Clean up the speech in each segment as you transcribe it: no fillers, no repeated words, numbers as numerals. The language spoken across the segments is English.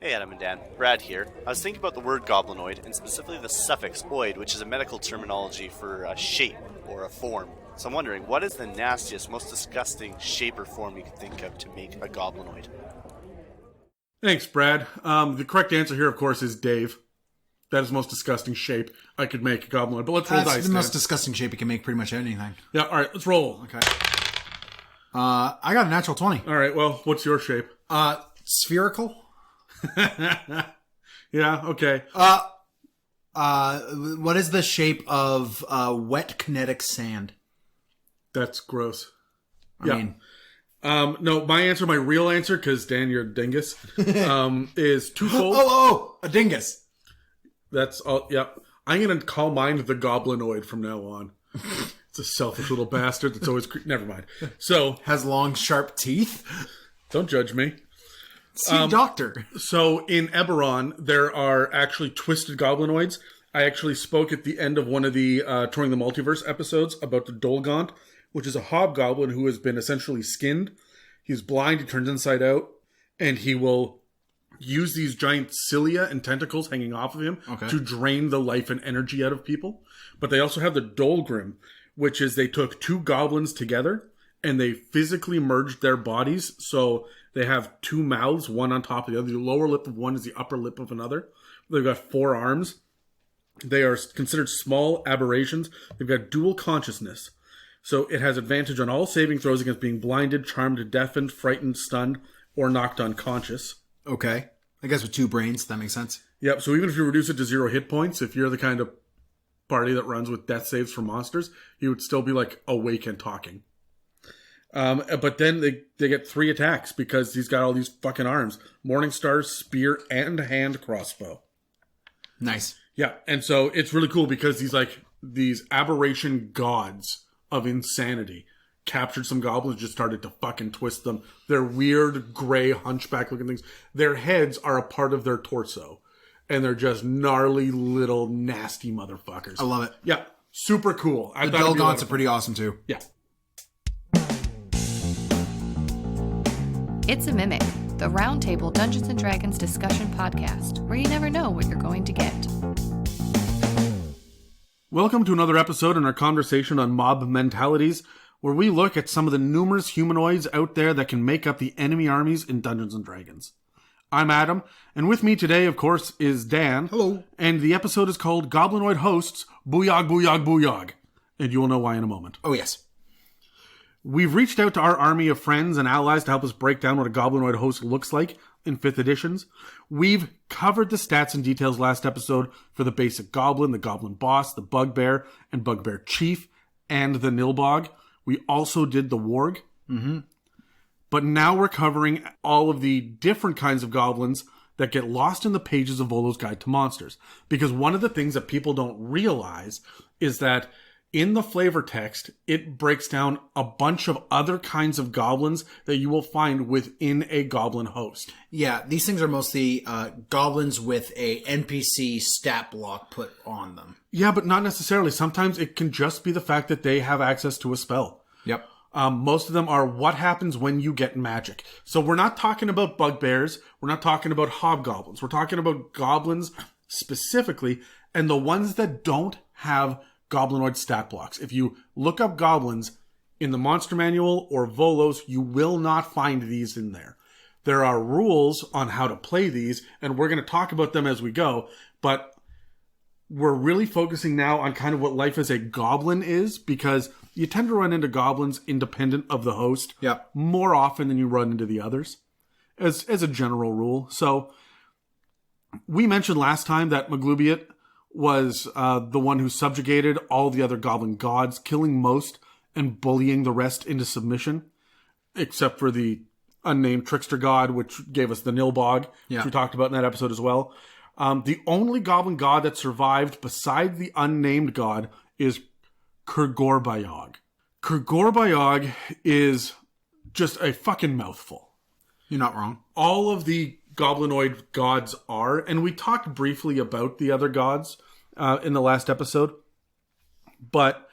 Hey Adam and Dan, Brad here. I was thinking about the word goblinoid, and specifically the suffix oid, which is a medical terminology for a shape or a form. So I'm wondering, what is the nastiest, most disgusting shape or form you could think of to make a goblinoid? Thanks, Brad. The correct answer here, of course, is Dave. That is the most disgusting shape I could make a goblinoid. But let's roll dice. That's the most disgusting shape you can make pretty much anything. Yeah, all right, let's roll. Okay. I got a natural 20. All right, well, what's your shape? Spherical. Yeah, okay. What is the shape of wet kinetic sand? That's gross. I mean, no, my real answer, because Dan, you're a dingus, is twofold. a dingus. That's all, yep. I'm going to call mine the Goblinoid from now on. It's a selfish little bastard that's always... Never mind. So... Has long, sharp teeth. Don't judge me. See a doctor. So in Eberron, there are actually twisted goblinoids. I actually spoke at the end of one of the Touring the Multiverse episodes about the Dulgant, which is a hobgoblin who has been essentially skinned. He's blind, he turns inside out, and he will use these giant cilia and tentacles hanging off of him to drain the life and energy out of people. But they also have the Dolgrim, which is they took two goblins together and they physically merged their bodies. So they have two mouths, one on top of the other. The lower lip of one is the upper lip of another. They've got 4 arms. They are considered small aberrations. They've got dual consciousness. So it has advantage on all saving throws against being blinded, charmed, deafened, frightened, stunned, or knocked unconscious. Okay. I guess with 2 brains, that makes sense. Yep, so even if you reduce it to 0 hit points, if you're the kind of party that runs with death saves for monsters, you would still be, like, awake and talking. But then they get 3 attacks because he's got all these fucking arms. Morningstar, spear, and hand crossbow. Nice. Yeah, and so it's really cool because these aberration gods of insanity captured some goblins, just started to fucking twist them. They're weird, gray, hunchback looking things. Their heads are a part of their torso. And they're just gnarly little nasty motherfuckers. I love it. Yeah, super cool. The Dulgants are pretty awesome too. Yeah. It's a Mimic, the Roundtable Dungeons & Dragons discussion podcast, where you never know what you're going to get. Welcome to another episode in our conversation on mob mentalities, where we look at some of the numerous humanoids out there that can make up the enemy armies in Dungeons & Dragons. I'm Adam, and with me today, of course, is Dan. Hello. And the episode is called Goblinoid Hosts, Booyahg, Booyahg, Booyahg. And you will know why in a moment. Oh, yes. We've reached out to our army of friends and allies to help us break down what a Goblinoid host looks like in 5th editions. We've covered the stats and details last episode for the basic goblin, the goblin boss, the bugbear, and bugbear chief, and the nilbog. We also did the warg. Mm-hmm. But now we're covering all of the different kinds of goblins that get lost in the pages of Volo's Guide to Monsters. Because one of the things that people don't realize is that in the flavor text, it breaks down a bunch of other kinds of goblins that you will find within a goblin host. Yeah, these things are mostly goblins with a NPC stat block put on them. Yeah, but not necessarily. Sometimes it can just be the fact that they have access to a spell. Yep. Most of them are what happens when you get magic. So we're not talking about bugbears. We're not talking about hobgoblins. We're talking about goblins specifically, and the ones that don't have goblinoid stat blocks. If you look up goblins in the monster manual or Volos, you will not find these in there. There are rules on how to play these, and we're going to talk about them as we go, but we're really focusing now on kind of what life as a goblin is, because you tend to run into goblins independent of the host more often than you run into the others, as a general rule. So we mentioned last time that Maglubiot was the one who subjugated all the other goblin gods, killing most and bullying the rest into submission, except for the unnamed trickster god, which gave us the Nilbog, which we talked about in that episode as well. The only goblin god that survived beside the unnamed god is Kurgorbayog. Kurgorbayog is just a fucking mouthful. You're not wrong. All of the goblinoid gods are, and we talked briefly about the other gods in the last episode, but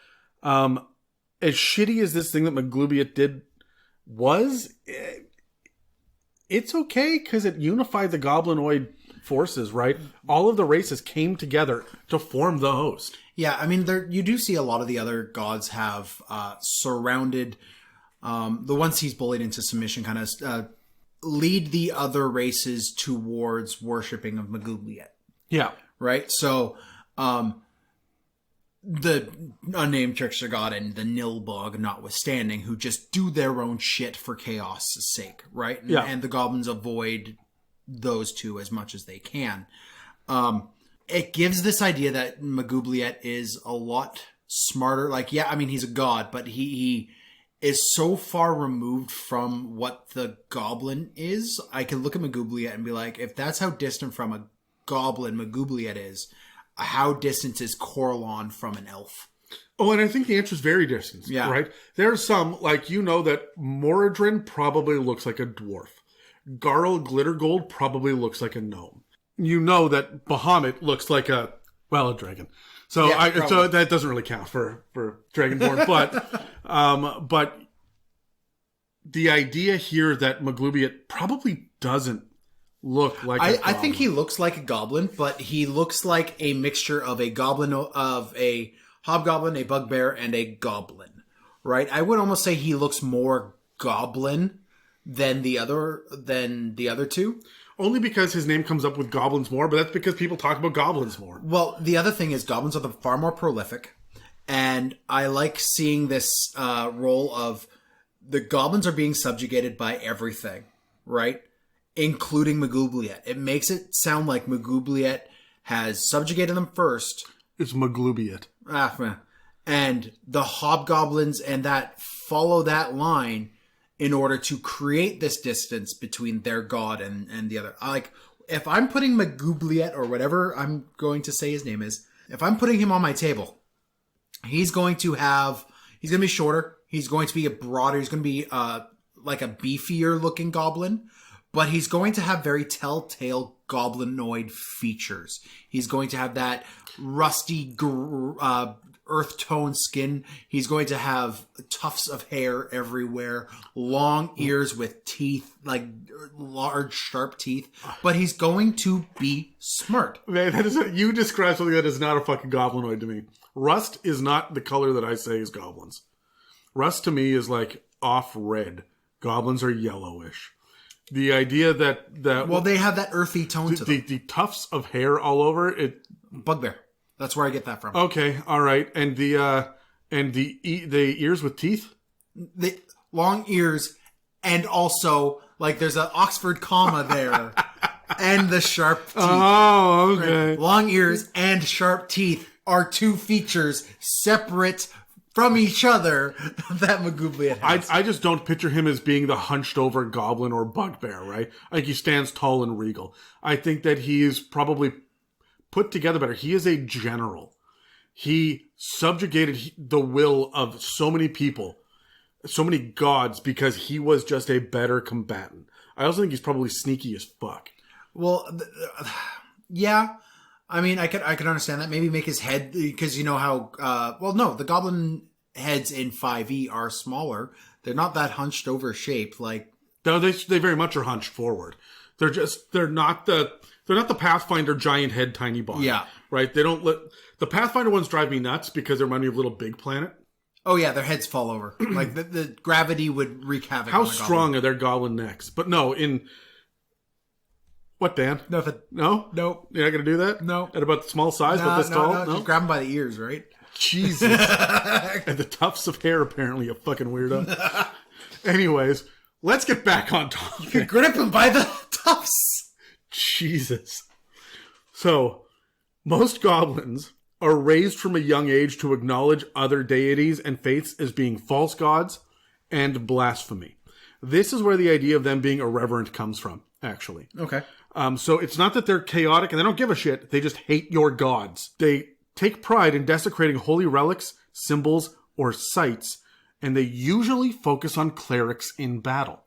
as shitty as this thing that Maglubiot did was, it's okay because it unified the Goblinoid forces, right? All of the races came together to form the host. Yeah, I mean, you do see a lot of the other gods have surrounded the ones he's bullied into submission, kind of lead the other races towards worshipping of Magoobliet. Yeah. Right? So, the unnamed trickster god and the Nilbog notwithstanding, who just do their own shit for chaos' sake, right? Yeah. And the goblins avoid those two as much as they can. It gives this idea that Magoobliet is a lot smarter. Like, yeah, I mean, he's a god, but he is so far removed from what the goblin is. I can look at Magoobliet and be like, if that's how distant from a goblin Magoobliet is, how distant is Corlon from an elf? Oh, and I think the answer is very distant, right? There's some, like, you know that Moradrin probably looks like a dwarf. Garl Glittergold probably looks like a gnome. You know that Bahamut looks like a dragon. So so that doesn't really count for Dragonborn, but the idea here that Magoobliet probably doesn't look like I think he looks like a goblin, but he looks like a mixture of a goblin, of a hobgoblin, a bugbear, and a goblin, right? I would almost say he looks more goblin than the other two. Only because his name comes up with goblins more, but that's because people talk about goblins more. Well, the other thing is goblins are far more prolific, and I like seeing this role of the goblins are being subjugated by everything, right? Including Magoobliet. It makes it sound like Magoobliet has subjugated them first. It's Magoobliet. And the hobgoblins and that follow that line in order to create this distance between their god and the other. Like, if I'm putting Magoobliet, or whatever I'm going to say his name is, if I'm putting him on my table, he's going to be shorter. He's going to be a broader, he's going to be like a beefier looking goblin, but he's going to have very telltale goblinoid features. He's going to have that rusty earth tone skin. He's going to have tufts of hair everywhere, long ears with teeth, like large sharp teeth, but he's going to be smart. Man, you describe something that is not a fucking goblinoid to me. Rust is not the color that I say is goblins. Rust to me is like off red. Goblins are yellowish. The idea that they have that earthy tone to them. The tufts of hair all over it. Bugbear. That's where I get that from. Okay, all right, and the ears with teeth, the long ears, and also like there's an Oxford comma there, and the sharp teeth. Oh, okay. Right? Long ears and sharp teeth are two features separate from each other that Magoobliet has. I just don't picture him as being the hunched over goblin or bugbear, right? Like he stands tall and regal. I think that he is probably put together better. He is a general. He subjugated the will of so many people, so many gods, because he was just a better combatant. I also think he's probably sneaky as fuck. Well, yeah. I mean, I could understand that. Maybe make his head, because you know how, the Goblin heads in 5e are smaller. They're not that hunched over shape. Like, no, they very much are hunched forward. They're not the Pathfinder giant head, tiny body. Yeah. Right? They don't the Pathfinder ones drive me nuts because they remind me of Little Big Planet. Oh yeah, their heads fall over. Like the gravity would wreak havoc. How strong are their goblin necks? But no, what, Dan? Nothing. No? Nope. You're not going to do that? No. At about the small size, but this tall? No, just grab them by the ears, right? Jesus. And the tufts of hair, apparently, you fucking weirdo. Anyways, let's get back on topic. You could grip him by the tufts. Jesus. So, most goblins are raised from a young age to acknowledge other deities and faiths as being false gods and blasphemy. This is where the idea of them being irreverent comes from, actually. Okay. So it's not that they're chaotic and they don't give a shit. They just hate your gods. They take pride in desecrating holy relics, symbols, or sites, and they usually focus on clerics in battle.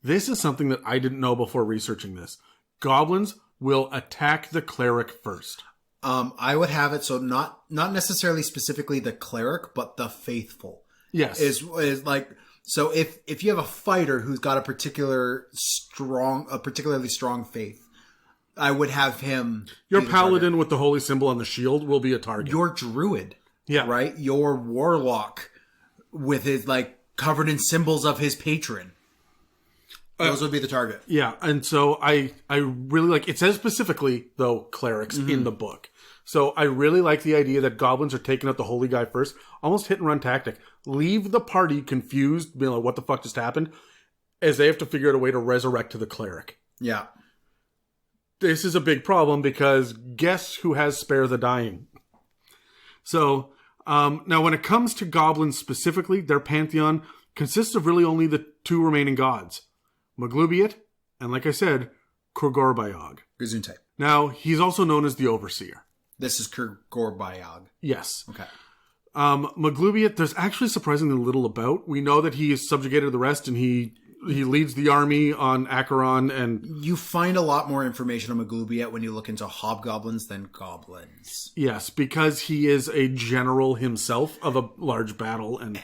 This is something that I didn't know before researching this. Goblins will attack the cleric first. I would have it so not necessarily specifically the cleric, but the faithful. Yes. Is like So if you have a fighter who's got a particularly strong faith, I would have him. Your paladin with the holy symbol on the shield will be a target. Your druid, yeah, right? Your warlock with his covered in symbols of his patron. Those would be the target. Yeah, and so I really like. It says specifically though clerics in the book. So I really like the idea that goblins are taking out the holy guy first, almost hit and run tactic. Leave the party confused, being like, what the fuck just happened, as they have to figure out a way to resurrect to the cleric. Yeah. This is a big problem because guess who has Spare the Dying? So now when it comes to goblins specifically, their pantheon consists of really only the two remaining gods, Maglubiet, and like I said, Booyahg. Gesundheit. Now, he's also known as the Overseer. This is Booyahg. Yes. Okay. Maglubiet, there's actually surprisingly little about. We know that he is subjugated to the rest, and he leads the army on Acheron, and you find a lot more information on Maglubiet when you look into hobgoblins than goblins. Yes, because he is a general himself of a large battle, and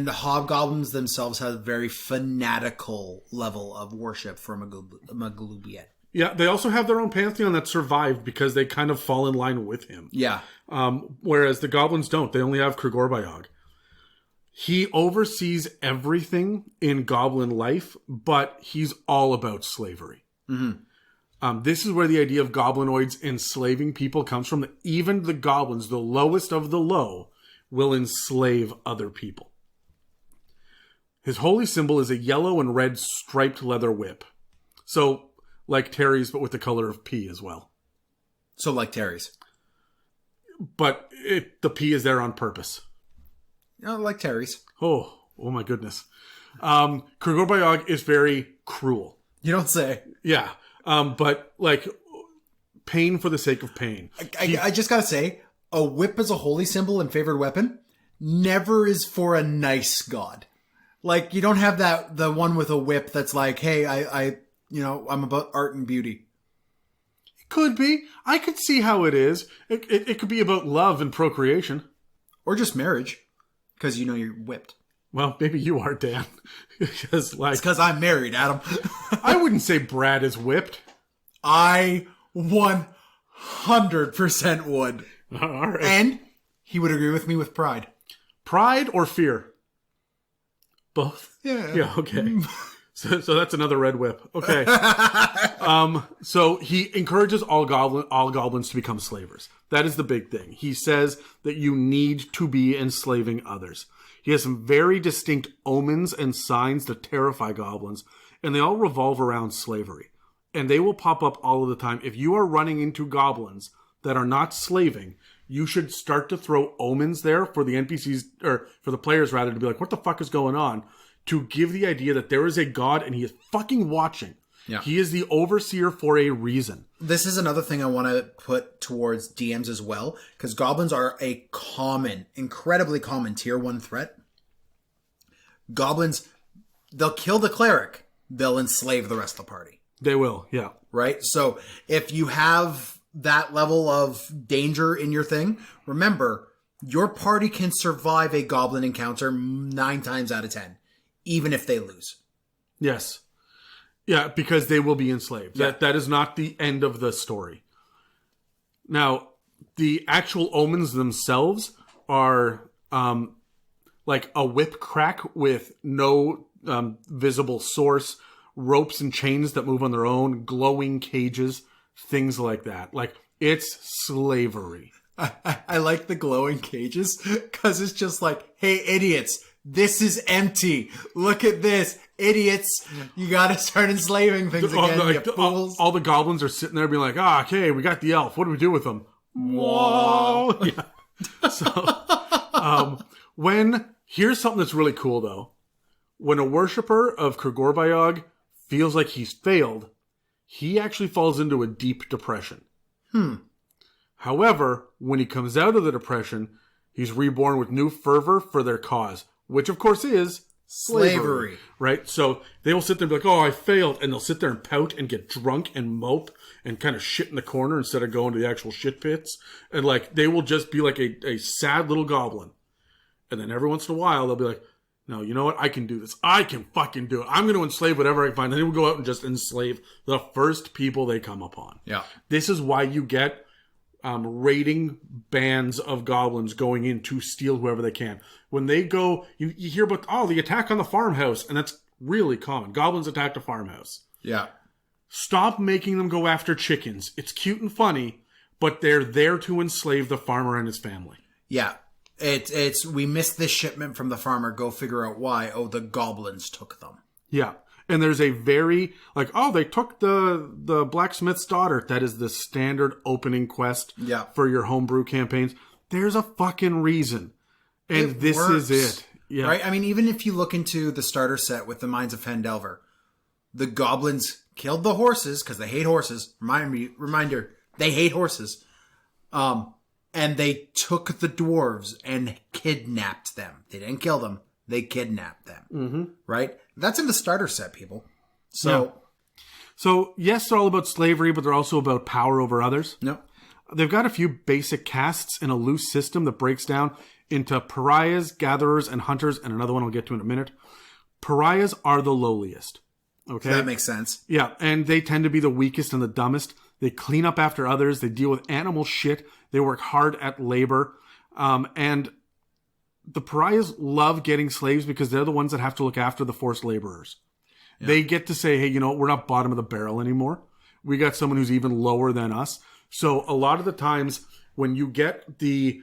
hobgoblins themselves have a very fanatical level of worship for Maglubiet. Yeah, they also have their own pantheon that survived because they kind of fall in line with him. Yeah. Whereas the goblins don't. They only have Booyahg. He oversees everything in goblin life, but he's all about slavery. Mm-hmm. This is where the idea of goblinoids enslaving people comes from. Even the goblins, the lowest of the low, will enslave other people. His holy symbol is a yellow and red striped leather whip. So, like Terry's, but with the color of P as well. So like Terry's. But the P is there on purpose. Like Terry's. Oh my goodness. Booyahg is very cruel. You don't say. Yeah. But like pain for the sake of pain. I just gotta say, a whip as a holy symbol and favored weapon never is for a nice god. Like, you don't have the one with a whip that's like, hey, I'm about art and beauty. It could be. I could see how it is. It could be about love and procreation. Or just marriage. Because you're whipped. Well, maybe you are, Dan. It's because I'm married, Adam. I wouldn't say Brad is whipped. I 100% would. All right. And he would agree with me with pride. Pride or fear? Both? Yeah. Yeah, okay. So that's another red whip. Okay. So he encourages all goblins to become slavers. That is the big thing. He says that you need to be enslaving others. He has some very distinct omens and signs that terrify goblins, and they all revolve around slavery. And they will pop up all of the time. If you are running into goblins that are not slaving, you should start to throw omens there for the NPCs, or for the players rather, to be like, what the fuck is going on? To give the idea that there is a god and he is fucking watching. Yeah. He is the overseer for a reason. This is another thing I want to put towards DMs as well, because goblins are a incredibly common tier 1 threat. Goblins, they'll kill the cleric. They'll enslave the rest of the party. They will, yeah. Right? So if you have that level of danger in your thing, remember, your party can survive a goblin encounter 9 times out of 10. Even if they lose. Yes. Yeah, because they will be enslaved. Yeah. That is not the end of the story. Now, the actual omens themselves are like a whip crack with no visible source, ropes and chains that move on their own, glowing cages, things like that. Like, it's slavery. I like the glowing cages because it's just like, hey, idiots, this is empty. Look at this. Idiots. You gotta start enslaving things again, you fools. All the goblins are sitting there being like, okay, we got the elf. What do we do with them? Whoa. Yeah. So, here's something that's really cool, though. When a worshiper of Booyahg feels like he's failed, he actually falls into a deep depression. However, when he comes out of the depression, he's reborn with new fervor for their cause. Which, of course, is slavery. Right? So they will sit there and be like, oh, I failed. And they'll sit there and pout and get drunk and mope and kind of shit in the corner instead of going to the actual shit pits. And, like, they will just be like a sad little goblin. And then every once in a while, they'll be like, No, you know what? I can do this. I can fucking do it. I'm going to enslave whatever I can find. And they will go out and just enslave the first people they come upon. Yeah. This is why you get raiding bands of goblins going in to steal whoever they can. When they go, you hear about, the attack on the farmhouse. And that's really common. Goblins attacked a farmhouse. Yeah. Stop making them go after chickens. It's cute and funny, but they're there to enslave the farmer and his family. Yeah. It's we missed this shipment from the farmer. Go figure out why. Oh, the goblins took them. Yeah. And there's a very, they took the blacksmith's daughter. That is the standard opening quest for your homebrew campaigns. There's a fucking reason. And this is it. Yeah. Right? I mean, even if you look into the starter set with the Mines of Phandelver, the goblins killed the horses because they hate horses. Reminder, they hate horses. And they took the dwarves and kidnapped them. They didn't kill them. They kidnapped them. Mm-hmm. Right? That's in the starter set, people. So, yes, they're all about slavery, but they're also about power over others. Yep. They've got a few basic castes in a loose system that breaks down into pariahs, gatherers, and hunters, and another one I'll get to in a minute. Pariahs are the lowliest. Okay? So that makes sense. Yeah, and they tend to be the weakest and the dumbest. They clean up after others. They deal with animal shit. They work hard at labor. And the pariahs love getting slaves because they're the ones that have to look after the forced laborers. Yeah. They get to say, hey, you know what? We're not bottom of the barrel anymore. We got someone who's even lower than us. So a lot of the times when you get the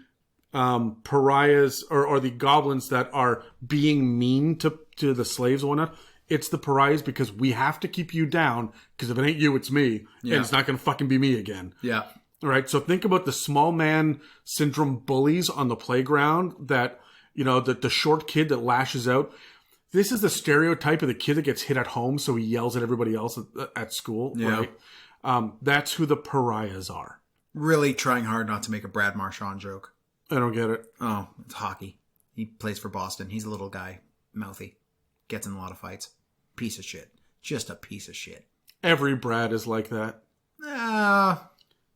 pariahs or the goblins that are being mean to the slaves and whatnot, it's the pariahs because we have to keep you down because if it ain't you, it's me. Yeah. And it's not going to fucking be me again. Yeah. All right. So think about the small man syndrome bullies on the playground that, the short kid that lashes out. This is the stereotype of the kid that gets hit at home. So he yells at everybody else at school. Yeah. Right. That's who the pariahs are. Really trying hard not to make a Brad Marchand joke. I don't get it. Oh, it's hockey. He plays for Boston. He's a little guy. Mouthy. Gets in a lot of fights. Piece of shit. Just a piece of shit. Every Brad is like that.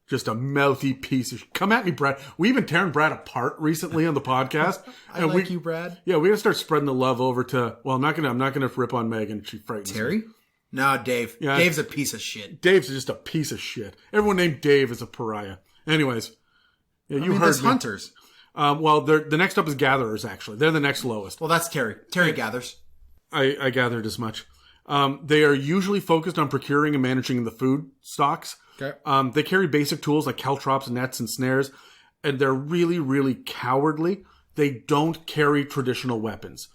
Just a mouthy piece of shit. Come at me, Brad. We even tearing Brad apart recently on the podcast. I like you, Brad. Yeah, we gotta start spreading the love over to. Well, I'm not gonna rip on Megan. She frightens Terry. Me. No, Dave. Yeah, Dave's a piece of shit. Dave's just a piece of shit. Everyone named Dave is a pariah. Anyways, yeah, you heard me. Hunters. Well, the next up is gatherers. Actually, they're the next lowest. Well, that's Terry. Terry gathers. I gathered as much. They are usually focused on procuring and managing the food stocks. Okay. They carry basic tools like caltrops, nets, and snares, and they're really, really cowardly. They don't carry traditional weapons.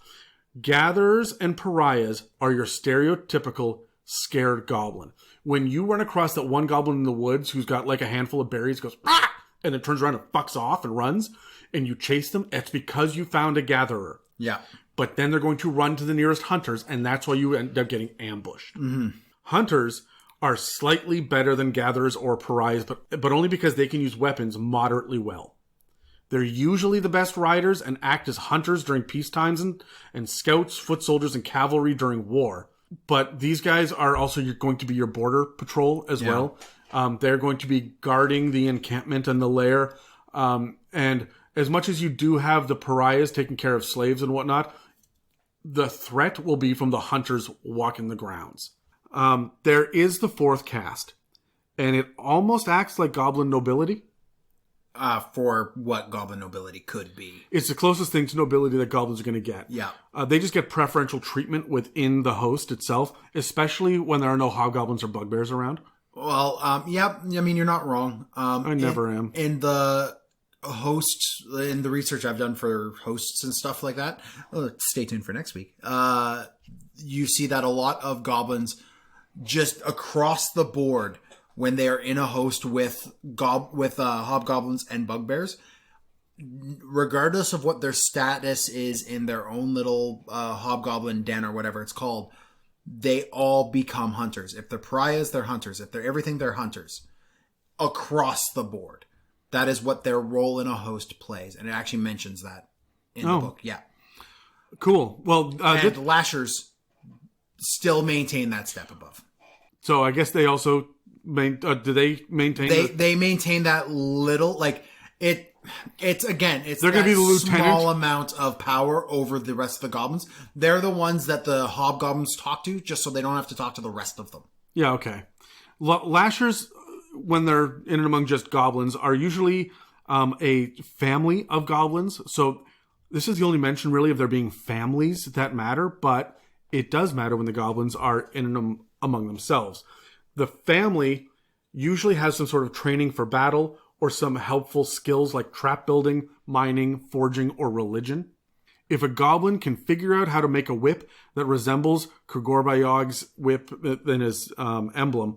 Gatherers and pariahs are your stereotypical scared goblin. When you run across that one goblin in the woods who's got like a handful of berries, goes, ah! And then turns around and fucks off and runs, and you chase them, it's because you found a gatherer. Yeah. But then they're going to run to the nearest hunters, and that's why you end up getting ambushed. Mm-hmm. Hunters are slightly better than gatherers or pariahs, but only because they can use weapons moderately well. They're usually the best riders and act as hunters during peace times and scouts, foot soldiers, and cavalry during war. But these guys are also going to be your border patrol as well. They're going to be guarding the encampment and the lair. And as much as you do have the pariahs taking care of slaves and whatnot, the threat will be from the hunters walking the grounds. There is the fourth caste, and it almost acts like goblin nobility. For what goblin nobility could be. It's the closest thing to nobility that goblins are going to get. Yeah. They just get preferential treatment within the host itself, especially when there are no hobgoblins or bugbears around. Well, yeah, I mean, you're not wrong. I never am. In the hosts, in the research I've done for hosts and stuff like that, stay tuned for next week, you see that a lot of goblins just across the board, when they are in a host with hobgoblins and bugbears, regardless of what their status is in their own little hobgoblin den or whatever it's called, they all become hunters. If they're pariahs, they're hunters. If they're everything, they're hunters. Across the board. That is what their role in a host plays. And it actually mentions that in the book. Yeah. Cool. Well, and Lashers still maintain that step above. So I guess they also... do they maintain... They maintain that little... Like, it It's they're going to be the lieutenant. Small amount of power over the rest of the goblins. They're the ones that the hobgoblins talk to, just so they don't have to talk to the rest of them. Yeah, okay. Lashers, when they're in and among just goblins, are usually a family of goblins. So this is the only mention, really, of there being families that matter, but it does matter when the goblins are in and among themselves. The family usually has some sort of training for battle or some helpful skills like trap building, mining, forging, or religion. If a goblin can figure out how to make a whip that resembles Booyahg's whip in his emblem,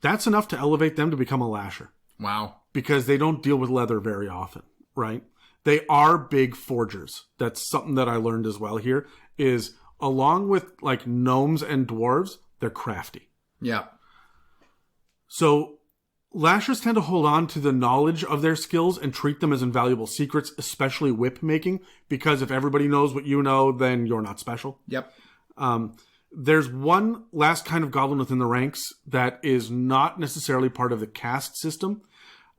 that's enough to elevate them to become a lasher. Wow. Because they don't deal with leather very often, right? They are big forgers. That's something that I learned as well here, is along with like gnomes and dwarves, they're crafty. Yeah. So lashers tend to hold on to the knowledge of their skills and treat them as invaluable secrets, especially whip making, because if everybody knows what you know, then you're not special. Yep. There's one last kind of goblin within the ranks that is not necessarily part of the caste system,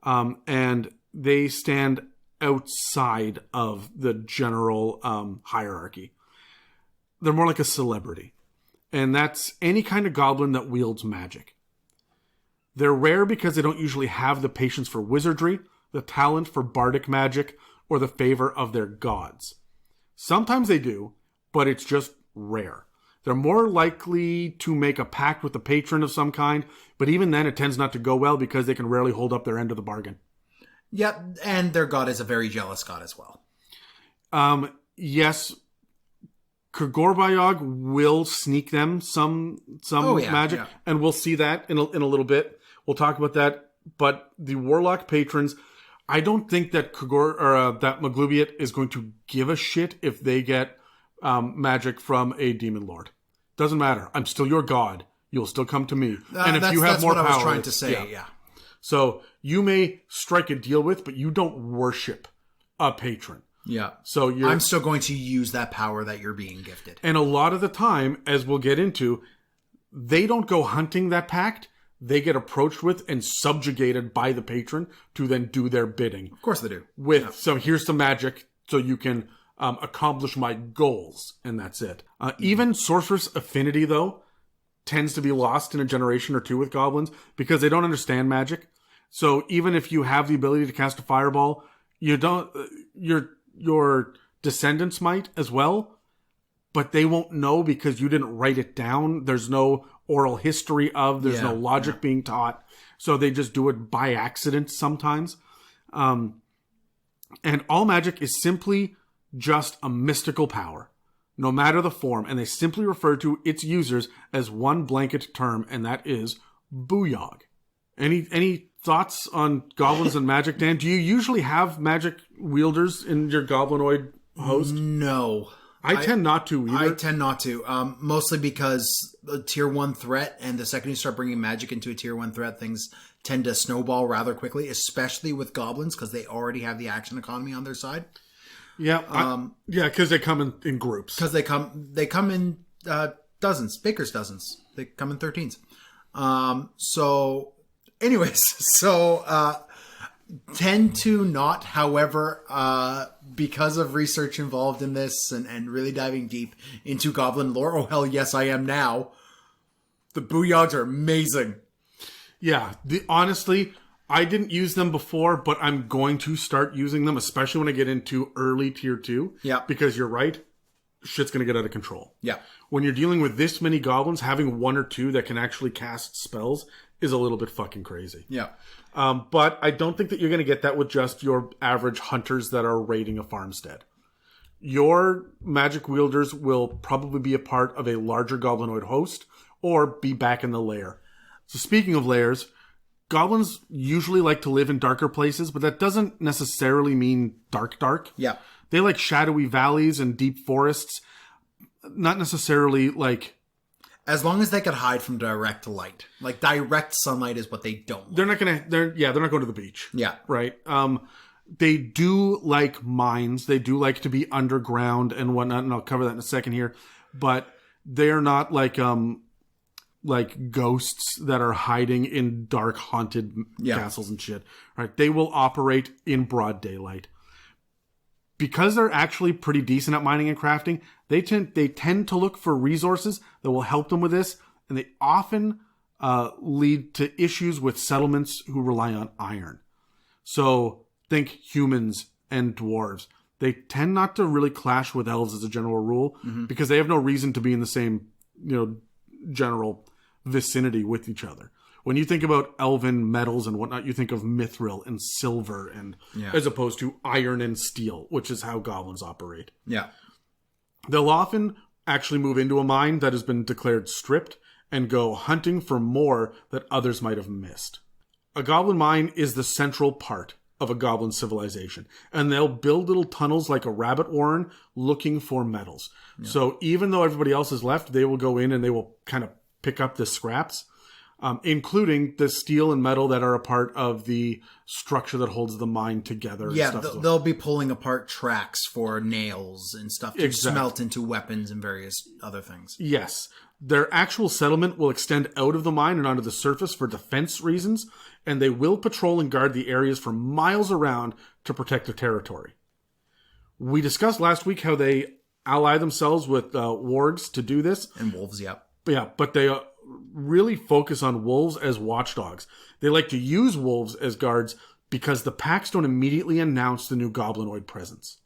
and they stand outside of the general hierarchy. They're more like a celebrity, and that's any kind of goblin that wields magic. They're rare because they don't usually have the patience for wizardry, the talent for bardic magic, or the favor of their gods. Sometimes they do, but it's just rare. They're more likely to make a pact with a patron of some kind, but even then it tends not to go well because they can rarely hold up their end of the bargain. Yep, and their god is a very jealous god as well. Yes, Booyahg will sneak them some magic, and we'll see that in a little bit. We'll talk about that. But the Warlock patrons, I don't think that that Maglubiot is going to give a shit if they get magic from a demon lord. Doesn't matter. I'm still your god. You'll still come to me. And if you have more power, that's what I was trying to say. Yeah. So you may strike a deal with, but you don't worship a patron. Yeah. So I'm still going to use that power that you're being gifted. And a lot of the time, as we'll get into, they don't go hunting that pact. They get approached with and subjugated by the patron to then do their bidding. Of course they do. So here's some magic so you can accomplish my goals, and that's it. Even sorceress affinity, though, tends to be lost in a generation or two with goblins because they don't understand magic. So even if you have the ability to cast a fireball, you don't. Your descendants might as well, but they won't know because you didn't write it down. There's no oral history there's no logic being taught. So they just do it by accident sometimes. And all magic is simply just a mystical power, no matter the form. And they simply refer to its users as one blanket term, and that is Booyahg. Any thoughts on goblins and magic, Dan? Do you usually have magic wielders in your Goblinoid host? No. I tend not to either. I tend not to. Mostly because the tier 1 threat, and the second you start bringing magic into a tier 1 threat, things tend to snowball rather quickly, especially with goblins, because they already have the action economy on their side. Yeah. Because they come in groups. Because they come in dozens, baker's dozens. They come in 13s. Tend to not, however, because of research involved in this and really diving deep into goblin lore. Oh, hell yes, I am now. The Booyags are amazing. Yeah, honestly, I didn't use them before, but I'm going to start using them, especially when I get into early tier 2. Yeah. Because you're right, shit's going to get out of control. Yeah. When you're dealing with this many goblins, having one or two that can actually cast spells is a little bit fucking crazy. Yeah. But I don't think that you're going to get that with just your average hunters that are raiding a farmstead. Your magic wielders will probably be a part of a larger Goblinoid host or be back in the lair. So speaking of lairs, goblins usually like to live in darker places, but that doesn't necessarily mean dark. Yeah. They like shadowy valleys and deep forests, not necessarily like... As long as they can hide from direct light. Like, direct sunlight is what they don't like. They're not going to the beach. Yeah. Right? They do like mines. They do like to be underground and whatnot, and I'll cover that in a second here. But they're not like like ghosts that are hiding in dark haunted castles and shit. Right? They will operate in broad daylight. Because they're actually pretty decent at mining and crafting, they tend to look for resources that will help them with this, and they often lead to issues with settlements who rely on iron. So think humans and dwarves. They tend not to really clash with elves as a general rule because they have no reason to be in the same, general vicinity with each other. When you think about elven metals and whatnot, you think of mithril and silver, and as opposed to iron and steel, which is how goblins operate. Yeah. They'll often actually move into a mine that has been declared stripped and go hunting for more that others might have missed. A goblin mine is the central part of a goblin civilization, and they'll build little tunnels like a rabbit warren looking for metals. Yeah. So even though everybody else is left, they will go in and they will kind of pick up the scraps, including the steel and metal that are a part of the structure that holds the mine together. Yeah, and stuff. They'll be pulling apart tracks for nails and stuff to smelt into weapons and various other things. Yes. Their actual settlement will extend out of the mine and onto the surface for defense reasons, and they will patrol and guard the areas for miles around to protect their territory. We discussed last week how they ally themselves with wargs to do this. And wolves, yeah. Yeah, but they really focus on wolves as watchdogs. They like to use wolves as guards because the packs don't immediately announce the new goblinoid presence.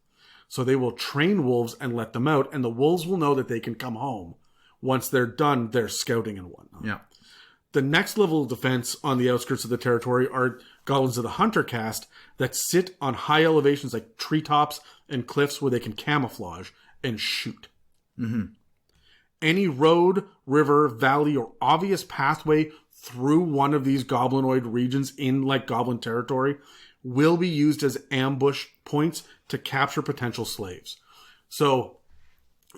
So they will train wolves and let them out, and the wolves will know that they can come home once they're done their scouting and whatnot. Yeah. The next level of defense on the outskirts of the territory are goblins of the hunter caste that sit on high elevations like treetops and cliffs where they can camouflage and shoot. Mm-hmm. Any road, river, valley, or obvious pathway through one of these goblinoid regions in like goblin territory will be used as ambush points to capture potential slaves. So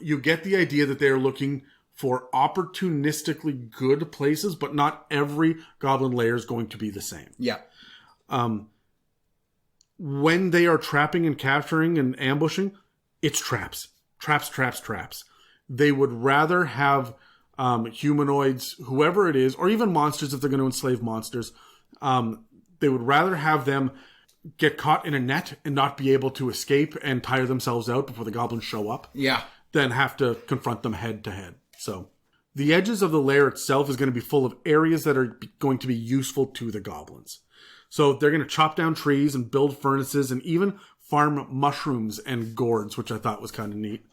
you get the idea that they're looking for opportunistically good places, but not every goblin lair is going to be the same. Yeah. When they are trapping and capturing and ambushing, it's traps. Traps. They would rather have humanoids, whoever it is, or even monsters if they're going to enslave monsters. They would rather have them get caught in a net and not be able to escape and tire themselves out before the goblins show up. Yeah. Than have to confront them head to head. So the edges of the lair itself is going to be full of areas that are going to be useful to the goblins. So they're going to chop down trees and build furnaces and even farm mushrooms and gourds, which I thought was kind of neat.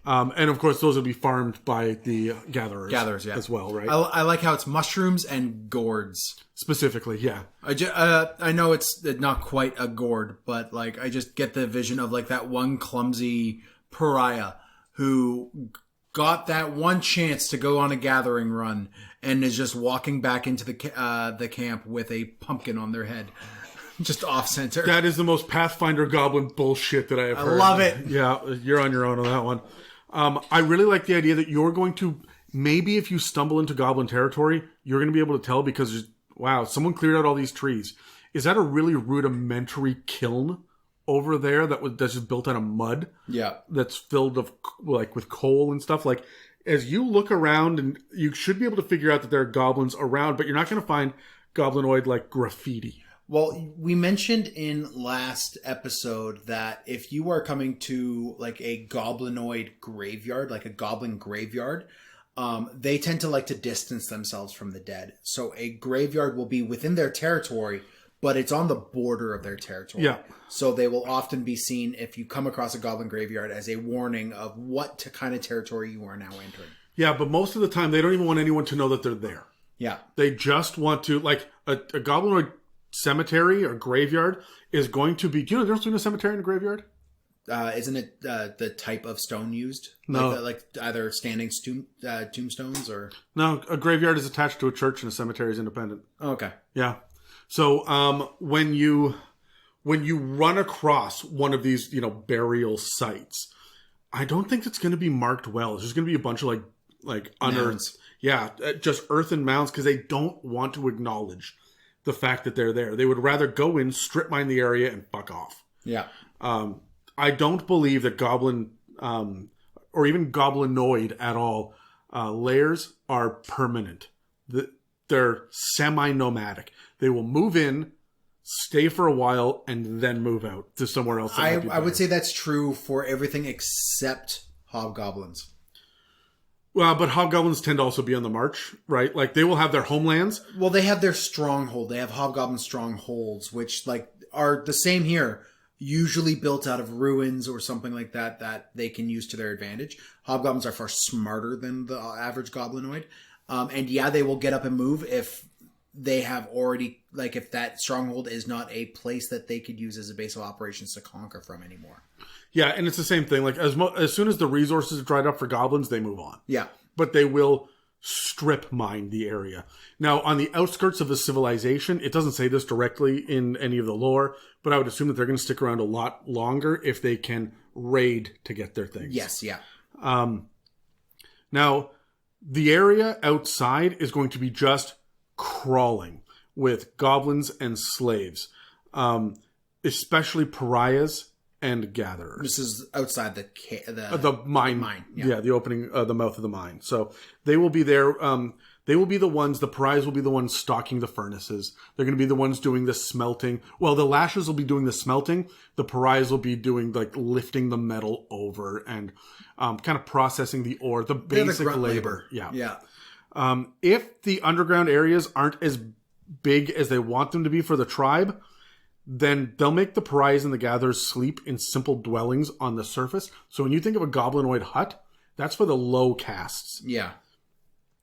And of course, those will be farmed by the gatherers yeah. as well, right? I like how it's mushrooms and gourds. Specifically, yeah. I know it's not quite a gourd, but like I just get the vision of like that one clumsy pariah who got that one chance to go on a gathering run and is just walking back into the camp with a pumpkin on their head. Just off center. That is the most Pathfinder goblin bullshit that I have heard. I love it. Yeah, you're on your own on that one. I really like the idea that you're going to, maybe if you stumble into goblin territory, you're going to be able to tell because, wow, someone cleared out all these trees. Is that a really rudimentary kiln over there that's just built out of mud? Yeah. That's filled with coal and stuff. Like, as you look around, and you should be able to figure out that there are goblins around, but you're not going to find goblinoid like graffiti. Well, we mentioned in last episode that if you are coming to like a goblinoid graveyard, like a goblin graveyard, they tend to like to distance themselves from the dead. So a graveyard will be within their territory, but it's on the border of their territory. Yeah. So they will often be seen, if you come across a goblin graveyard, as a warning of what kind of territory you are now entering. Yeah, but most of the time they don't even want anyone to know that they're there. Yeah. They just want to, like, a goblinoid cemetery or graveyard is going to be... Do you know the difference between a cemetery and a graveyard? Isn't it the type of stone used? No. Like either standing tombstones or... No, a graveyard is attached to a church and a cemetery is independent. Oh, okay. Yeah. So when you run across one of these, burial sites, I don't think it's going to be marked well. It's just going to be a bunch of like unearthed... Yeah, just earth and mounds because they don't want to acknowledge the fact that they're there. They would rather go in, strip mine the area, and fuck off. Yeah. I don't believe that goblin, or even goblinoid at all, lairs are permanent. they're semi-nomadic. They will move in, stay for a while, and then move out to somewhere else. I would say that's true for everything except hobgoblins. Well, but hobgoblins tend to also be on the march, right? Like, they will have their homelands. Well, they have their stronghold. They have hobgoblin strongholds, which are the same here. Usually built out of ruins or something like that they can use to their advantage. Hobgoblins are far smarter than the average goblinoid. And yeah, they will get up and move if they have already, if that stronghold is not a place that they could use as a base of operations to conquer from anymore. Yeah, and it's the same thing. Like, as soon as the resources are dried up for goblins, they move on. Yeah. But they will strip mine the area. Now, on the outskirts of a civilization, it doesn't say this directly in any of the lore, but I would assume that they're going to stick around a lot longer if they can raid to get their things. Yes, yeah. Now, the area outside is going to be just crawling with goblins and slaves, especially pariahs and gatherers. This is outside the mine. Yeah, the opening, the mouth of the mine. So they will be there. They will be the ones, the pariahs will be the ones stocking the furnaces. They're going to be the ones doing the smelting. Well, the lashes will be doing the smelting. The pariahs will be doing, lifting the metal over and kind of processing the ore, the basic labor. Yeah. If the underground areas aren't as big as they want them to be for the tribe, then they'll make the pariahs and the gatherers sleep in simple dwellings on the surface. So when you think of a goblinoid hut, that's for the low castes. Yeah.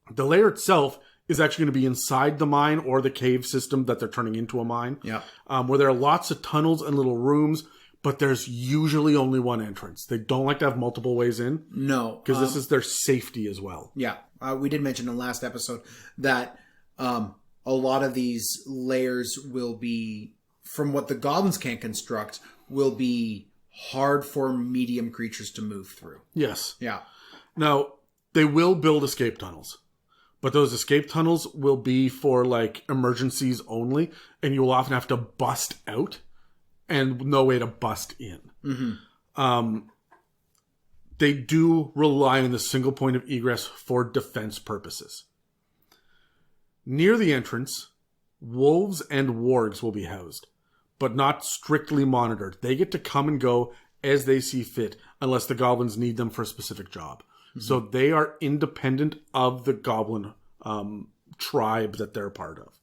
The lair itself is actually going to be inside the mine or the cave system that they're turning into a mine. Yeah. Where there are lots of tunnels and little rooms, but there's usually only one entrance. They don't like to have multiple ways in. No. Because this is their safety as well. Yeah. We did mention in the last episode that a lot of these layers will be, from what the goblins can't construct, will be hard for medium creatures to move through. Yes. Yeah. Now, they will build escape tunnels. But those escape tunnels will be for, emergencies only. And you will often have to bust out and no way to bust in. Mm-hmm. They do rely on the single point of egress for defense purposes. Near the entrance, wolves and wargs will be housed, but not strictly monitored. They get to come and go as they see fit, unless the goblins need them for a specific job. Mm-hmm. So they are independent of the goblin tribe that they're a part of.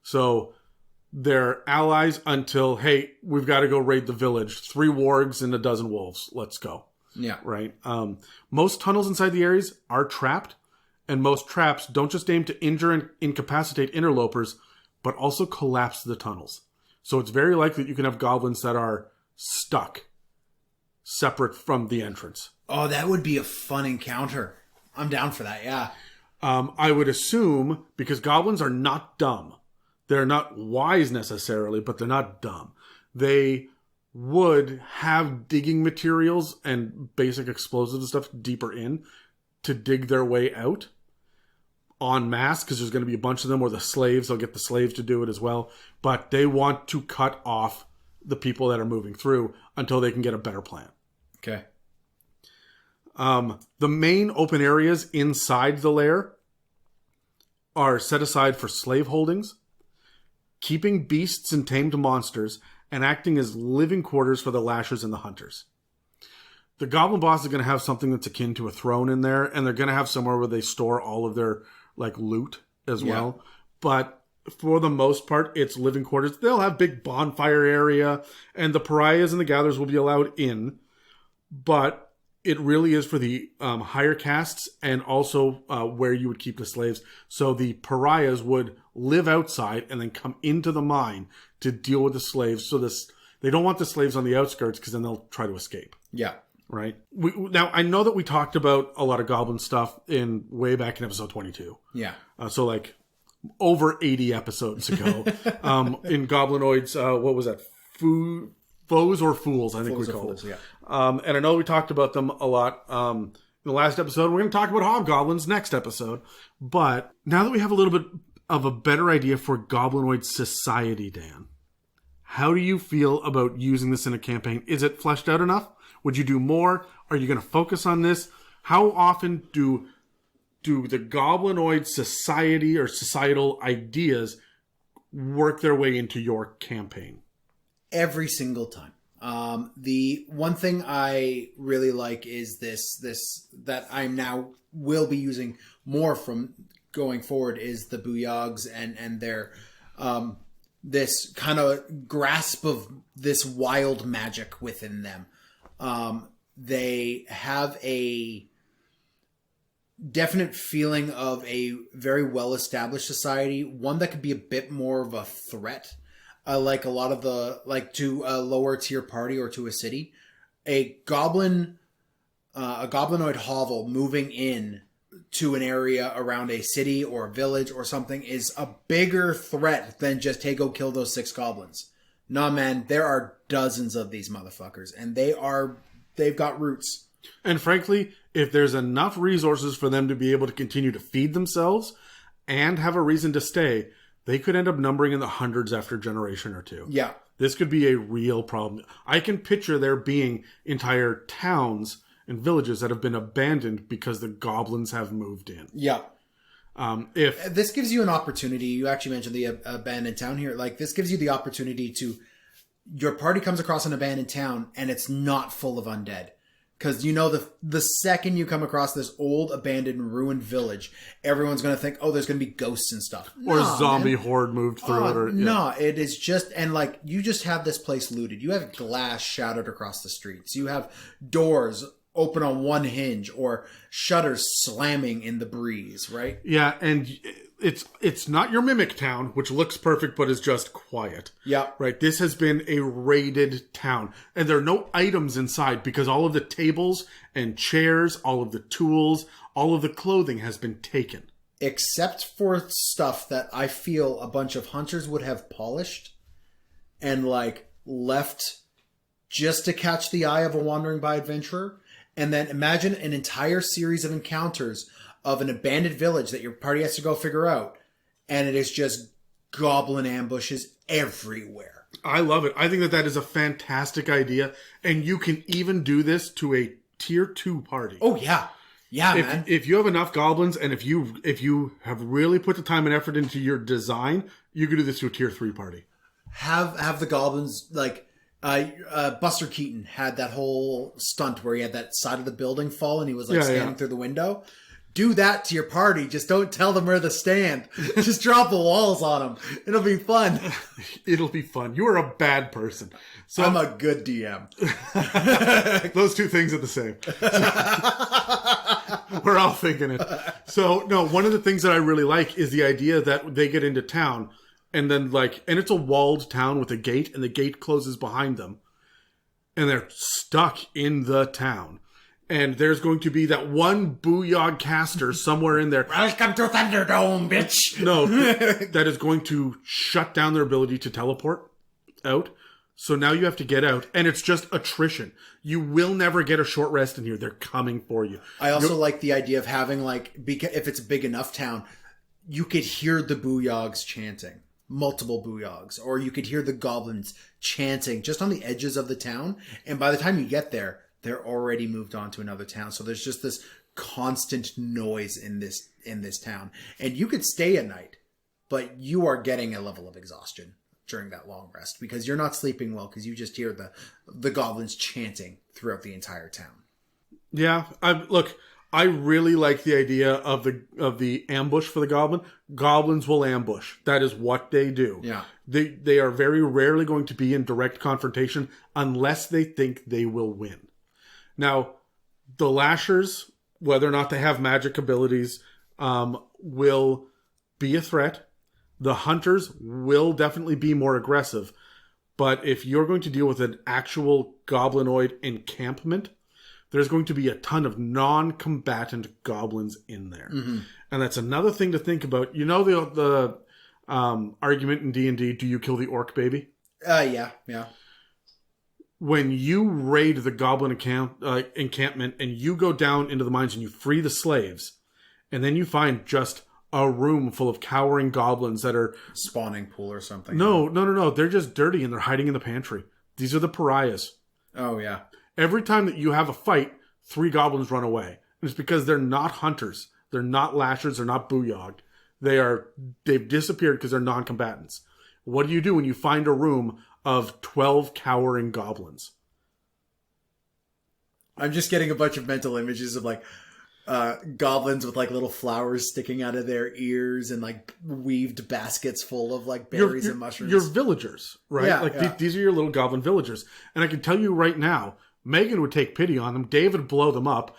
So they're allies until, hey, we've got to go raid the village. 3 wargs and a dozen wolves. Let's go. Yeah. Right? Most tunnels inside the areas are trapped, and most traps don't just aim to injure and incapacitate interlopers, but also collapse the tunnels. So it's very likely that you can have goblins that are stuck, separate from the entrance. Oh, that would be a fun encounter. I'm down for that, yeah. I would assume, because goblins are not dumb. They're not wise necessarily, but they're not dumb. They would have digging materials and basic explosives and stuff deeper in to dig their way out en masse, because there's going to be a bunch of them, or the slaves, they'll get the slaves to do it as well. But they want to cut off the people that are moving through until they can get a better plan. Okay. The main open areas inside the lair are set aside for slave holdings, keeping beasts and tamed monsters, and acting as living quarters for the lashers and the hunters. The goblin boss is going to have something that's akin to a throne in there, and they're going to have somewhere where they store all of their loot as well. But for the most part, it's living quarters. They'll have big bonfire area, and the pariahs and the gatherers will be allowed in. But it really is for the higher castes, and also where you would keep the slaves. So the pariahs would live outside and then come into the mine to deal with the slaves. So they don't want the slaves on the outskirts, because then they'll try to escape. Yeah. Right. Now, I know that we talked about a lot of goblin stuff way back in episode 22. Yeah. So over 80 episodes ago, in Goblinoids, what was that? Foes or Fools, I think Fools we called it. Yeah. And I know we talked about them a lot in the last episode. We're going to talk about hobgoblins next episode. But now that we have a little bit of a better idea for Goblinoid society, Dan, how do you feel about using this in a campaign? Is it fleshed out enough? Would you do more? Are you going to focus on this? How often do do the Goblinoid society or societal ideas work their way into your campaign? Every single time. The one thing I really like is this that I now will be using more from going forward is the Booyaghs and their this kind of grasp of this wild magic within them. They have a definite feeling of a very well-established society, one that could be a bit more of a threat. Like a lot of to a lower tier party or to a city, a goblinoid hovel moving in to an area around a city or a village or something is a bigger threat than just, hey, go kill those 6 goblins. Nah, man, there are dozens of these motherfuckers, and they've got roots. And frankly, if there's enough resources for them to be able to continue to feed themselves and have a reason to stay, they could end up numbering in the hundreds after a generation or two. Yeah. This could be a real problem. I can picture there being entire towns and villages that have been abandoned because the goblins have moved in. Yeah. If this gives you an opportunity, you actually mentioned the abandoned town here. Like, this gives you the opportunity to, your party comes across an abandoned town and it's not full of undead. Because you know the second you come across this old, abandoned, ruined village, everyone's going to think, oh, there's going to be ghosts and stuff. Or zombie horde moved through it. Or, no, it is just, and like, you just have this place looted. You have glass shattered across the streets. You have doors open on one hinge or shutters slamming in the breeze, right? Yeah, and it's not your mimic town, which looks perfect but is just quiet. Yeah. Right? This has been a raided town. And there are no items inside because all of the tables and chairs, all of the tools, all of the clothing has been taken. Except for stuff that I feel a bunch of hunters would have polished and like left just to catch the eye of a wandering by adventurer. And then imagine an entire series of encounters of an abandoned village that your party has to go figure out. And it is just goblin ambushes everywhere. I love it. I think that is a fantastic idea. And you can even do this to a tier 2 party. Oh, yeah. Yeah, man. If you have enough goblins and if you have really put the time and effort into your design, you can do this to a tier 3 party. Have the goblins, like, Buster Keaton had that whole stunt where he had that side of the building fall and he was like standing through the window. Do that to your party. Just don't tell them where to stand. Just drop the walls on them. It'll be fun. It'll be fun. You are a bad person. So I'm a good DM. Those two things are the same. We're all thinking it. So, no, one of the things that I really like is the idea that they get into town and then and it's a walled town with a gate and the gate closes behind them and they're stuck in the town. And there's going to be that one Booyahg caster somewhere in there. Welcome to Thunderdome, bitch! No, that is going to shut down their ability to teleport out. So now you have to get out. And it's just attrition. You will never get a short rest in here. They're coming for you. I also like the idea of having, if it's a big enough town, you could hear the Booyaghs chanting. Multiple Booyaghs. Or you could hear the goblins chanting just on the edges of the town. And by the time you get there, they're already moved on to another town. So there's just this constant noise in this town. And you could stay at night, but you are getting a level of exhaustion during that long rest because you're not sleeping well because you just hear the goblins chanting throughout the entire town. Yeah, I really like the idea of the ambush for the goblin. Goblins will ambush. That is what they do. Yeah. They are very rarely going to be in direct confrontation unless they think they will win. Now, the Lashers, whether or not they have magic abilities, will be a threat. The Hunters will definitely be more aggressive. But if you're going to deal with an actual Goblinoid encampment, there's going to be a ton of non-combatant goblins in there. Mm-hmm. And that's another thing to think about. You know the argument in D&D, do you kill the orc baby? Yeah. When you raid the goblin encampment and you go down into the mines and you free the slaves, and then you find just a room full of cowering goblins that are... Spawning pool or something. No. They're just dirty and they're hiding in the pantry. These are the pariahs. Oh, yeah. Every time that you have a fight, 3 goblins run away. And it's because they're not hunters. They're not lashers. They're not Booyahg. They've disappeared because they're non-combatants. What do you do when you find a room of 12 cowering goblins? I'm just getting a bunch of mental images of like goblins with like little flowers sticking out of their ears and like weaved baskets full of like berries and mushrooms. Your villagers, right? Yeah, These are your little goblin villagers. And I can tell you right now, Megan would take pity on them. David would blow them up,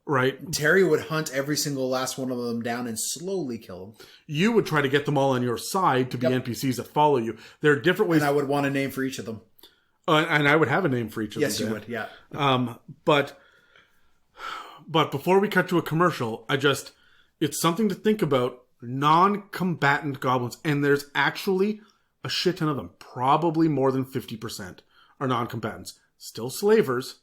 right? Terry would hunt every single last one of them down and slowly kill them. You would try to get them all on your side to be NPCs that follow you. There are different ways. And I would want a name for each of them. And I would have a name for each of them. Yes, you would, yeah. But before we cut to a commercial, it's something to think about. Non-combatant goblins, and there's actually a shit ton of them. Probably more than 50% are non-combatants. Still slavers,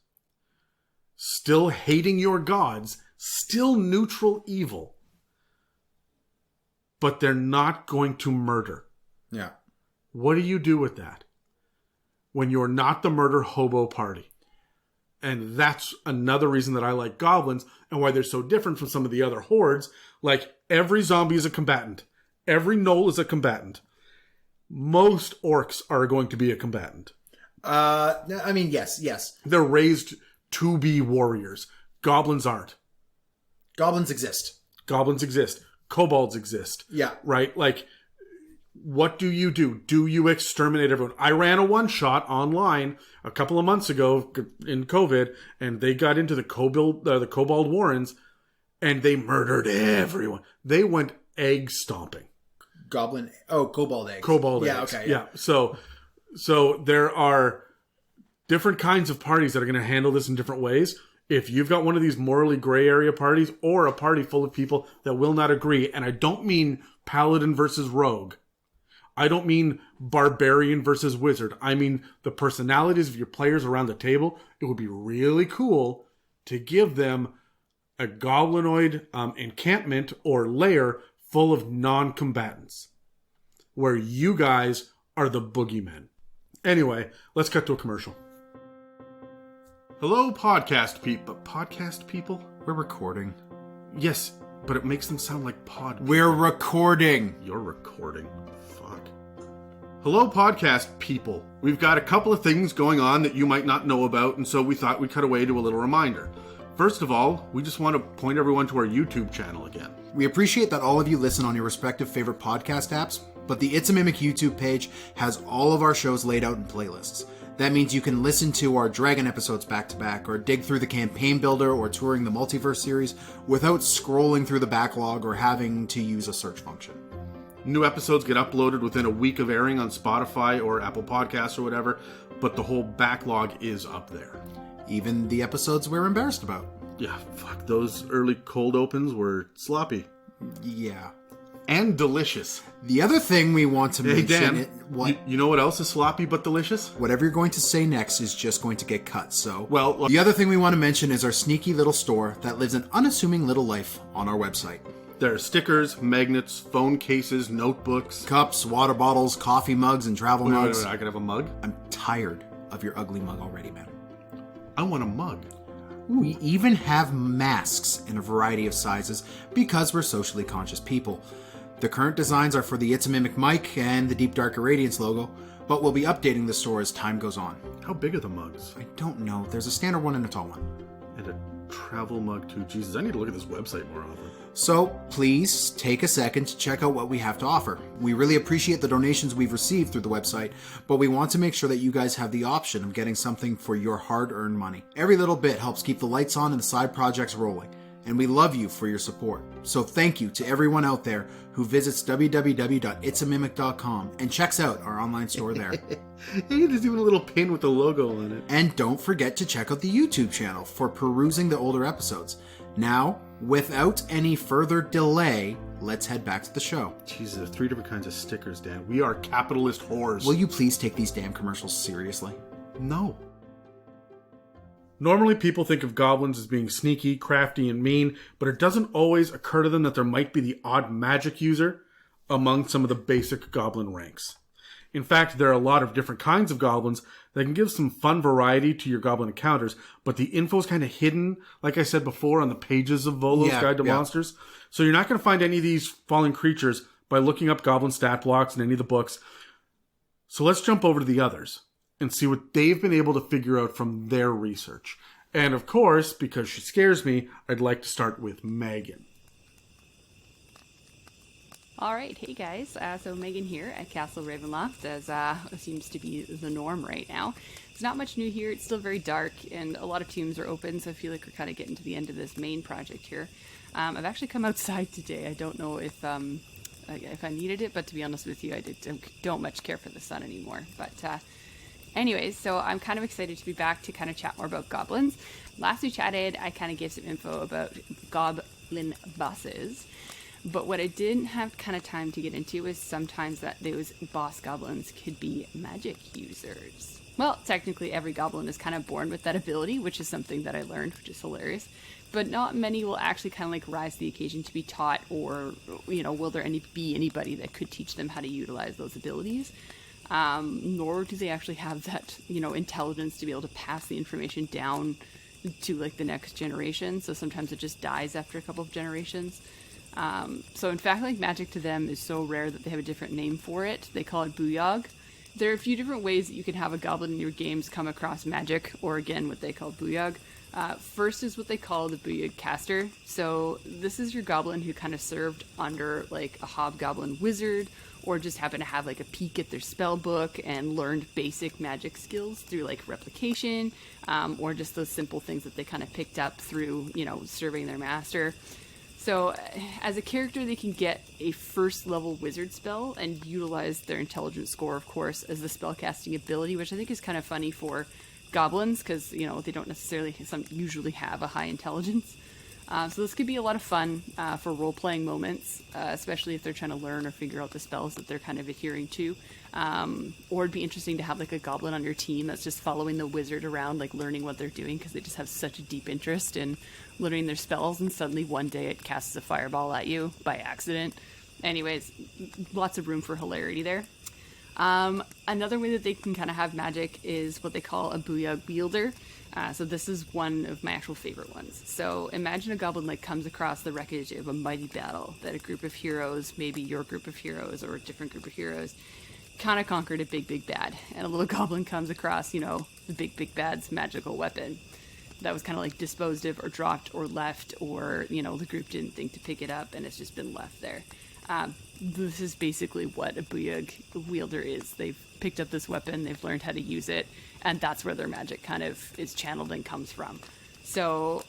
still hating your gods, still neutral evil. But they're not going to murder. Yeah. What do you do with that? When you're not the murder hobo party. And that's another reason that I like goblins and why they're so different from some of the other hordes. Like, every zombie is a combatant. Every gnoll is a combatant. Most orcs are going to be a combatant. I mean, yes. They're raised to be warriors. Goblins aren't. Goblins exist. Kobolds exist. Yeah. Right? Like, what do? Do you exterminate everyone? I ran a one-shot online a couple of months ago in COVID, and they got into the Kobold Warrens, and they murdered everyone. They went egg stomping. Kobold eggs. Kobold eggs. Okay. Yeah. So there are different kinds of parties that are going to handle this in different ways. If you've got one of these morally gray area parties, or a party full of people that will not agree, and I don't mean paladin versus rogue. I don't mean barbarian versus wizard. I mean the personalities of your players around the table. It would be really cool to give them a goblinoid encampment or lair full of non-combatants, where you guys are the boogeymen. Anyway, let's cut to a commercial. Hello, podcast people. Podcast people? We're recording. Yes, but it makes them sound like pod. We're recording. You're recording. Fuck. Hello, podcast people. We've got a couple of things going on that you might not know about, and so we thought we'd cut away to a little reminder. First of all, we just want to point everyone to our YouTube channel again. We appreciate that all of you listen on your respective favorite podcast apps, but the It's a Mimic YouTube page has all of our shows laid out in playlists. That means you can listen to our Dragon episodes back to back, or dig through the campaign builder or touring the multiverse series without scrolling through the backlog or having to use a search function. New episodes get uploaded within a week of airing on Spotify or Apple Podcasts or whatever, but the whole backlog is up there. Even the episodes we're embarrassed about. Yeah, fuck, those early cold opens were sloppy. Yeah. And delicious. The other thing we want to mention... Hey, Dan, you know what else is sloppy but delicious? Whatever you're going to say next is just going to get cut, so... Well, the other thing we want to mention is our sneaky little store that lives an unassuming little life on our website. There are stickers, magnets, phone cases, notebooks... cups, water bottles, coffee mugs, and travel mugs. Wait, I could have a mug? I'm tired of your ugly mug already, man. I want a mug. We even have masks in a variety of sizes because we're socially conscious people. The current designs are for the It's a Mimic mic and the Deep Dark Irradiance logo, but we'll be updating the store as time goes on. How big are the mugs? I don't know. There's a standard one and a tall one. And a travel mug too. Jesus, I need to look at this website more often. So, please take a second to check out what we have to offer. We really appreciate the donations we've received through the website, but we want to make sure that you guys have the option of getting something for your hard-earned money. Every little bit helps keep the lights on and the side projects rolling, and we love you for your support. So thank you to everyone out there who visits www.itsamimic.com and checks out our online store there. Hey, there's even a little pin with the logo on it. And don't forget to check out the YouTube channel for perusing the older episodes. Now, without any further delay, let's head back to the show. Jesus, there are 3 different kinds of stickers, Dan. We are capitalist whores. Will you please take these damn commercials seriously? No. Normally people think of goblins as being sneaky, crafty, and mean, but it doesn't always occur to them that there might be the odd magic user among some of the basic goblin ranks. In fact, there are a lot of different kinds of goblins that can give some fun variety to your goblin encounters, but the info is kind of hidden, like I said before, on the pages of Volo's Guide to Monsters. So you're not going to find any of these fallen creatures by looking up goblin stat blocks in any of the books. So let's jump over to the others and see what they've been able to figure out from their research. And of course, because she scares me, I'd like to start with Megan. Alright, hey guys, so Megan here at Castle Ravenloft, as seems to be the norm right now. There's not much new here, it's still very dark, and a lot of tombs are open, so I feel like we're kind of getting to the end of this main project here. I've actually come outside today. I don't know if I needed it, but to be honest with you, I don't much care for the sun anymore. But anyways, so I'm kind of excited to be back to kind of chat more about goblins. Last we chatted, I kind of gave some info about goblin bosses. But what I didn't have kind of time to get into is sometimes that those boss goblins could be magic users. Well, technically every goblin is kind of born with that ability, which is something that I learned, which is hilarious. But not many will actually kind of like rise to the occasion to be taught, or, you know, will there be anybody that could teach them how to utilize those abilities? Nor do they actually have that, you know, intelligence to be able to pass the information down to like the next generation. So sometimes it just dies after a couple of generations. So in fact, like, magic to them is so rare that they have a different name for it. They call it Booyahg. There are a few different ways that you can have a goblin in your games come across magic, or again, what they call Booyahg. First is what they call the Booyahg caster. So this is your goblin who kind of served under like a hobgoblin wizard, or just happened to have like a peek at their spell book and learned basic magic skills through like replication, or just those simple things that they kind of picked up through, you know, serving their master. So, as a character, they can get a first-level wizard spell and utilize their intelligence score, of course, as the spellcasting ability, which I think is kind of funny for goblins, because, you know, they don't necessarily usually have a high intelligence. So this could be a lot of fun for role-playing moments, especially if they're trying to learn or figure out the spells that they're kind of adhering to. Or it'd be interesting to have like a goblin on your team that's just following the wizard around, like learning what they're doing, because they just have such a deep interest in learning their spells, and suddenly one day it casts a fireball at you by accident. Anyways, lots of room for hilarity there. Another way that they can kind of have magic is what they call a Booyahg Wielder. So this is one of my actual favorite ones. So imagine a goblin like comes across the wreckage of a mighty battle that a group of heroes, maybe your group of heroes or a different group of heroes, kind of conquered a big bad. And a little goblin comes across, you know, the big bad's magical weapon that was kind of like disposed of or dropped or left, or, you know, the group didn't think to pick it up and it's just been left there. This is basically what a Booyahg Wielder is. They've picked up this weapon, they've learned how to use it, and that's where their magic kind of is channeled and comes from. So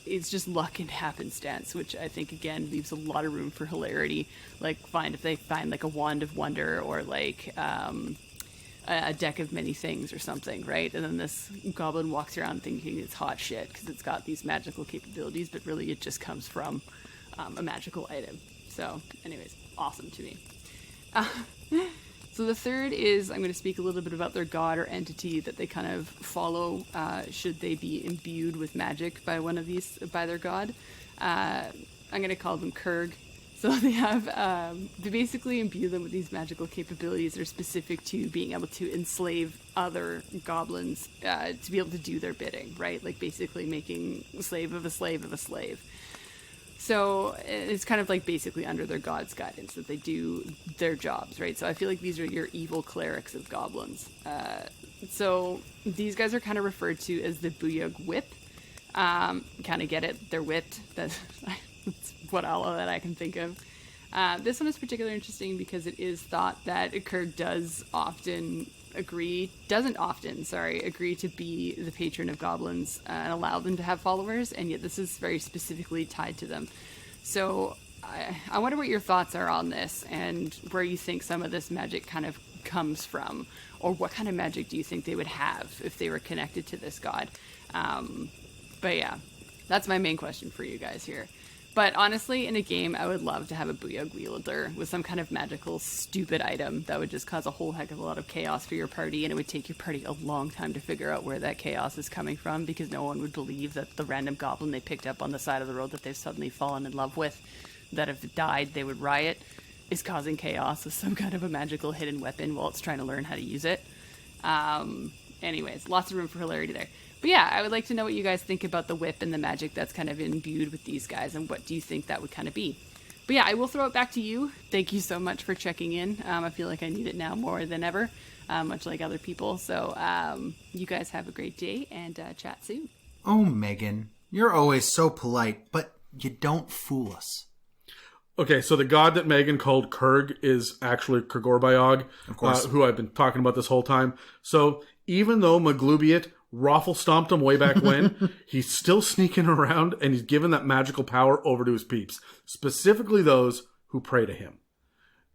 it's just luck and happenstance, which I think, again, leaves a lot of room for hilarity. Like, if they find like a wand of wonder, or like a deck of many things or something, right? And then this goblin walks around thinking it's hot shit because it's got these magical capabilities, but really it just comes from a magical item. So anyways, awesome to me. So the third is, I'm going to speak a little bit about their god or entity that they kind of follow should they be imbued with magic by one of these, by their god. I'm going to call them Kurg. So they basically imbue them with these magical capabilities that are specific to being able to enslave other goblins to be able to do their bidding, right? Like basically making a slave of a slave of a slave. So it's kind of like basically under their god's guidance that they do their jobs, right? So I feel like these are your evil clerics of goblins. So these guys are kind of referred to as the Booyahg Whip. Kind of get it? They're whipped. That's all that I can think of. This one is particularly interesting because it is thought that Kurg doesn't often agree to be the patron of goblins and allow them to have followers, and yet this is very specifically tied to them. So I wonder what your thoughts are on this, and where you think some of this magic kind of comes from, or what kind of magic do you think they would have if they were connected to this god. But yeah, that's my main question for you guys here. But honestly, in a game, I would love to have a Booyahg Wielder with some kind of magical, stupid item that would just cause a whole heck of a lot of chaos for your party, and it would take your party a long time to figure out where that chaos is coming from, because no one would believe that the random goblin they picked up on the side of the road that they've suddenly fallen in love with, that if it died, they would riot. is causing chaos with some kind of a magical hidden weapon while it's trying to learn how to use it. Anyways, lots of room for hilarity there. But yeah, I would like to know what you guys think about the whip and the magic that's kind of imbued with these guys, and what do you think that would kind of be? But yeah, I will throw it back to you. Thank you so much for checking in. I feel like I need it now more than ever, much like other people. So you guys have a great day, and chat soon. Oh, Megan, you're always so polite, but you don't fool us. Okay, so the god that Megan called Kurg is actually Booyahg, Of course. who I've been talking about this whole time. So even though Maglubiet raffle stomped him way back when, he's still sneaking around, and he's given that magical power over to his peeps, specifically those who pray to him.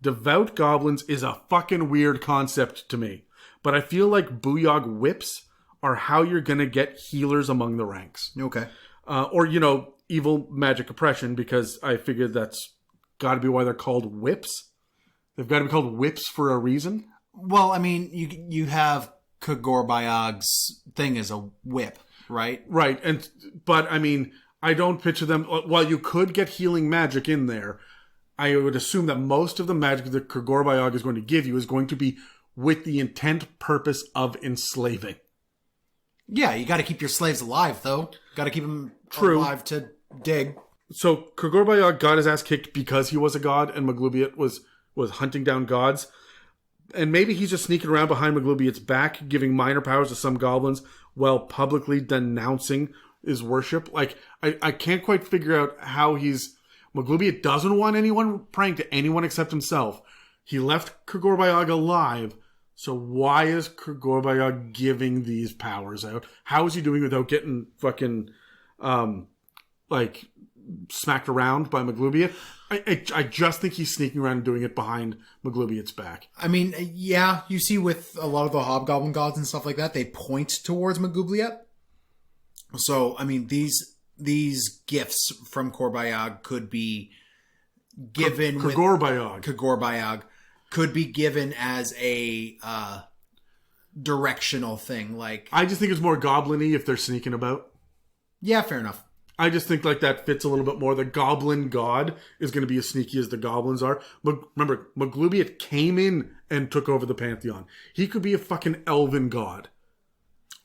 Devout goblins is a fucking weird concept to me, but I feel like Booyahg whips are how you're going to get healers among the ranks. Okay. Or, evil magic oppression, because I figured that's got to be why they're called whips. They've got to be called whips for a reason. Well, I mean, you have Booyahg's thing as a whip, right? Right, but I mean, I don't picture them. While you could get healing magic in there, I would assume that most of the magic that Booyahg is going to give you is going to be with the intent purpose of enslaving. Yeah, you got to keep your slaves alive, though. Got to keep them alive to dig. So Booyahg got his ass kicked because he was a god, and Maglubiet was hunting down gods. And maybe he's just sneaking around behind Maglubiet's back, giving minor powers to some goblins while publicly denouncing his worship. Like, I can't quite figure out how Maglubiet doesn't want anyone praying to anyone except himself. He left Booyahg alive, so why is Booyahg giving these powers out? How is he doing without getting fucking, smacked around by Maglubiet? I just think he's sneaking around and doing it behind Maglubiet's back. I mean, yeah, you see with a lot of the hobgoblin gods and stuff like that, they point towards Maglubiet. So, I mean, these gifts from Booyahg could be given Booyahg could be given as a directional thing. Like, I just think it's more goblin-y if they're sneaking about. Yeah, fair enough. I just think that fits a little bit more. The goblin god is going to be as sneaky as the goblins are. Remember, Maglubiet came in and took over the Pantheon. He could be a fucking elven god.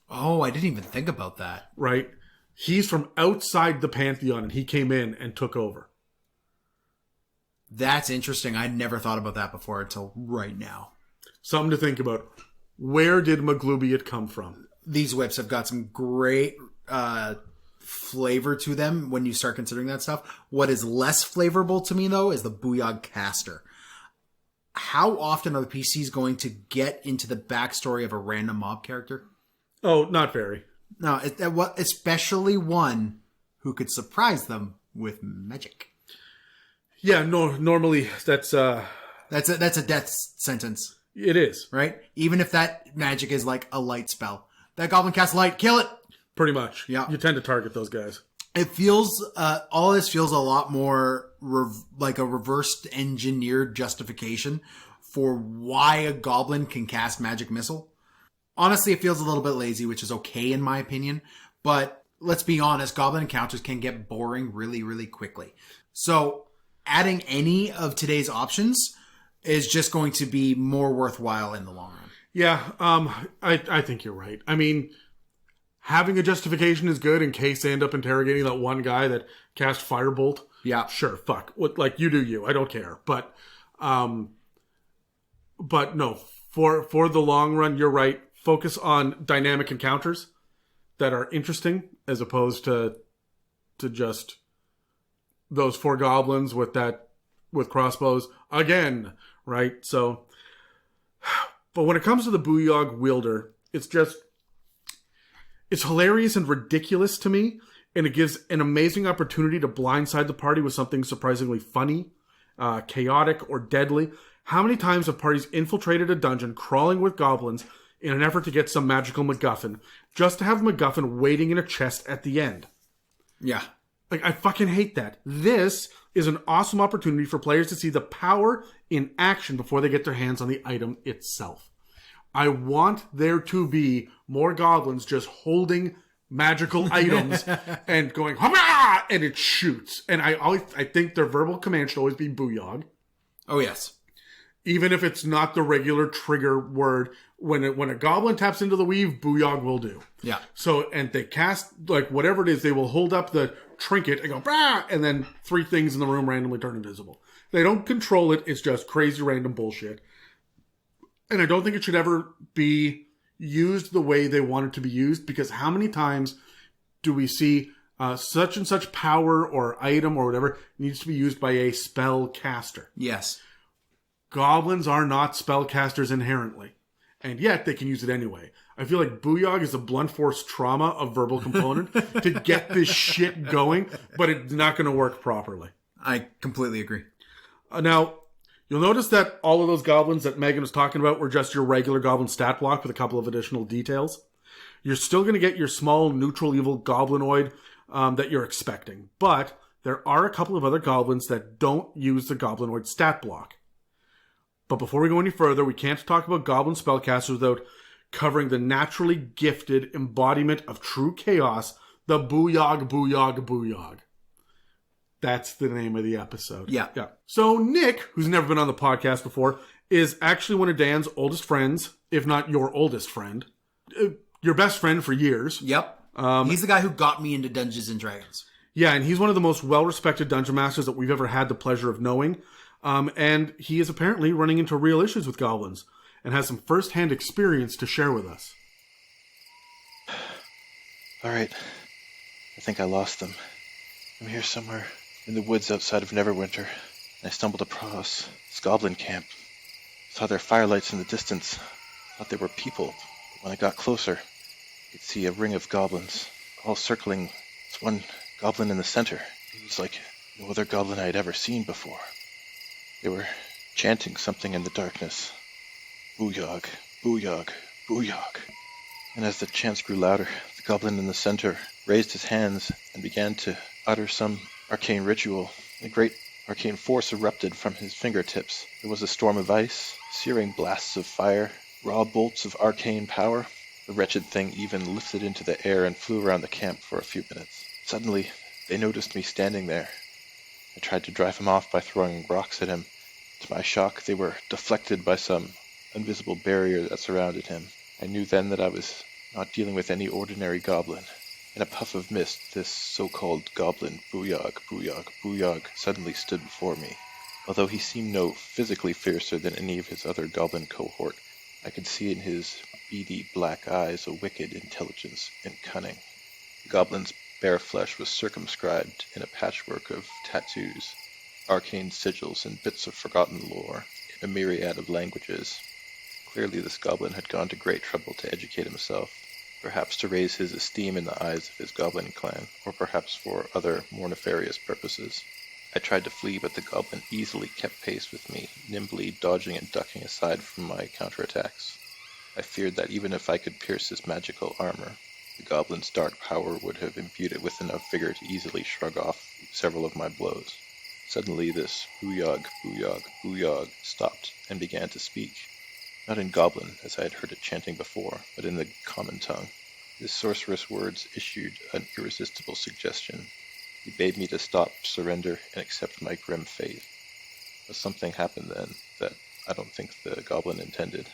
Oh, I didn't even think about that. Right? He's from outside the Pantheon, and he came in and took over. That's interesting. I never thought about that before until right now. Something to think about. Where did Maglubiet come from? These whips have got some great flavor to them when you start considering that stuff. What is less flavorful to me, though, is the Booyahg caster. How often are the PCs going to get into the backstory of a random mob character? Oh, not very. No, especially one who could surprise them with magic. Yeah, no. Normally, that's a death sentence. It is, right? Even if that magic is like a light spell, that goblin casts light, kill it. Pretty much. Yeah. You tend to target those guys. It feels, all this feels a lot more like a reversed engineered justification for why a goblin can cast magic missile. Honestly, it feels a little bit lazy, which is okay in my opinion. But let's be honest, goblin encounters can get boring really, really quickly. So adding any of today's options is just going to be more worthwhile in the long run. Yeah, I think you're right. I mean, having a justification is good in case they end up interrogating that one guy that cast Firebolt. Yeah. Sure, fuck. You do you. I don't care. But no, for the long run, you're right. Focus on dynamic encounters that are interesting as opposed to just those 4 goblins with crossbows again, right? So, but when it comes to the Booyahg Wielder, it's hilarious and ridiculous to me, and it gives an amazing opportunity to blindside the party with something surprisingly funny, chaotic, or deadly. How many times have parties infiltrated a dungeon crawling with goblins in an effort to get some magical MacGuffin, just to have MacGuffin waiting in a chest at the end? Yeah. I fucking hate that. This is an awesome opportunity for players to see the power in action before they get their hands on the item itself. I want there to be more goblins just holding magical items and going, "Hurrah!" and it shoots. And I think their verbal command should always be Booyahg. Oh, yes. Even if it's not the regular trigger word, when a goblin taps into the weave, Booyahg will do. Yeah. So, and they cast, like, whatever it is, they will hold up the trinket and go, bah! And then 3 things in the room randomly turn invisible. They don't control it, it's just crazy random bullshit. And I don't think it should ever be used the way they want it to be used, because how many times do we see such and such power or item or whatever needs to be used by a spell caster? Yes. Goblins are not spellcasters inherently, and yet they can use it anyway. I feel like Booyahg is a blunt force trauma of verbal component to get this shit going, but it's not going to work properly. I completely agree. Now, you'll notice that all of those goblins that Megan was talking about were just your regular goblin stat block with a couple of additional details. You're still going to get your small neutral evil goblinoid that you're expecting, but there are a couple of other goblins that don't use the goblinoid stat block. But before we go any further, we can't talk about goblin spellcasters without covering the naturally gifted embodiment of true chaos, the Booyahg, Booyahg, Booyahg. That's the name of the episode. Yeah. So Nick, who's never been on the podcast before, is actually one of Dan's oldest friends, if not your oldest friend. Your best friend for years. Yep. He's the guy who got me into Dungeons and Dragons. Yeah, and he's one of the most well-respected dungeon masters that we've ever had the pleasure of knowing. And he is apparently running into real issues with goblins and has some first-hand experience to share with us. All right. I think I lost them. I'm here somewhere in the woods outside of Neverwinter, and I stumbled across this goblin camp. Saw their firelights in the distance. Thought they were people. But when I got closer, I could see a ring of goblins, all circling this one goblin in the center. It was like no other goblin I had ever seen before. They were chanting something in the darkness. Booyahg, Booyahg, Booyahg. And as the chants grew louder, the goblin in the center raised his hands and began to utter some arcane ritual. A great arcane force erupted from his fingertips. There was a storm of ice, searing blasts of fire, raw bolts of arcane power. The wretched thing even lifted into the air and flew around the camp for a few minutes. Suddenly, they noticed me standing there. I tried to drive him off by throwing rocks at him. To my shock, they were deflected by some invisible barrier that surrounded him. I knew then that I was not dealing with any ordinary goblin. In a puff of mist, this so-called goblin, Booyahg, Booyahg, Booyahg, suddenly stood before me. Although he seemed no physically fiercer than any of his other goblin cohort, I could see in his beady black eyes a wicked intelligence and cunning. The goblin's bare flesh was circumscribed in a patchwork of tattoos, arcane sigils, and bits of forgotten lore in a myriad of languages. Clearly this goblin had gone to great trouble to educate himself, perhaps to raise his esteem in the eyes of his goblin clan, or perhaps for other more nefarious purposes. I tried to flee, but the goblin easily kept pace with me, nimbly dodging and ducking aside from my counterattacks. I feared that even if I could pierce his magical armor, the goblin's dark power would have imbued it with enough vigor to easily shrug off several of my blows. Suddenly this Booyahg, Booyahg, Booyahg stopped and began to speak. Not in Goblin, as I had heard it chanting before, but in the common tongue. His sorcerous words issued an irresistible suggestion. He bade me to stop, surrender, and accept my grim fate. But something happened then that I don't think the goblin intended.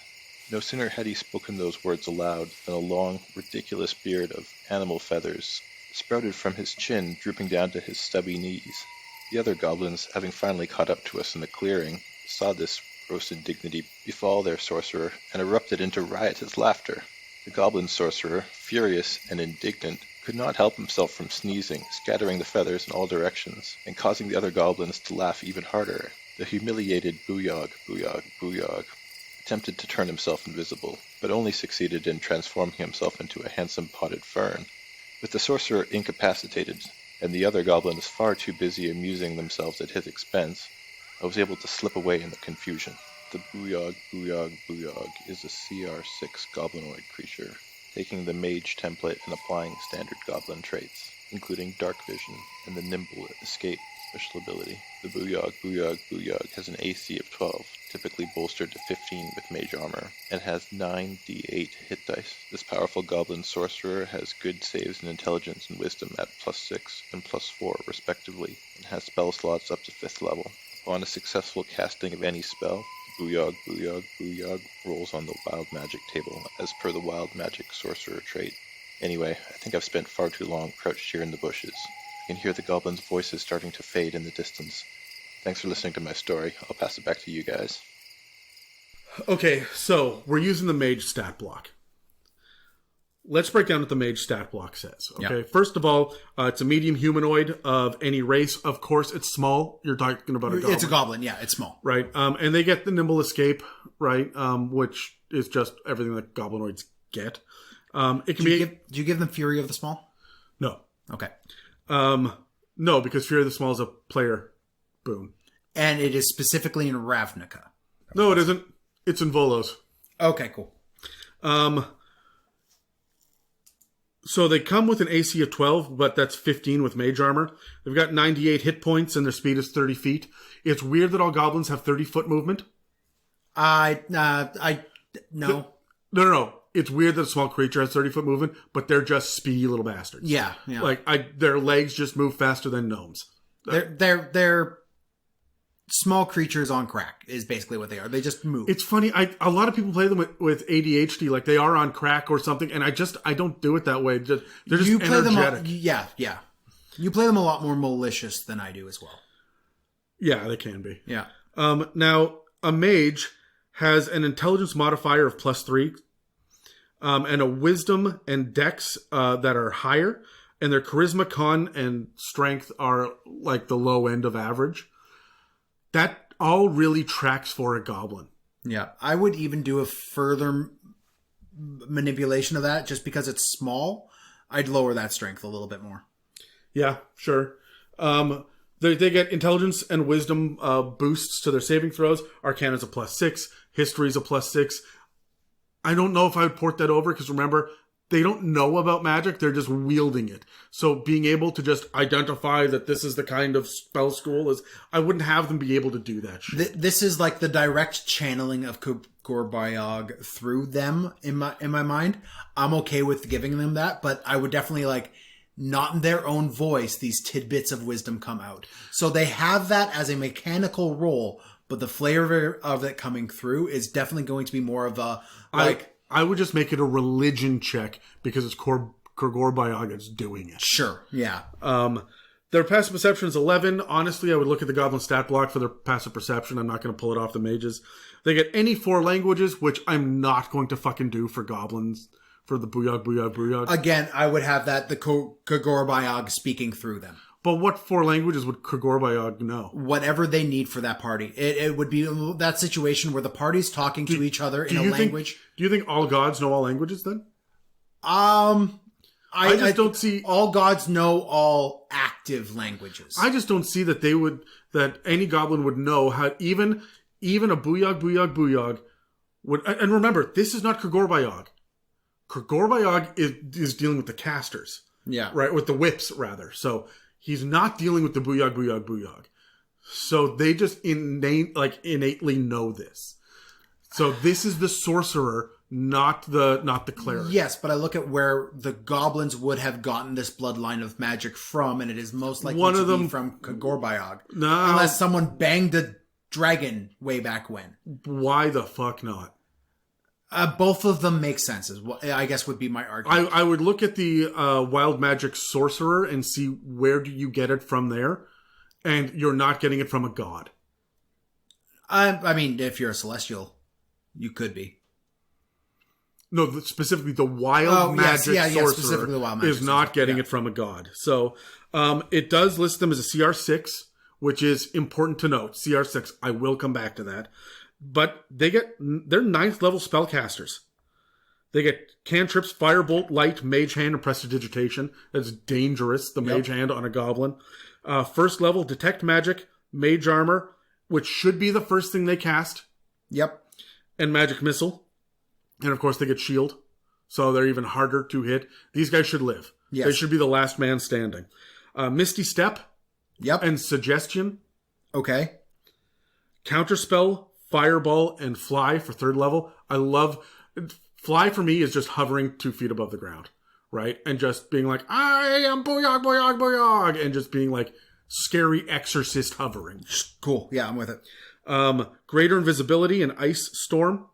No sooner had he spoken those words aloud than a long, ridiculous beard of animal feathers sprouted from his chin, drooping down to his stubby knees. The other goblins, having finally caught up to us in the clearing, saw this gross indignity befall their sorcerer and erupted into riotous laughter. The goblin sorcerer, furious and indignant, could not help himself from sneezing, scattering the feathers in all directions, and causing the other goblins to laugh even harder. The humiliated Booyahg, Booyahg, Booyahg attempted to turn himself invisible, but only succeeded in transforming himself into a handsome potted fern. With the sorcerer incapacitated, and the other goblins far too busy amusing themselves at his expense, I was able to slip away in the confusion. The Booyahg, Booyahg, Booyahg is a CR6 goblinoid creature, taking the mage template and applying standard goblin traits, including dark vision and the nimble escape special ability. The Booyahg, Booyahg, Booyahg has an AC of 12, typically bolstered to 15 with mage armor, and has 9d8 hit dice. This powerful goblin sorcerer has good saves in intelligence and wisdom at +6 and +4 respectively, and has spell slots up to 5th level. Upon a successful casting of any spell, Booyahg, Booyahg, Booyahg rolls on the wild magic table, as per the wild magic sorcerer trait. Anyway, I think I've spent far too long crouched here in the bushes. I can hear the goblins' voices starting to fade in the distance. Thanks for listening to my story. I'll pass it back to you guys. Okay, so we're using the mage stat block. Let's break down what the mage stat block says. Okay, Yeah. First of all, it's a medium humanoid of any race. Of course, it's small. You're talking about a goblin. It's a goblin, yeah, it's small. Right, and they get the nimble escape, right, which is just everything that goblinoids get. It can Do you give them Fury of the Small? No. Okay. No, because Fury of the Small is a player boon. And it is specifically in Ravnica. No, it isn't. It's in Volos. Okay, cool. So they come with an AC of 12, but that's 15 with mage armor. They've got 98 hit points, and their speed is 30 feet. It's weird that all goblins have 30-foot movement. No. No. It's weird that a small creature has 30-foot movement, but they're just speedy little bastards. Yeah. Their legs just move faster than gnomes. They're small creatures on crack is basically what they are. They just move. It's funny. A lot of people play them with ADHD, like they are on crack or something, and I don't do it that way. They're just you play energetic. Yeah. You play them a lot more malicious than I do as well. Yeah, they can be. Yeah. Now, a mage has an intelligence modifier of +3, and a wisdom and dex that are higher, and their charisma, con, and strength are like the low end of average. That all really tracks for a goblin. Yeah. I would even do a further manipulation of that just because it's small. I'd lower that strength a little bit more. Yeah, sure. They get intelligence and wisdom boosts to their saving throws. Arcana's a +6. History's a +6. I don't know if I would port that over because remember, they don't know about magic. They're just wielding it. So being able to just identify that this is the kind of spell school is, I wouldn't have them be able to do that shit. This is like the direct channeling of Booyahg through them in my mind. I'm okay with giving them that, but I would definitely not in their own voice, these tidbits of wisdom come out. So they have that as a mechanical role, but the flavor of it coming through is definitely going to be more of a I would just make it a religion check because it's Booyahg that's doing it. Sure, yeah. Their passive perception is 11. Honestly, I would look at the goblin stat block for their passive perception. I'm not going to pull it off the mages. They get any 4 languages, which I'm not going to fucking do for goblins, for the Booyahg. Again, I would have that, the Booyahg speaking through them. But what 4 languages would Booyahg know? Whatever they need for that party. It would be that situation where the party's talking to each other in a language. Do you think all gods know all languages then? I just don't see all gods know all active languages. I just don't see that that any goblin would know how even a Booyahg would. And remember, this is not Booyahg. Booyahg is dealing with the casters. Yeah. Right, with the whips rather. So he's not dealing with the Booyahg. So they just innately know this. So this is the sorcerer, not the cleric. Yes, but I look at where the goblins would have gotten this bloodline of magic from, and it is most likely be from Booyahg. No. Unless someone banged a dragon way back when. Why the fuck not? Both of them make sense, I guess would be my argument. I would look at the wild magic sorcerer and see where do you get it from there, and you're not getting it from a god. I mean, if you're a celestial, you could be. No, specifically the wild magic sorcerer specifically the wild magic is not getting yeah. it from a god. So it does list them as a CR6, which is important to note. CR6, I will come back to that. But they're 9th level spellcasters. They get cantrips, firebolt, light, mage hand, and prestidigitation. That's dangerous, the mage hand on a goblin. 1st level, detect magic, mage armor, which should be the first thing they cast. Yep. And magic missile. And of course they get shield. So they're even harder to hit. These guys should live. Yes. They should be the last man standing. Misty Step. Yep. And Suggestion. Okay. Counterspell, Fireball, and Fly for 3rd level. I love... Fly for me is just hovering 2 feet above the ground, right? And just being like, I am Booyahg, and just being like scary exorcist hovering. Cool. Yeah, I'm with it. Greater invisibility and ice storm.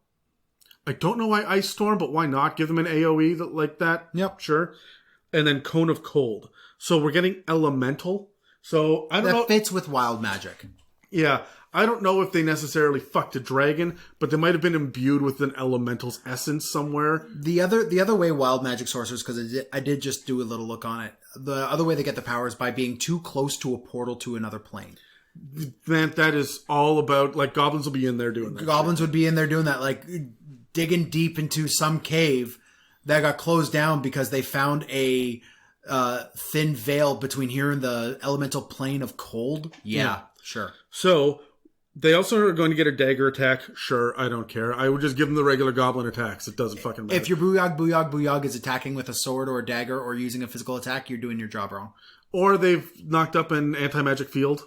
I don't know why ice storm, but why not? Give them an AoE like that. Yep. Sure. And then cone of cold. So we're getting elemental. So I don't know. That fits with wild magic. Yeah. I don't know if they necessarily fucked a dragon, but they might have been imbued with an elemental's essence somewhere. The other way wild magic sorcerers, because I did just do a little look on it. The other way they get the power is by being too close to a portal to another plane. Man, that is all about, like, goblins will be in there doing that. Goblins would be in there doing that, like digging deep into some cave that got closed down because they found a thin veil between here and the elemental plane of cold. Yeah. Sure. So they also are going to get a dagger attack. Sure, I don't care. I would just give them the regular goblin attacks. It doesn't fucking matter. If your Booyahg is attacking with a sword or a dagger or using a physical attack, you're doing your job wrong. Or they've knocked up an anti-magic field,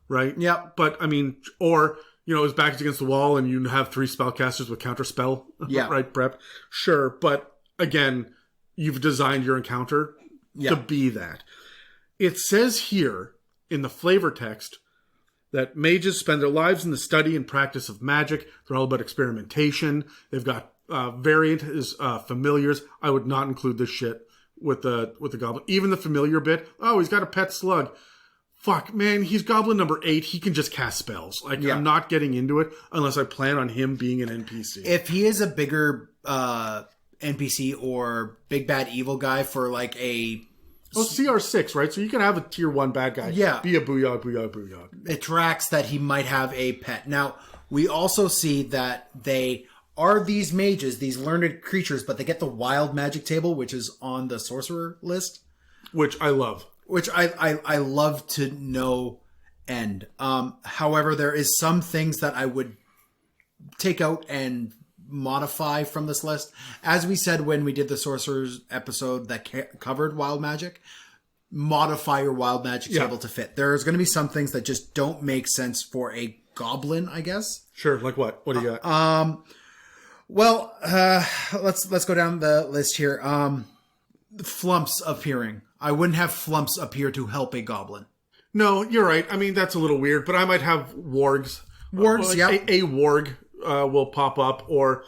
right? Yep. But, I mean, or, you know, his back is against the wall and you have 3 spellcasters with counter spell, right, prep. Sure, but, again, you've designed your encounter to be that. It says here, in the flavor text, that mages spend their lives in the study and practice of magic. They're all about experimentation. They've got variant is familiars. I would not include this shit with the goblin. Even the familiar bit. Oh, he's got a pet slug. Fuck, man, he's goblin number 8. He can just cast spells. Like, I'm not getting into it unless I plan on him being an NPC. If he is a bigger NPC or big bad evil guy for like a... Oh, CR6, right? So you can have a tier 1 bad guy. Yeah. Be a Booyahg. It tracks that he might have a pet. Now, we also see that they are these mages, these learned creatures, but they get the wild magic table, which is on the sorcerer list. Which I love. Which I love to no end. However, there is some things that I would take out and modify from this list. As we said when we did the sorcerers episode that covered wild magic, modify your wild magic table to fit. There's going to be some things that just don't make sense for a goblin, I guess. Sure, like what? What do you got? Well, let's go down the list here. Flumps appearing. I wouldn't have flumps appear to help a goblin. No, you're right. I mean, that's a little weird, but I might have wargs. Wargs, yeah. A warg will pop up, or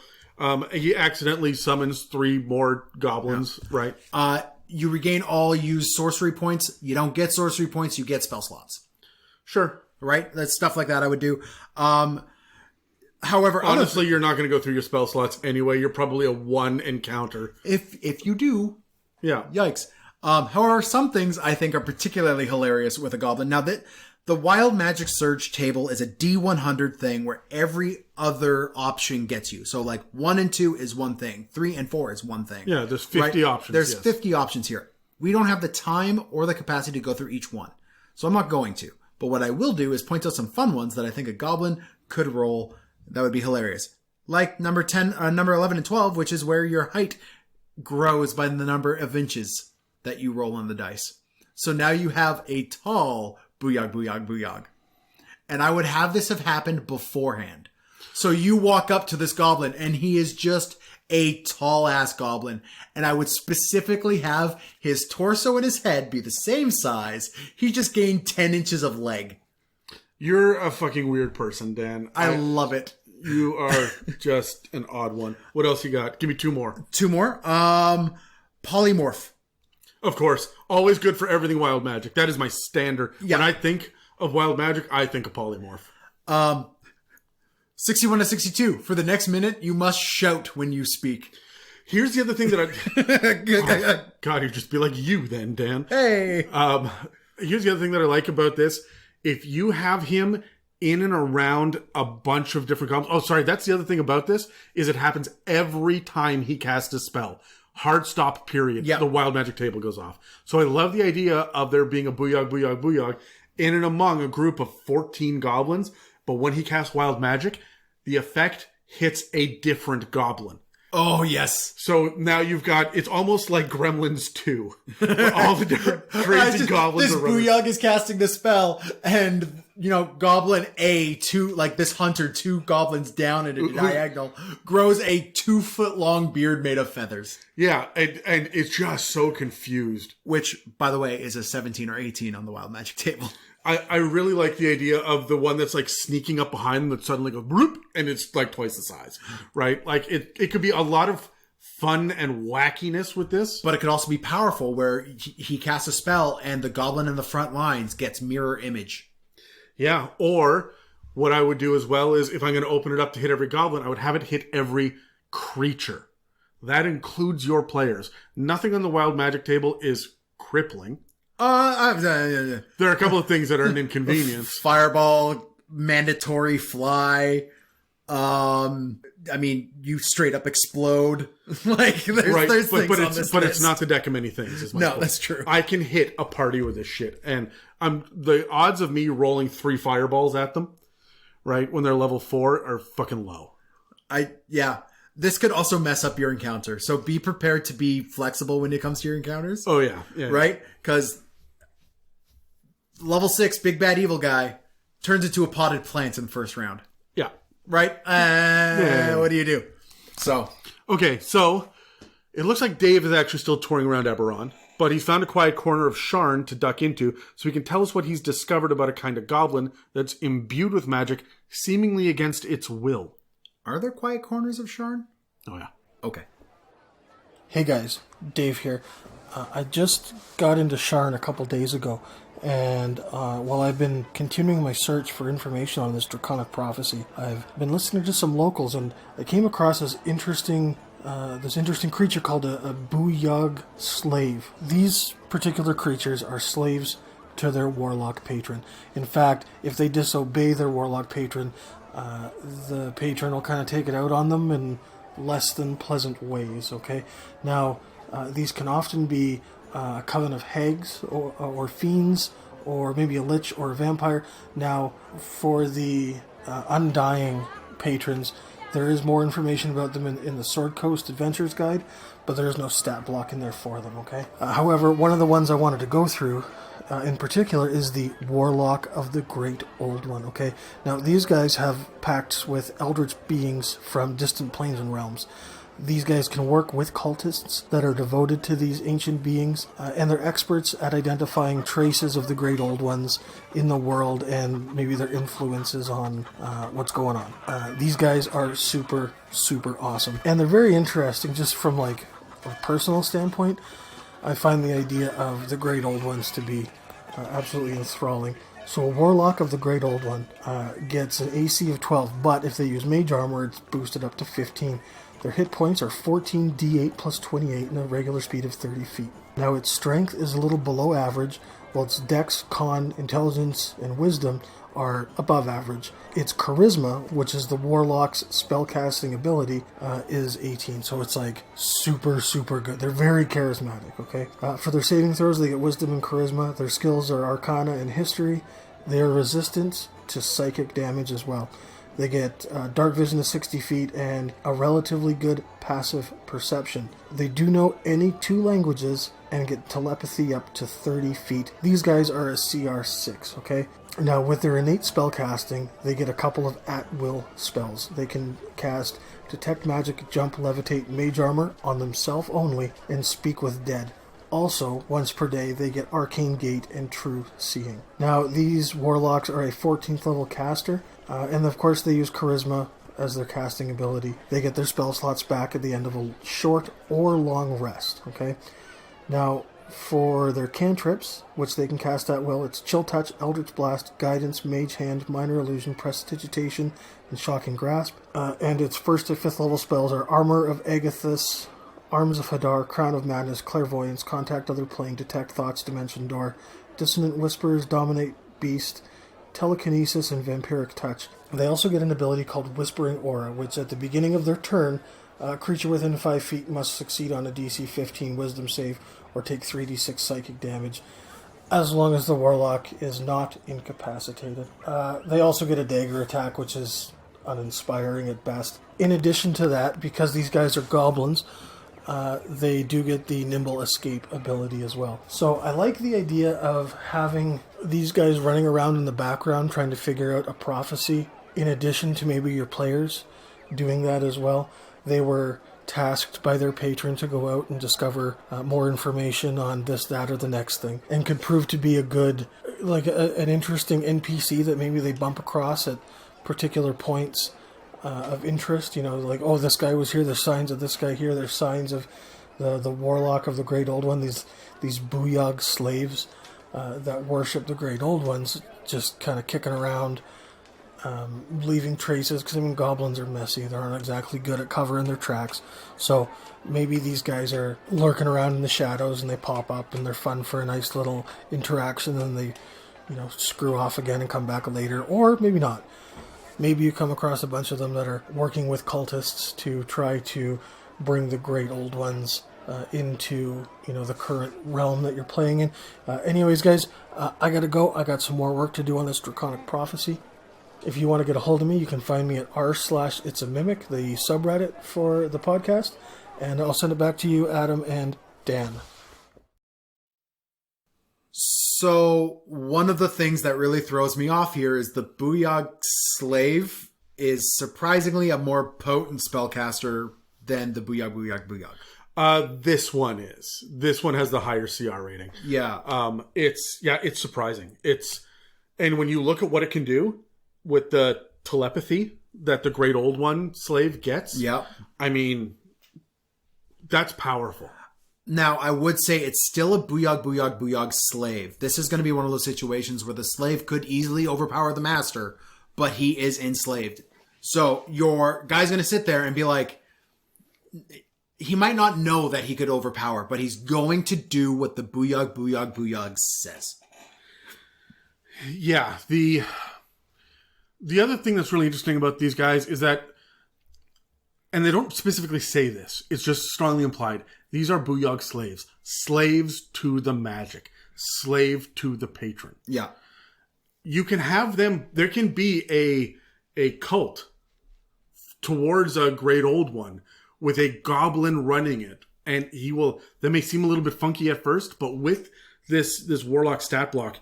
he accidentally summons 3 more goblins, right? You regain all used sorcery points. You don't get sorcery points, you get spell slots. Sure. Right? That's stuff like that I would do. However, honestly, you're not going to go through your spell slots anyway. You're probably a 1 encounter. If you do, yeah. Yikes. However, some things I think are particularly hilarious with a goblin. Now, the Wild Magic Surge table is a D100 thing where every other option gets you. So, like, 1 and 2 is one thing. 3 and 4 is one thing. Yeah, there's 50 options. There's 50 options here. We don't have the time or the capacity to go through each one. So I'm not going to. But what I will do is point out some fun ones that I think a goblin could roll that would be hilarious. Like number 11 and 12, which is where your height grows by the number of inches that you roll on the dice. So now you have a tall Booyahg. And I would have this have happened beforehand. So you walk up to this goblin and he is just a tall ass goblin. And I would specifically have his torso and his head be the same size. He just gained 10 inches of leg. You're a fucking weird person, Dan. I love it. You are just an odd one. What else you got? Give me 2 more. 2 more? Polymorph. Of course. Always good for everything wild magic. That is my standard. Yeah. When I think of wild magic, I think of polymorph. 61 to 62. For the next minute, you must shout when you speak. Here's the other thing that I... God, you'd just be like you then, Dan. Hey! Here's the other thing that I like about this. If you have him in and around a bunch of different goblins... Oh, sorry. That's the other thing about this, is it happens every time he casts a spell. Hard stop, period. Yep. The wild magic table goes off. So I love the idea of there being a Booyahg in and among a group of 14 goblins. But when he casts wild magic, the effect hits a different goblin. Oh, yes. So now you've got, it's almost like Gremlins 2. Where all the different crazy goblins this are running. Booyahg is casting the spell, and, you know, Goblin A, this hunter, 2 goblins down at a diagonal, grows a 2-foot-long beard made of feathers. Yeah, and it's just so confused. Which, by the way, is a 17 or 18 on the wild magic table. I really like the idea of the one that's like sneaking up behind them that suddenly goes bloop, and it's like twice the size, right? Like it could be a lot of fun and wackiness with this. But it could also be powerful where he casts a spell and the goblin in the front lines gets mirror image. Yeah, or what I would do as well is if I'm going to open it up to hit every goblin, I would have it hit every creature. That includes your players. Nothing on the wild magic table is crippling. There are a couple of things that are an inconvenience. Fireball, mandatory fly. I mean, you straight up explode. Like, there's things on this but list. it's not the deck of many things. Is my No, point. that's true. I can hit a party with this shit, and the odds of me rolling 3 fireballs at them, right, when they're level 4 are fucking low. This could also mess up your encounter. So be prepared to be flexible when it comes to your encounters. Oh yeah. Right? Because level 6 big bad evil guy turns into a potted plant in the first round. Yeah. Right? What do you do? So Okay, so it looks like Dave is actually still touring around Eberron, but he's found a quiet corner of Sharn to duck into, so he can tell us what he's discovered about a kind of goblin that's imbued with magic, seemingly against its will. are there quiet corners of Sharn? Oh yeah. Okay. Hey guys, Dave here. I just got into Sharn a couple days ago, and while I've been continuing my search for information on this draconic prophecy, I've been listening to some locals, and I came across this interesting creature called a Booyahg slave. These particular creatures are slaves to their warlock patron. In fact, if they disobey their warlock patron, the patron will kind of take it out on them in less than pleasant ways, okay? Now, these can often be a coven of hags or fiends, or maybe a lich or a vampire. Now, for the undying patrons, there is more information about them in the Sword Coast Adventures Guide, but there is no stat block in there for them, okay? However, one of the ones I wanted to go through in particular is the Warlock of the Great Old One, okay? Now, these guys have pacts with eldritch beings from distant planes and realms. These guys can work with cultists that are devoted to these ancient beings, and they're experts at identifying traces of the Great Old Ones in the world and maybe their influences on what's going on. These guys are super, super awesome. And they're very interesting just from like a personal standpoint. I find the idea of the Great Old Ones to be absolutely enthralling. So a Warlock of the Great Old One gets an AC of 12, but if they use Mage Armor, it's boosted up to 15. Their hit points are 14d8 plus 28 and a regular speed of 30 feet. Now its strength is a little below average, while its dex, con, intelligence, and wisdom are above average. Its charisma, which is the warlock's spellcasting ability, is 18, so it's like super, super good. They're very charismatic, okay? For their saving throws, they get wisdom and charisma. Their skills are arcana and history. They are resistant to psychic damage as well. They get dark vision to 60 feet and a relatively good passive perception. They do know any 2 languages and get telepathy up to 30 feet. These guys are a CR6, okay? Now, with their innate spellcasting, they get a couple of at-will spells. They can cast Detect Magic, Jump, Levitate, Mage Armor on themselves only, and Speak with Dead. Also, once per day, they get Arcane Gate and True Seeing. Now, these warlocks are a 14th level caster, and of course they use Charisma as their casting ability. They get their spell slots back at the end of a short or long rest, okay? Now, for their cantrips, which they can cast at will, it's Chill Touch, Eldritch Blast, Guidance, Mage Hand, Minor Illusion, Prestidigitation, and Shocking Grasp. And its 1st to 5th level spells are Armor of Agathis, Arms of Hadar, Crown of Madness, Clairvoyance, Contact Other Plane, Detect Thoughts, Dimension Door, Dissonant Whispers, Dominate Beast, Telekinesis, and Vampiric Touch. They also get an ability called Whispering Aura, which at the beginning of their turn, a creature within 5 feet must succeed on a DC 15 Wisdom save or take 3d6 psychic damage, as long as the Warlock is not incapacitated. They also get a dagger attack, which is uninspiring at best. In addition to that, because these guys are goblins, they do get the nimble escape ability as well. So I like the idea of having these guys running around in the background trying to figure out a prophecy, in addition to maybe your players doing that as well. They were tasked by their patron to go out and discover more information on this, that, or the next thing, and could prove to be a good like an interesting NPC that maybe they bump across at particular points of interest. Like, oh, this guy was here. There's signs of this guy here. There's signs of the Warlock of the Great Old One. These Booyahg slaves that worship the Great Old Ones, just kind of kicking around, leaving traces. Because goblins are messy. They aren't exactly good at covering their tracks. So maybe these guys are lurking around in the shadows and they pop up and they're fun for a nice little interaction, and they, screw off again and come back later. Or maybe not. Maybe you come across a bunch of them that are working with cultists to try to bring the Great Old Ones into, the current realm that you're playing in. Anyways, guys, I gotta go. I got some more work to do on this Draconic Prophecy. If you want to get a hold of me, you can find me at r/it'samimic, the subreddit for the podcast. And I'll send it back to you, Adam and Dan. So, one of the things that really throws me off here is the Booyahg Slave is surprisingly a more potent spellcaster than the Booyahg. This one is. This one has the higher CR rating. Yeah. It's surprising. And when you look at what it can do with the telepathy that the Great Old One slave gets, yeah. I mean, that's powerful. Now, I would say it's still a Booyahg slave. This is going to be one of those situations where the slave could easily overpower the master, but he is enslaved. So your guy's going to sit there and be like, he might not know that he could overpower, but he's going to do what the Booyahg says. Yeah, the other thing that's really interesting about these guys is that, and they don't specifically say this, it's just strongly implied, these are Booyahg slaves. Slaves to the magic. Slave to the patron. Yeah. You can have them, there can be a cult towards a Great Old One with a goblin running it. And that may seem a little bit funky at first, but with this Warlock stat block,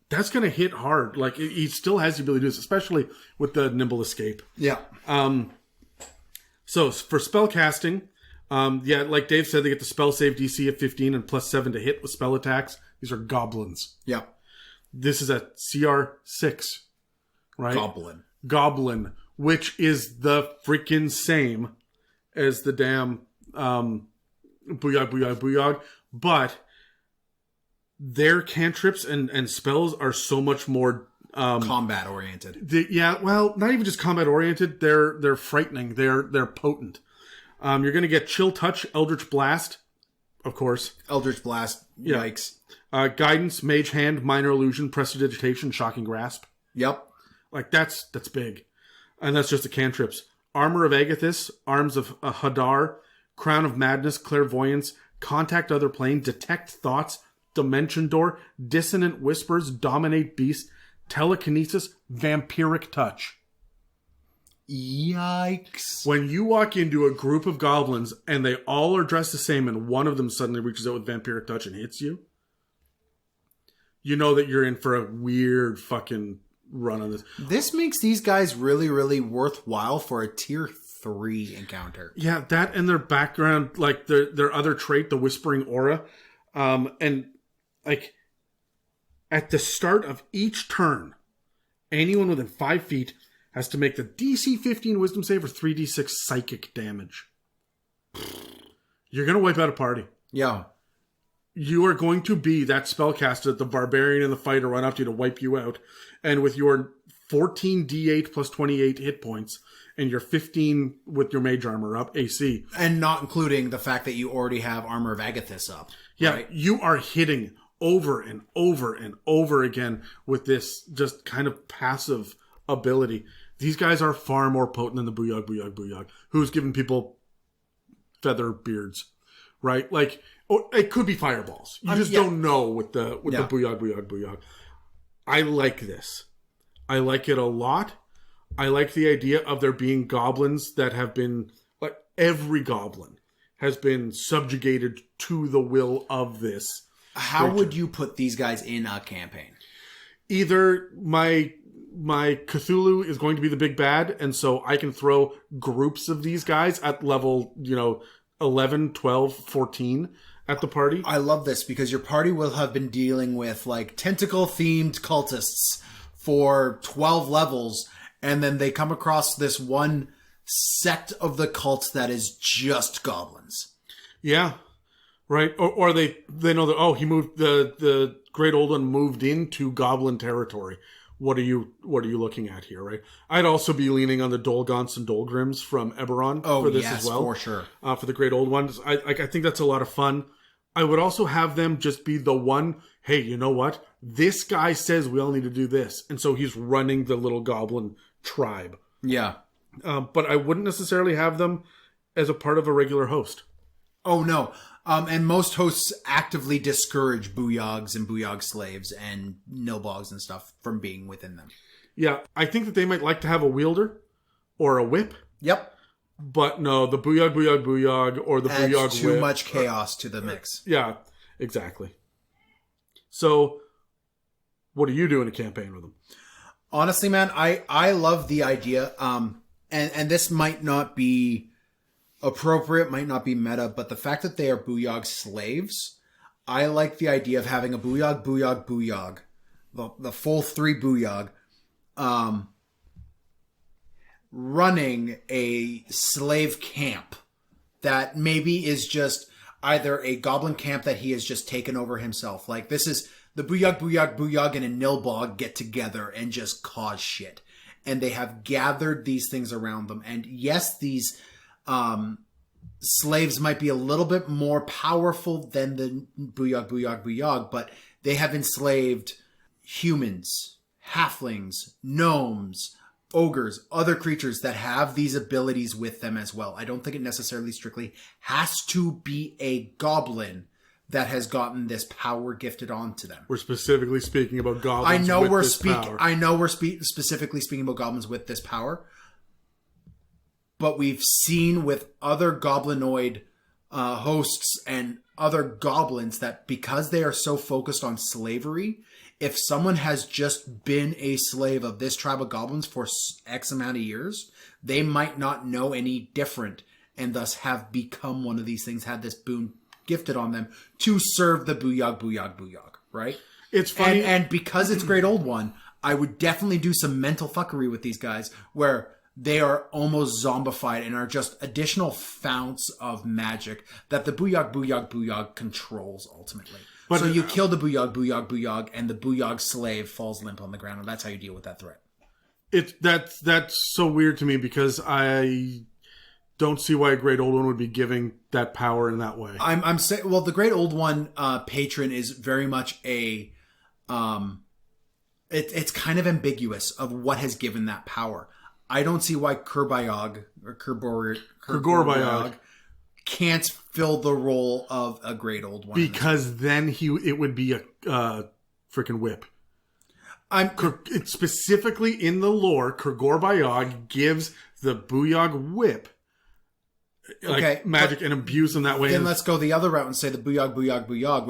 that's going to hit hard. Like, he still has the ability to do this, especially with the Nimble Escape. Yeah. So, for spell casting, like Dave said, they get the spell save DC of 15 and plus 7 to hit with spell attacks. These are goblins. Yeah. This is a CR 6, right? Goblin, which is the freaking same as the damn Booyahg. But their cantrips and spells are so much more combat oriented. Not even just combat oriented. They're frightening. They're potent. You're going to get Chill Touch, Eldritch Blast, of course. Eldritch Blast, yikes. Guidance, Mage Hand, Minor Illusion, Prestidigitation, Shocking Grasp. Yep. Like, that's big. And that's just the cantrips. Armor of Agathis, Arms of Hadar, Crown of Madness, Clairvoyance, Contact Other Plane, Detect Thoughts, Dimension Door, Dissonant Whispers, Dominate Beast, Telekinesis, Vampiric Touch. Yikes. When you walk into a group of goblins and they all are dressed the same and one of them suddenly reaches out with Vampiric Touch and hits you, you know that you're in for a weird fucking run on this. This makes these guys really, really worthwhile for a tier 3 encounter. Yeah, that and their background, like their other trait, the Whispering Aura. And like at the start of each turn, anyone within 5 feet has to make the DC 15 Wisdom save or 3d6 psychic damage. You're going to wipe out a party. Yeah. You are going to be that spellcaster that the barbarian and the fighter run up to wipe you out. And with your 14 d8 plus 28 hit points and your 15 with your mage armor up, AC. And not including the fact that you already have Armor of Agathis up. Yeah, right? You are hitting over and over and over again with this just kind of passive ability. These guys are far more potent than the Booyahg, who's giving people feather beards, right? Like, it could be fireballs. You just don't know with the Booyahg. I like this. I like it a lot. I like the idea of there being goblins that have been, like, every goblin has been subjugated to the will of this. How would you put these guys in a campaign? Either my Cthulhu is going to be the big bad, and so I can throw groups of these guys at level, 11, 12, 14 at the party. I love this because your party will have been dealing with like tentacle-themed cultists for 12 levels, and then they come across this one sect of the cult that is just goblins. Yeah, right. Or they know that, he moved, the Great Old One moved into goblin territory. What are you looking at here, right? I'd also be leaning on the Dulgants and Dulgrims from Eberron for this as well. For sure. For the Great Old Ones. I think that's a lot of fun. I would also have them just be the one, hey, you know what? This guy says we all need to do this. And so he's running the little goblin tribe. Yeah. But I wouldn't necessarily have them as a part of a regular host. Oh, no. And most hosts actively discourage Booyaghs and Booyahg slaves and Nilbogs and stuff from being within them. Yeah, I think that they might like to have a wielder or a whip. Yep. But no, the Booyahg, or the Adds Booyahg too whip. much chaos to the mix. Yeah, exactly. So, what do you do in a campaign with them? Honestly, man, I love the idea. And this might not be appropriate, might not be meta, but the fact that they are Booyahg slaves, I like the idea of having a Booyahg, the full 3 Booyahg, running a slave camp that maybe is just either a goblin camp that he has just taken over himself. Like, this is the Booyahg and a Nilbog get together and just cause shit. And they have gathered these things around them. And yes, these slaves might be a little bit more powerful than the Booyahg, but they have enslaved humans, halflings, gnomes, ogres, other creatures that have these abilities with them as well. I don't think it necessarily strictly has to be a goblin that has gotten this power gifted onto them. We're specifically speaking about goblins power. I know we're specifically speaking about goblins with this power, but we've seen with other goblinoid hosts and other goblins that because they are so focused on slavery, if someone has just been a slave of this tribe of goblins for X amount of years, they might not know any different and thus have become one of these things, had this boon gifted on them to serve the Booyahg, right? It's funny. And because it's Great Old One, I would definitely do some mental fuckery with these guys where they are almost zombified and are just additional founts of magic that the Booyahg controls ultimately. But, so you kill the Booyahg, and the Booyahg slave falls limp on the ground, and that's how you deal with that threat. That's so weird to me because I don't see why a Great Old One would be giving that power in that way. I'm saying, well, the Great Old One patron is very much a it's kind of ambiguous of what has given that power. I don't see why Kerbayog or Kergorbayog can't fill the role of a Great Old One. Because then it would be a freaking whip. It's specifically in the lore, Kergorbayog gives the Booyahg whip magic and abuse in that way. Then let's go the other route and say the Booyahg,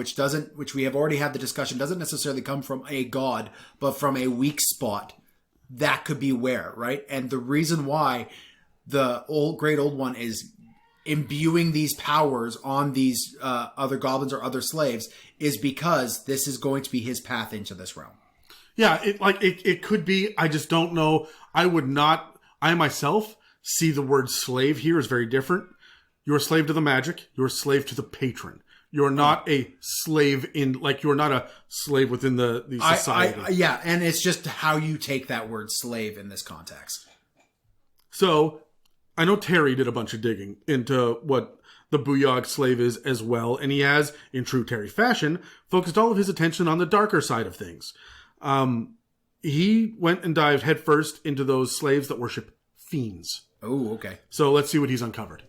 which we have already had the discussion, doesn't necessarily come from a god, but from a weak spot. That could be where, right? And the reason why the Great Old One is imbuing these powers on these other goblins or other slaves is because this is going to be his path into this realm. Yeah, it could be. I just don't know. I myself see the word slave here as very different. You're a slave to the magic. You're a slave to the patron. You're not a slave you're not a slave within the society. Yeah, and it's just how you take that word slave in this context. So, I know Terry did a bunch of digging into what the Booyahg slave is as well, and he has, in true Terry fashion, focused all of his attention on the darker side of things. He went and dived headfirst into those slaves that worship fiends. Oh, okay. So let's see what he's uncovered.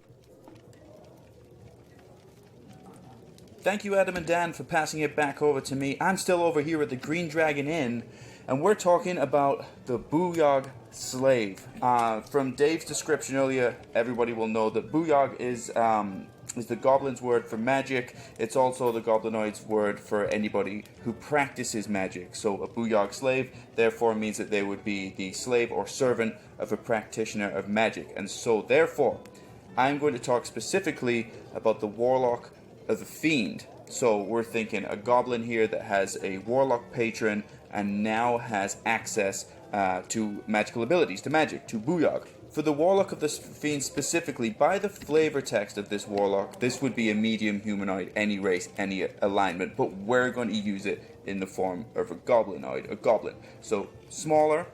Thank you, Adam and Dan, for passing it back over to me. I'm still over here at the Green Dragon Inn, and we're talking about the Booyahg slave. From Dave's description earlier, everybody will know that Booyahg is the Goblin's word for magic. It's also the Goblinoid's word for anybody who practices magic. So a Booyahg slave, therefore, means that they would be the slave or servant of a practitioner of magic. And so, therefore, I'm going to talk specifically about the Warlock of the Fiend. So we're thinking a goblin here that has a Warlock patron and now has access to magical abilities, to magic, to Booyahg. For the Warlock of the Fiend specifically, by the flavor text of this Warlock, this would be a medium humanoid, any race, any alignment, but we're going to use it in the form of a Goblinoid, a goblin. So smaller,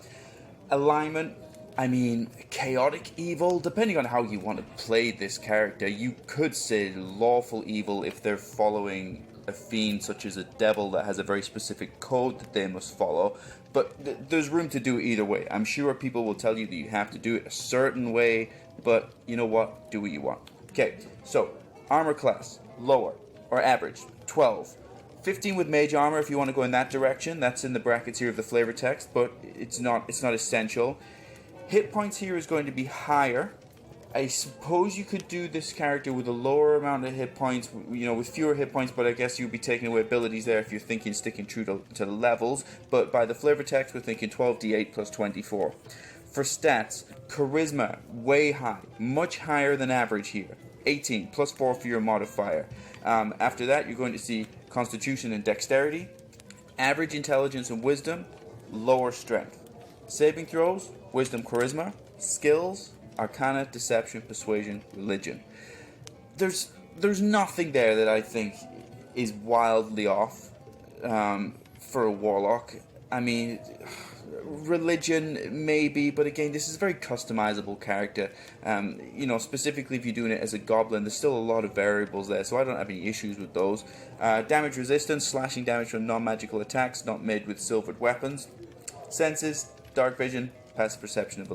alignment, I mean, chaotic evil, depending on how you want to play this character, you could say lawful evil if they're following a fiend such as a devil that has a very specific code that they must follow. But there's room to do it either way. I'm sure people will tell you that you have to do it a certain way, but you know what? Do what you want. Okay, so armor class, lower or average, 12. 15 with mage armor if you want to go in that direction. That's in the brackets here of the flavor text, but it's not essential. Hit points here is going to be higher. I suppose you could do this character with a lower amount of hit points, with fewer hit points, but I guess you'd be taking away abilities there if you're sticking true to the levels. But by the flavor text, we're thinking 12d8 plus 24. For stats, charisma, way high, much higher than average here. 18, plus 4 for your modifier. After that, you're going to see constitution and dexterity, average intelligence and wisdom, lower strength. Saving throws, wisdom, charisma, skills, arcana, deception, persuasion, religion. There's nothing there that I think is wildly off for a warlock. I mean, religion maybe, but again, this is a very customizable character. Specifically if you're doing it as a goblin, there's still a lot of variables there, so I don't have any issues with those. Damage resistance, slashing damage from non-magical attacks not made with silvered weapons. Senses, dark vision, passive perception of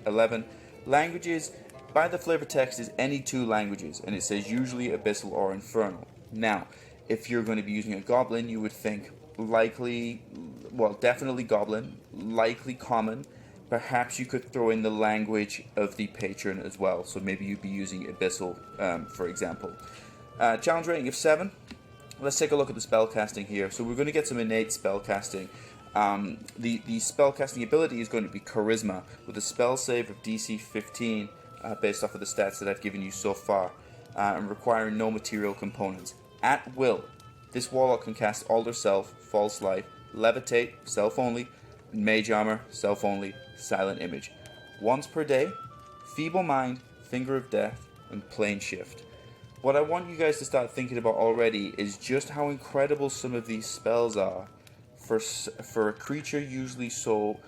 11. Languages, by the flavor text, is any 2 languages, and it says usually abyssal or infernal. Now, if you're going to be using a goblin, you would think definitely goblin, likely common. Perhaps you could throw in the language of the patron as well, so maybe you'd be using abyssal, for example. Challenge rating of 7. Let's take a look at the spellcasting here. So we're going to get some innate spellcasting. The spellcasting ability is going to be charisma with a spell save of DC 15 based off of the stats that I've given you so far, and requiring no material components. At will, this warlock can cast Alter Self, False Life, Levitate, Self Only, Mage Armor, Self Only, Silent Image. Once per day, Feeble Mind, Finger of Death, and Plane Shift. What I want you guys to start thinking about already is just how incredible some of these spells are for a creature usually so...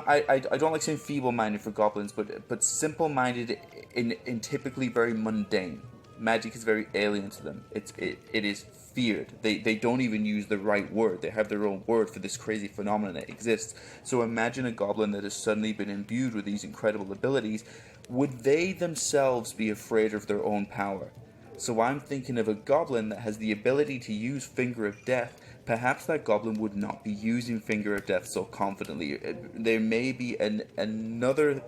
I don't like saying feeble-minded for goblins, but simple-minded in typically very mundane. Magic is very alien to them. It is feared. They don't even use the right word. They have their own word for this crazy phenomenon that exists. So imagine a goblin that has suddenly been imbued with these incredible abilities. Would they themselves be afraid of their own power? So I'm thinking of a goblin that has the ability to use Finger of Death. Perhaps that goblin would not be using Finger of Death so confidently. There may be another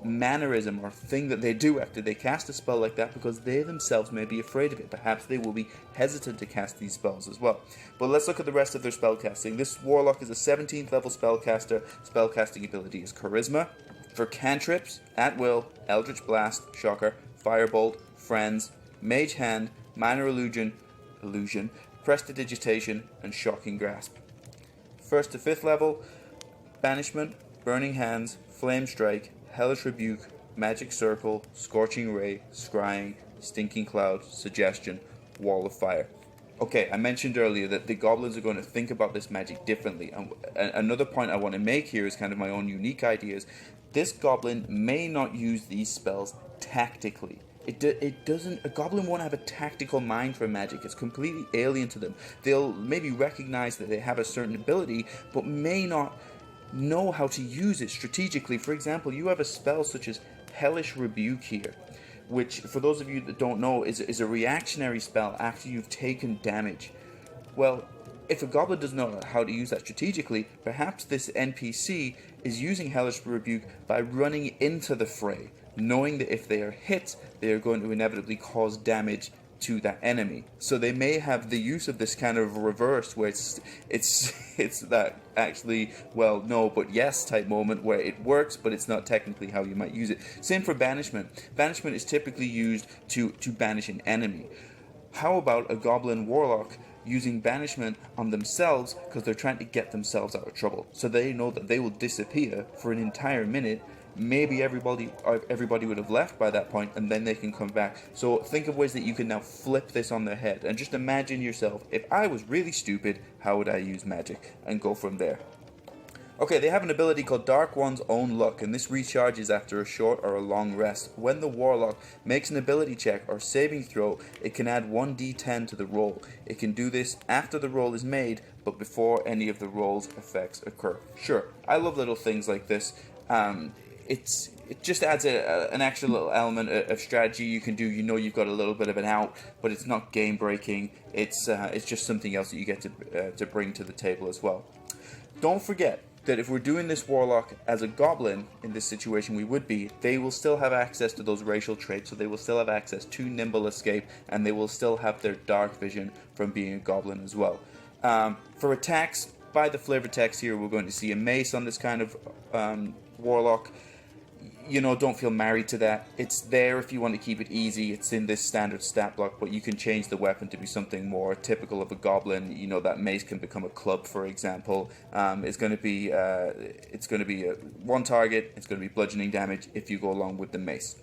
mannerism or thing that they do after they cast a spell like that, because they themselves may be afraid of it. Perhaps they will be hesitant to cast these spells as well. But let's look at the rest of their spellcasting. This warlock is a 17th level spellcaster. Spellcasting ability is charisma. For cantrips, at will, Eldritch Blast, Shocker, Firebolt, Friends, Mage Hand, Minor Illusion, Prestidigitation, and Shocking Grasp. 1st to 5th level, Banishment, Burning Hands, Flame Strike, Hellish Rebuke, Magic Circle, Scorching Ray, Scrying, Stinking Cloud, Suggestion, Wall of Fire. Okay, I mentioned earlier that the goblins are going to think about this magic differently. And another point I want to make here is kind of my own unique ideas. This goblin may not use these spells tactically. A goblin won't have a tactical mind for magic. It's completely alien to them. They'll maybe recognize that they have a certain ability, but may not know how to use it strategically. For example, you have a spell such as Hellish Rebuke here, which, for those of you that don't know, is a reactionary spell after you've taken damage. Well, if a goblin doesn't know how to use that strategically, perhaps this NPC is using Hellish Rebuke by running into the fray, knowing that if they are hit, they are going to inevitably cause damage to that enemy. So they may have the use of this kind of reverse where it's that actually, well, no, but yes type moment where it works, but it's not technically how you might use it. Same for Banishment. Banishment is typically used to banish an enemy. How about a Goblin Warlock using Banishment on themselves because they're trying to get themselves out of trouble? So they know that they will disappear for an entire minute. Maybe everybody would have left by that point, and then they can come back. So think of ways that you can now flip this on their head. And just imagine yourself, if I was really stupid, how would I use magic? And go from there. Okay, they have an ability called Dark One's Own Luck, and this recharges after a short or a long rest. When the Warlock makes an ability check or saving throw, it can add 1d10 to the roll. It can do this after the roll is made, but before any of the roll's effects occur. Sure, I love little things like this. It just adds an extra little element of strategy you can do. You know you've got a little bit of an out, but it's not game breaking. It's just something else that you get to bring to the table as well. Don't forget that if we're doing this Warlock as a Goblin, in this situation we would be, they will still have access to those racial traits, so they will still have access to Nimble Escape, and they will still have their Dark Vision from being a Goblin as well. For attacks, by the flavor text here, we're going to see a mace on this kind of Warlock. You know, don't feel married to that. It's there if you want to keep it easy. It's in this standard stat block, but you can change the weapon to be something more typical of a Goblin. You know, that mace can become a club, for example. It's going to be one target. It's going to be bludgeoning damage if you go along with the mace.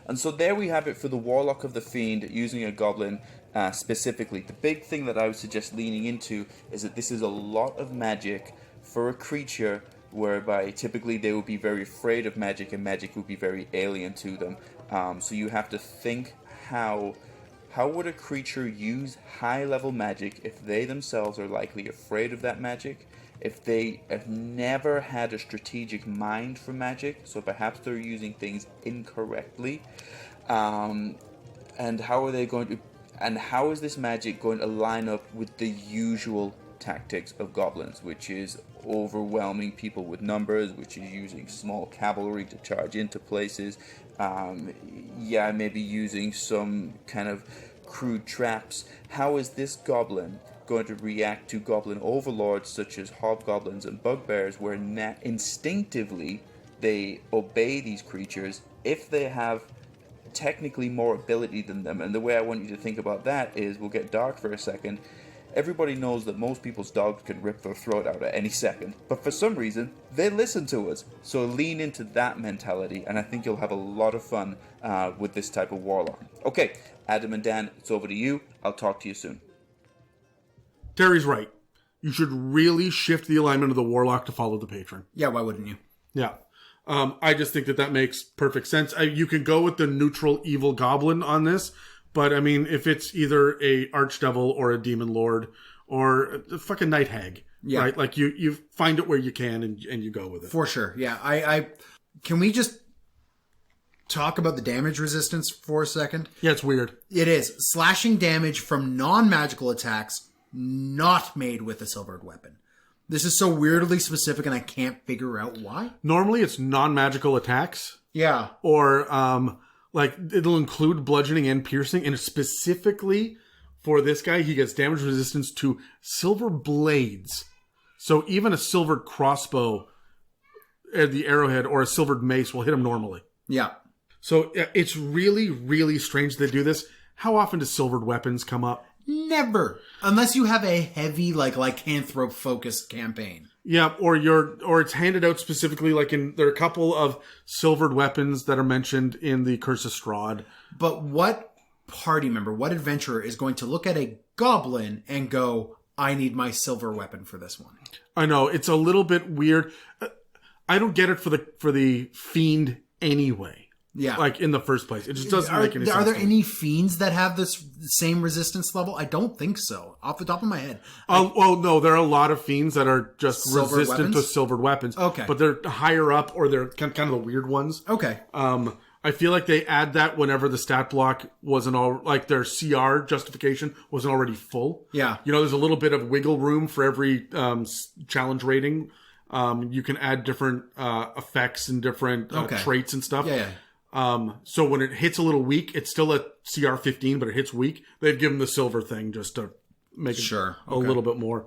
And so there we have it for the Warlock of the Fiend using a Goblin specifically. The big thing that I would suggest leaning into is that this is a lot of magic for a creature whereby typically they would be very afraid of magic and magic would be very alien to them. So you have to think how would a creature use high-level magic if they themselves are likely afraid of that magic, if they have never had a strategic mind for magic, so perhaps they're using things incorrectly, and how are they going to, and how is this magic going to line up with the usual tactics of goblins, which is overwhelming people with numbers, which is using small cavalry to charge into places, maybe using some kind of crude traps. How is this goblin going to react to goblin overlords such as hobgoblins and bugbears, where instinctively they obey these creatures if they have technically more ability than them? And the way I want you to think about that is, we'll get dark for a second. Everybody knows that most people's dogs can rip their throat out at any second, but for some reason, they listen to us. So lean into that mentality, and I think you'll have a lot of fun with this type of Warlock. Okay, Adam and Dan, it's over to you. I'll talk to you soon. Terry's right. You should really shift the alignment of the Warlock to follow the Patron. Yeah, why wouldn't you? Yeah. I just think that makes perfect sense. You can go with the neutral evil goblin on this, but I mean, if it's either a archdevil or a demon lord or a fucking night hag, right? Like you find it where you can and you go with it. For sure. Yeah. I can we just talk about the damage resistance for a second? Yeah, it's weird. It is. Slashing damage from non-magical attacks not made with a silvered weapon. This is so weirdly specific, and I can't figure out why. Normally, it's non-magical attacks. Yeah. Or, like, it'll include bludgeoning and piercing, and specifically for this guy, he gets damage resistance to silver blades. So even a silvered crossbow at the arrowhead or a silvered mace will hit him normally. Yeah. So it's really, really strange they do this. How often do silvered weapons come up? Never. Unless you have a heavy, lycanthrope focused campaign. Yeah, or it's handed out specifically, there are a couple of silvered weapons that are mentioned in the Curse of Strahd. But what party member, what adventurer is going to look at a goblin and go, I need my silver weapon for this one? I know, it's a little bit weird. I don't get it for the fiend anyway. Yeah. Like, in the first place. It just doesn't make any sense. Are there any fiends that have this same resistance level? I don't think so. Off the top of my head. Well, no, there are a lot of fiends that are just resistant weapons? to silvered weapons. Okay. But they're higher up, or they're kind of the weird ones. Okay. I feel like they add that whenever the stat block wasn't their CR justification wasn't already full. Yeah. You know, there's a little bit of wiggle room for every challenge rating. You can add different effects and different traits and stuff. Yeah. So when it hits a little weak, it's still a CR 15, but it hits weak. They've given the silver thing just to make it a little bit more.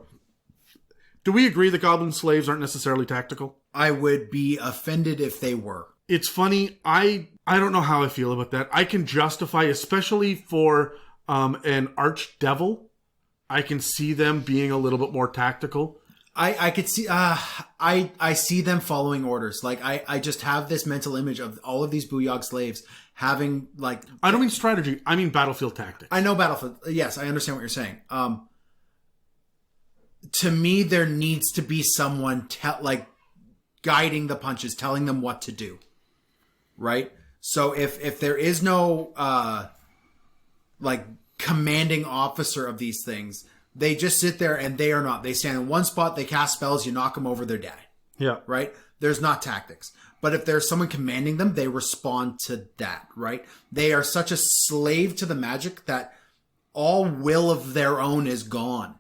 Do we agree that Goblin slaves aren't necessarily tactical? I would be offended if they were. It's funny. I don't know how I feel about that. I can justify, especially for an archdevil, I can see them being a little bit more tactical. I could see, I see them following orders. Like, I just have this mental image of all of these Booyahg slaves having, like... I don't mean strategy, I mean battlefield tactics. I know battlefield. Yes, I understand what you're saying. To me, there needs to be someone, guiding the punches, telling them what to do. Right? So if there is no, commanding officer of these things... They just sit there and they are not. They stand in one spot, they cast spells, you knock them over, they're dead. Yeah. Right? There's not tactics. But if there's someone commanding them, they respond to that, right? They are such a slave to the magic that all will of their own is gone.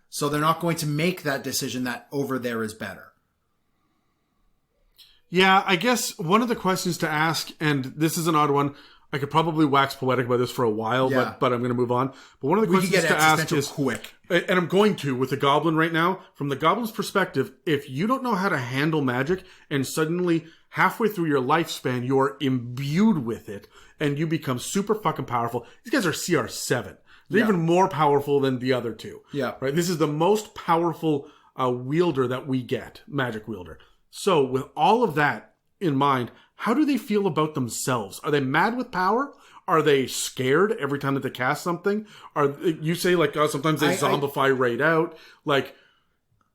So they're not going to make that decision that over there is better. Yeah, I guess one of the questions to ask, and this is an odd one, I could probably wax poetic about this for a while, but I'm going to move on. But one of the questions to ask is quick. And I'm going to with the Goblin right now. From the Goblin's perspective, if you don't know how to handle magic and suddenly halfway through your lifespan you're imbued with it and you become super fucking powerful, these guys are CR7. They're even more powerful than the other two. Yeah. Right? This is the most powerful wielder that we get, magic wielder. So with all of that in mind, how do they feel about themselves? Are they mad with power? Are they scared every time that they cast something? You say sometimes they zombify right out. Like,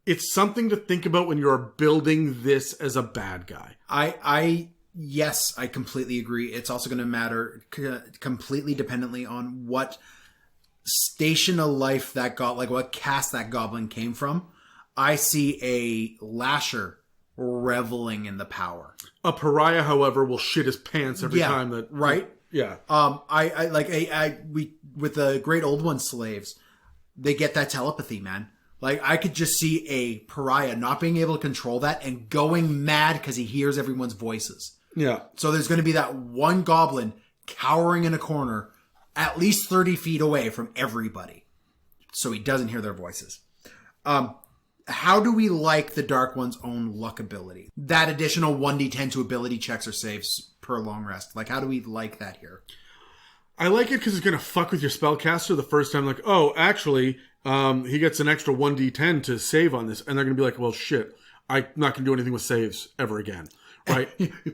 it's something to think about when you're building this as a bad guy. Yes, I completely agree. It's also going to matter completely dependently on what station of life what caste that goblin came from. I see a lasher reveling in the power. A pariah, however, will shit his pants every time that... Right? Yeah. We with the Great Old One slaves, they get that telepathy, man. Like, I could just see a pariah not being able to control that and going mad because he hears everyone's voices. Yeah. So there's going to be that one goblin cowering in a corner at least 30 feet away from everybody. So he doesn't hear their voices. How do we like the Dark One's own luck ability? That additional 1d10 to ability checks or saves per long rest. Like, how do we like that here? I like it because it's going to fuck with your spellcaster the first time. Like, oh, actually, he gets an extra 1d10 to save on this. And they're going to be like, well, shit, I'm not going to do anything with saves ever again. Right?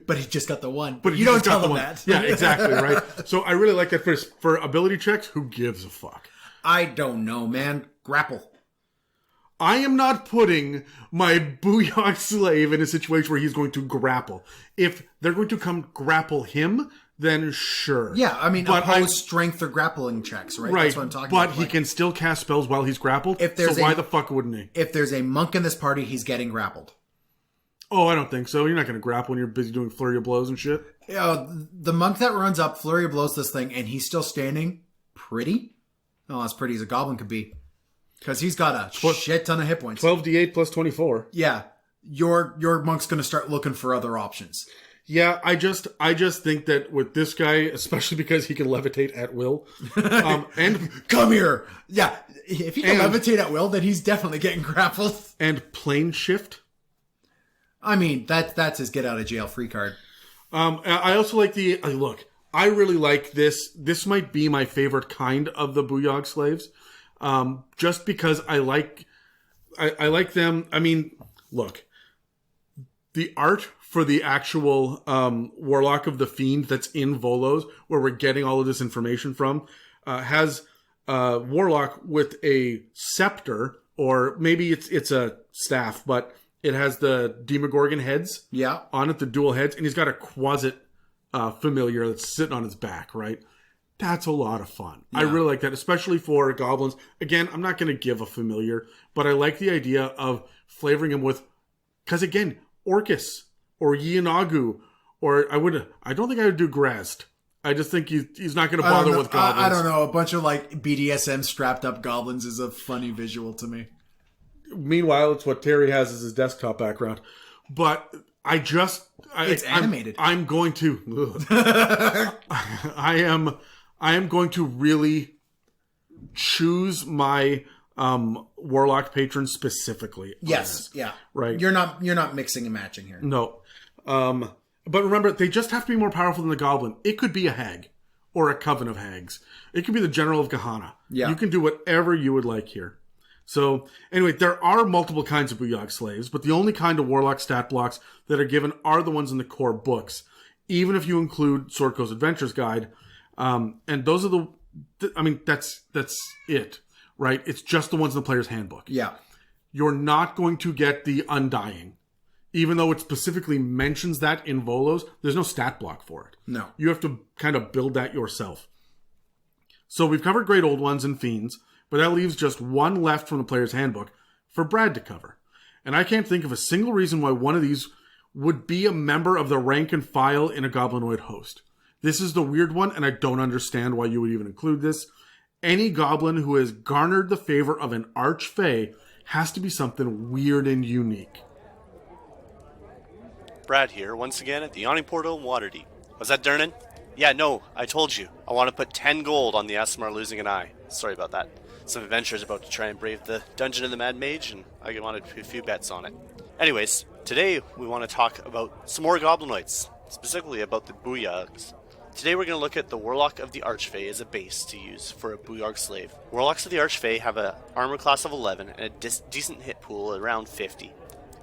But he just got the one. But you don't tell them that. Yeah, exactly, right? So I really like that for ability checks. Who gives a fuck? I don't know, man. Grapple. I am not putting my Booyahg slave in a situation where he's going to grapple. If they're going to come grapple him, then sure. Yeah, I mean, opposed strength or grappling checks, right? Right, that's what I'm talking about. But he can still cast spells while he's grappled, so why the fuck wouldn't he? If there's a monk in this party, he's getting grappled. Oh, I don't think so. You're not going to grapple when you're busy doing flurry of blows and shit. The monk that runs up, flurry of blows this thing, and he's still standing, pretty? Not as pretty as a goblin could be. Because he's got a shit ton of hit points. 12d8 plus 24. Yeah. Your monk's going to start looking for other options. Yeah, I just think that with this guy, especially because he can levitate at will, and come here. Yeah, if he can levitate at will, then he's definitely getting grappled. And plane shift. I mean, that's his get out of jail free card. I also like look. I really like this. This might be my favorite kind of the Booyahg slaves. Just because I like them. I mean, look, the art for the actual Warlock of the Fiend that's in Volos, where we're getting all of this information from, has Warlock with a scepter, or maybe it's a staff, but it has the Demogorgon heads on it, the dual heads, and he's got a Quasit familiar that's sitting on his back, right? That's a lot of fun. Yeah. I really like that, especially for goblins. Again, I'm not going to give a familiar, but I like the idea of flavoring him with, because again, Orcus or Yeenagu, or I don't think I would do Grest. I just think he's not going to bother with goblins. I don't know. A bunch of like BDSM strapped up goblins is a funny visual to me. Meanwhile, it's what Terry has as his desktop background. But It's animated. I'm going to. I am going to really choose my Warlock patron specifically. Yes, yeah. Right. You're not mixing and matching here. No. But remember, they just have to be more powerful than the Goblin. It could be a hag or a coven of hags. It could be the General of Gehenna. Yeah. You can do whatever you would like here. So, anyway, there are multiple kinds of Booyahg slaves, but the only kind of Warlock stat blocks that are given are the ones in the core books, even if you include Swordco's Adventures Guide. And those are that's it, right? It's just the ones in the player's handbook. Yeah. You're not going to get the Undying. Even though it specifically mentions that in Volos, there's no stat block for it. No. You have to kind of build that yourself. So we've covered Great Old Ones and Fiends, but that leaves just one left from the player's handbook for Brad to cover. And I can't think of a single reason why one of these would be a member of the rank and file in a Goblinoid Host. This is the weird one, and I don't understand why you would even include this. Any goblin who has garnered the favor of an Archway has to be something weird and unique. Brad here, once again at the Yawning Portal in Waterdeep. Was that Durnan? Yeah, no, I told you. I want to put 10 gold on the Asmar losing an eye. Sorry about that. Some adventurers about to try and brave the Dungeon of the Mad Mage, and I wanted a few bets on it. Anyways, today we want to talk about some more Goblinoids, specifically about the Booyaghs. Today we're going to look at the Warlock of the Archway as a base to use for a Booyahg slave. Warlocks of the Archway have a armor class of 11 and a decent hit pool around 50.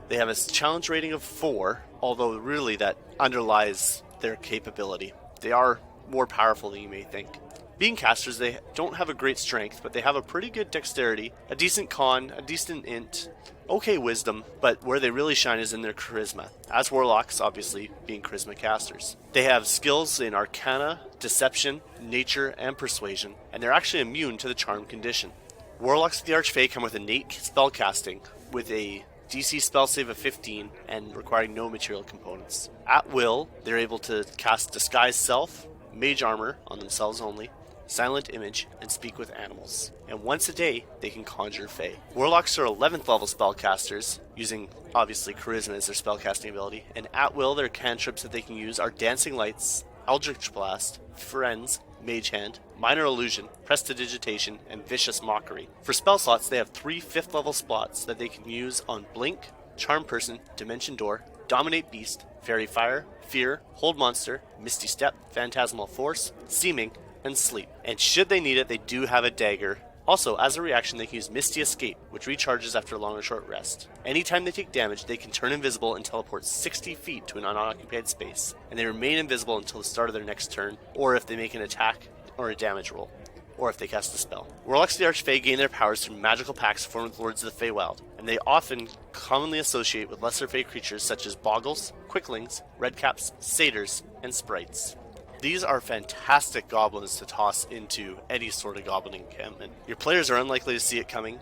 They have a challenge rating of 4, although really that underlies their capability. They are more powerful than you may think. Being casters, they don't have a great strength, but they have a pretty good dexterity, a decent con, a decent int, okay wisdom, but where they really shine is in their charisma, as warlocks, obviously, being charisma casters. They have skills in arcana, deception, nature, and persuasion, and they're actually immune to the charm condition. Warlocks of the Archway come with innate spellcasting, with a DC spell save of 15 and requiring no material components. At will, they're able to cast Disguise Self, Mage Armor on themselves only, Silent Image, and Speak with Animals. And once a day, they can conjure Fae. Warlocks are 11th level spellcasters, using obviously Charisma as their spellcasting ability, and at will, their cantrips that they can use are Dancing Lights, Eldritch Blast, Friends, Mage Hand, Minor Illusion, Prestidigitation, and Vicious Mockery. For spell slots, they have 3 5th level slots that they can use on Blink, Charm Person, Dimension Door, Dominate Beast, Fairy Fire, Fear, Hold Monster, Misty Step, Phantasmal Force, Seeming, and Sleep. And should they need it, they do have a dagger. Also, as a reaction, they can use Misty Escape, which recharges after a long or short rest. Anytime they take damage, they can turn invisible and teleport 60 feet to an unoccupied space, and they remain invisible until the start of their next turn, or if they make an attack or a damage roll, or if they cast a spell. Warlocks of the Archfey gain their powers through magical pacts formed with Lords of the Feywild, and they often commonly associate with lesser Fey creatures such as Boggles, Quicklings, Redcaps, Satyrs, and Sprites. These are fantastic goblins to toss into any sort of goblin encampment. Your players are unlikely to see it coming,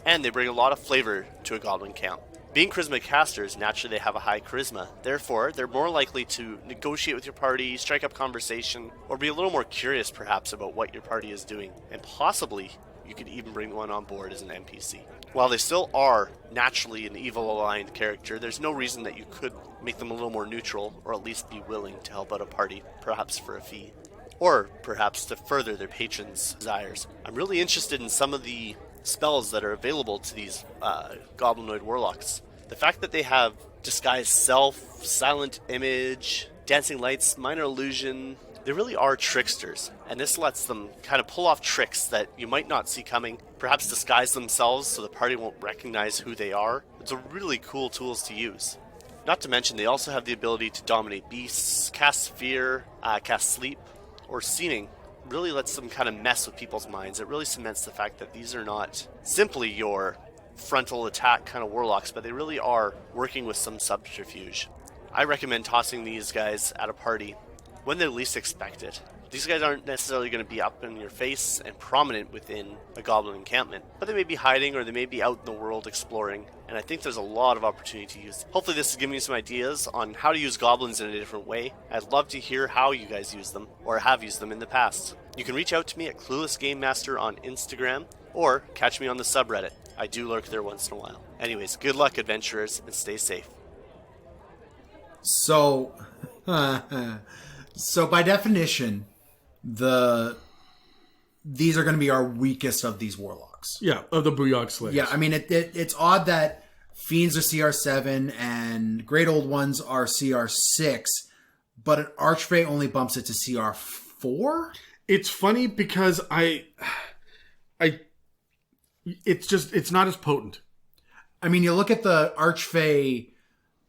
and they bring a lot of flavor to a goblin camp. Being charisma casters, naturally they have a high charisma. Therefore, they're more likely to negotiate with your party, strike up conversation, or be a little more curious perhaps about what your party is doing. And possibly, you could even bring one on board as an NPC. While they still are naturally an evil-aligned character, there's no reason that you could make them a little more neutral, or at least be willing to help out a party, perhaps for a fee. Or perhaps to further their patrons' desires. I'm really interested in some of the spells that are available to these Goblinoid Warlocks. The fact that they have Disguise Self, Silent Image, Dancing Lights, Minor Illusion, they really are tricksters, and this lets them kind of pull off tricks that you might not see coming, perhaps disguise themselves so the party won't recognize who they are. It's a really cool tools to use. Not to mention, they also have the ability to dominate beasts, cast fear, cast sleep, or seeming. Really lets them kind of mess with people's minds. It really cements the fact that these are not simply your frontal attack kind of warlocks, but they really are working with some subterfuge. I recommend tossing these guys at a party when they least expect it. These guys aren't necessarily going to be up in your face and prominent within a goblin encampment, but they may be hiding or they may be out in the world exploring, and I think there's a lot of opportunity to use. Hopefully this is giving you some ideas on how to use goblins in a different way. I'd love to hear how you guys use them, or have used them in the past. You can reach out to me at Clueless Game Master on Instagram, or catch me on the subreddit. I do lurk there once in a while. Anyways, good luck adventurers, and stay safe. So, so by definition, these are going to be our weakest of these warlocks. Yeah, of the Booyahg slaves. Yeah, I mean, it's odd that Fiends are CR7 and Great Old Ones are CR6, but an Archway only bumps it to CR4? It's funny because it's not as potent. I mean, you look at the Archway